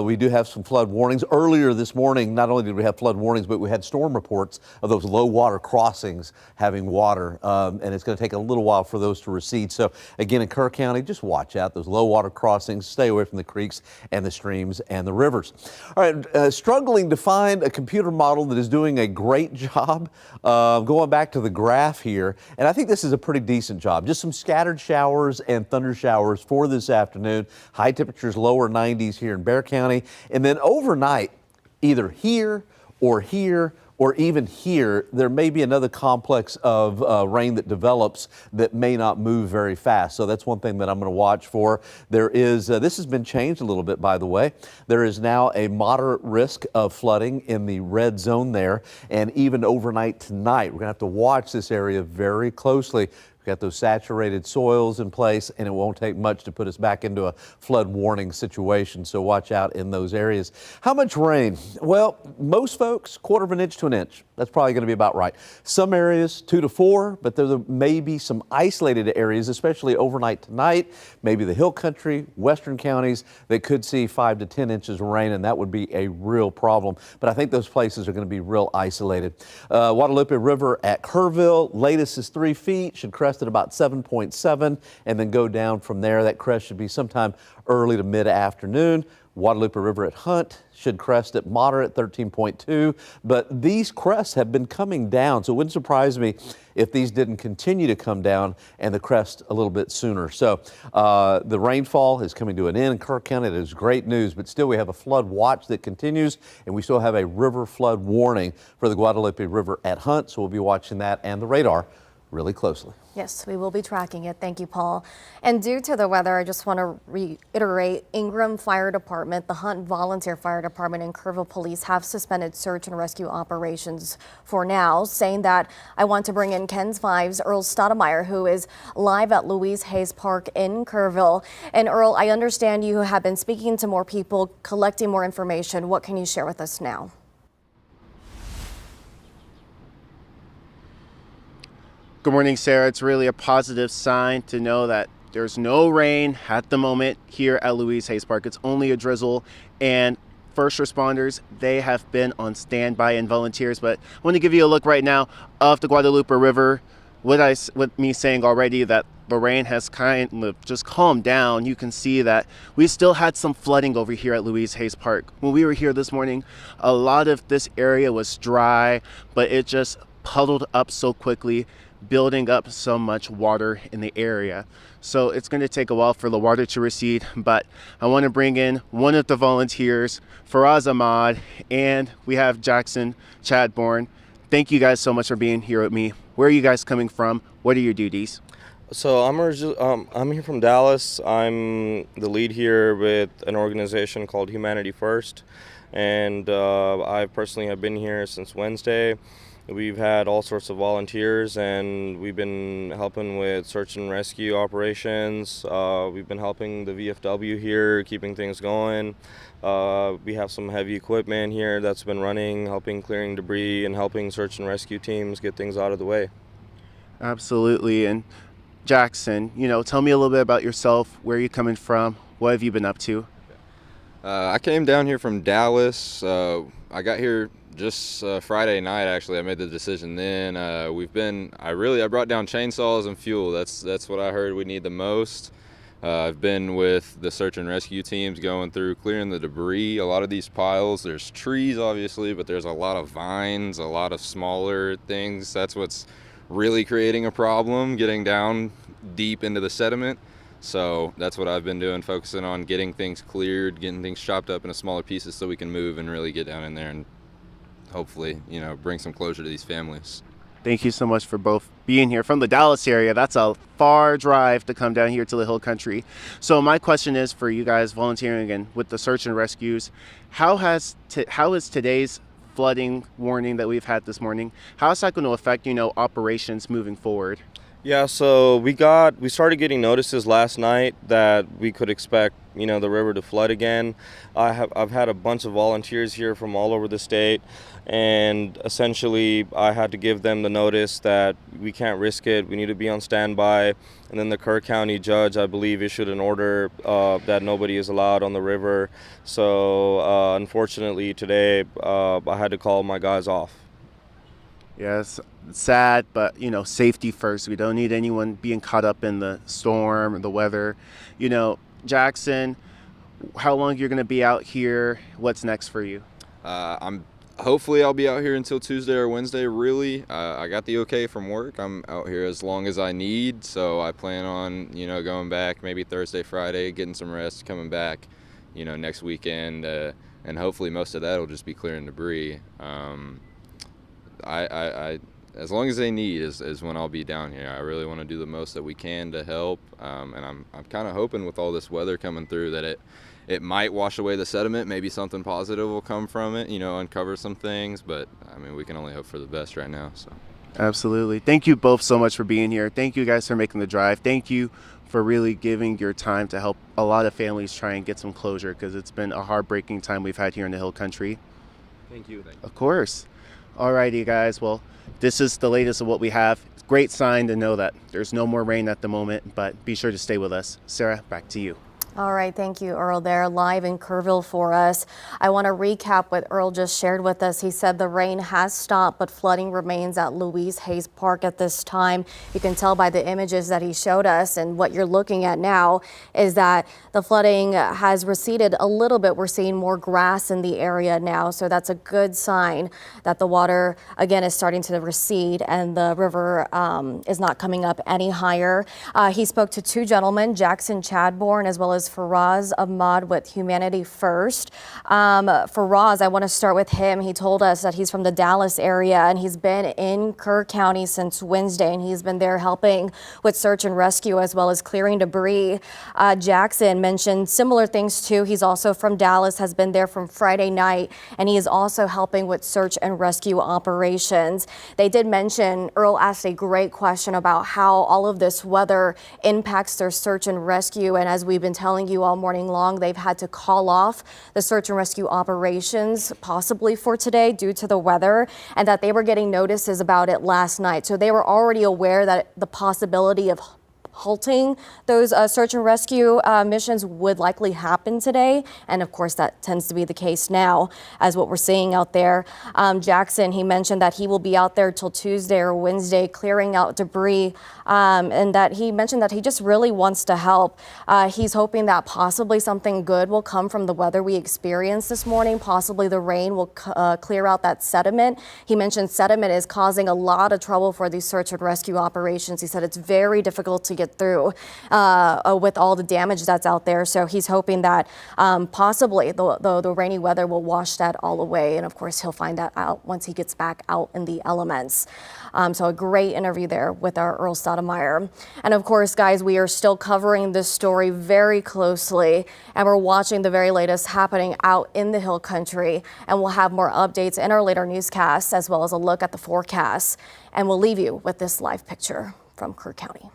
We do have some flood warnings. Earlier this morning, not only did we have flood warnings, but we had storm reports of those low water crossings having water, and it's going to take a little while for those to recede. So again, in Kerr County, just watch out those low water crossings, stay away from the creeks and the streams and the rivers. All right, struggling to find a computer model that is doing a great job. Going back to the graph here, and I think this is a pretty decent job. Just some scattered showers and thunder showers for this afternoon. High temperatures, lower 90s here in Bexar County. And then overnight, either here or even here, there may be another complex of rain that develops that may not move very fast. So that's one thing that I'm going to watch for. There is, this has been changed a little bit, by the way. There is now a moderate risk of flooding in the red zone there. And even overnight tonight, we're going to have to watch this area very closely. We've got those saturated soils in place, and it won't take much to put us back into a flood warning situation, so watch out in those areas. How much rain? Well, most folks, 1/4 inch to an inch. That's probably going to be about right. Some areas 2 to 4, but there may be some isolated areas, especially overnight tonight, maybe the hill country, western counties, that could see 5 to 10 inches of rain, and that would be a real problem. But I think those places are going to be real isolated. Guadalupe River at Kerrville, latest is 3 feet, should crest at about 7.7 and then go down from there. That crest should be sometime early to mid-afternoon. Guadalupe River at Hunt should crest at moderate 13.2, but these crests have been coming down, so it wouldn't surprise me if these didn't continue to come down and the crest a little bit sooner. So the rainfall is coming to an end in Kerr County. That is great news, but still we have a flood watch that continues, and we still have a river flood warning for the Guadalupe River at Hunt, so we'll be watching that and the radar really closely. Yes, we will be tracking it. Thank you, Paul. And due to the weather, I just want to reiterate, Ingram Fire Department, the Hunt Volunteer Fire Department, and Kerrville Police have suspended search and rescue operations for now, saying that I want to bring in KENS 5's Earl Stoudemire, who is live at Louise Hayes Park in Kerrville. And Earl, I understand you have been speaking to more people, collecting more information. What can you share with us now? Good morning, Sarah. It's really a positive sign to know that there's no rain at the moment here at Louise Hayes Park. It's only a drizzle, and first responders, they have been on standby, and volunteers. But I want to give you a look right now of the Guadalupe River. With me saying already that the rain has kind of just calmed down, you can see that we still had some flooding over here at Louise Hayes Park. When we were here this morning, a lot of this area was dry, but it just puddled up so quickly, building up so much water in the area. So it's going to take a while for the water to recede, but I want to bring in one of the volunteers, Faraz Ahmad, and we have Jackson Chadbourne. Thank you guys so much for being here with me. Where are you guys coming from? What are your duties? So I'm here from Dallas. I'm the lead here with an organization called Humanity First, and I personally have been here since Wednesday. We've had all sorts of volunteers, and we've been helping with search and rescue operations. We've been helping the VFW here, keeping things going. We have some heavy equipment here that's been running, helping clearing debris and helping search and rescue teams get things out of the way. Absolutely. And Jackson, tell me a little bit about yourself. Where are you coming from? What have you been up to? I came down here from Dallas. I got here just Friday night. Actually, I made the decision then. I brought down chainsaws and fuel. That's what I heard we need the most. I've been with the search and rescue teams going through clearing the debris. A lot of these piles, there's trees obviously, but there's a lot of vines, a lot of smaller things. That's what's really creating a problem, getting down deep into the sediment. So that's what I've been doing, focusing on getting things cleared, getting things chopped up into smaller pieces so we can move and really get down in there and hopefully, bring some closure to these families. Thank you so much for both being here from the Dallas area. That's a far drive to come down here to the Hill Country. So my question is for you guys volunteering and with the search and rescues, how is today's flooding warning that we've had this morning, how is that going to affect, operations moving forward? Yeah, so we started getting notices last night that we could expect, the river to flood again. I've had a bunch of volunteers here from all over the state, and essentially I had to give them the notice that we can't risk it. We need to be on standby. And then the Kerr County judge, I believe, issued an order that nobody is allowed on the river. So unfortunately today I had to call my guys off. Yes, sad, but safety first. We don't need anyone being caught up in the storm or the weather. Jackson, how long you're going to be out here? What's next for you? Hopefully I'll be out here until Tuesday or Wednesday. Really, I got the okay from work. I'm out here as long as I need, so I plan on going back maybe Thursday, Friday, getting some rest, coming back, next weekend, and hopefully most of that will just be clearing debris. I as long as they need is when I'll be down here. I really want to do the most that we can to help, and I'm kind of hoping with all this weather coming through that it might wash away the sediment. Maybe something positive will come from it, uncover some things, but I mean, we can only hope for the best right now. So Absolutely. Thank you both so much for being here. Thank you guys for making the drive. Thank you for really giving your time to help a lot of families try and get some closure, because it's been a heartbreaking time we've had here in the Hill Country. Thank you. Of course. Alrighty, guys. Well, this is the latest of what we have. It's a great sign to know that there's no more rain at the moment, but be sure to stay with us. Sarah, back to you. All right, thank you, Earl, there live in Kerrville for us. I want to recap what Earl just shared with us. He said the rain has stopped, but flooding remains at Louise Hayes Park at this time. You can tell by the images that he showed us, and what you're looking at now is that the flooding has receded a little bit. We're seeing more grass in the area now, so that's a good sign that the water, again, is starting to recede and the river is not coming up any higher. He spoke to two gentlemen, Jackson Chadbourne, as well as Faraz Ahmad with Humanity First. Faraz, I want to start with him. He told us that he's from the Dallas area and he's been in Kerr County since Wednesday, and he's been there helping with search and rescue as well as clearing debris. Jackson mentioned similar things too. He's also from Dallas, has been there from Friday night, and he is also helping with search and rescue operations. They did mention, Earl asked a great question about how all of this weather impacts their search and rescue, and as we've been telling you all morning long, they've had to call off the search and rescue operations possibly for today due to the weather, and that they were getting notices about it last night. So they were already aware that the possibility of halting those search and rescue missions would likely happen today. And of course, that tends to be the case now as what we're seeing out there. Jackson, he mentioned that he will be out there till Tuesday or Wednesday clearing out debris, and that he mentioned that he just really wants to help. He's hoping that possibly something good will come from the weather we experienced this morning. Possibly the rain will clear out that sediment. He mentioned sediment is causing a lot of trouble for these search and rescue operations. He said it's very difficult to get get through with all the damage that's out there. So he's hoping that possibly the rainy weather will wash that all away. And of course, he'll find that out once he gets back out in the elements. So a great interview there with our Earl Stoudemire. And of course, guys, we are still covering this story very closely, and we're watching the very latest happening out in the Hill Country. And we'll have more updates in our later newscasts, as well as a look at the forecast. And we'll leave you with this live picture from Kerr County.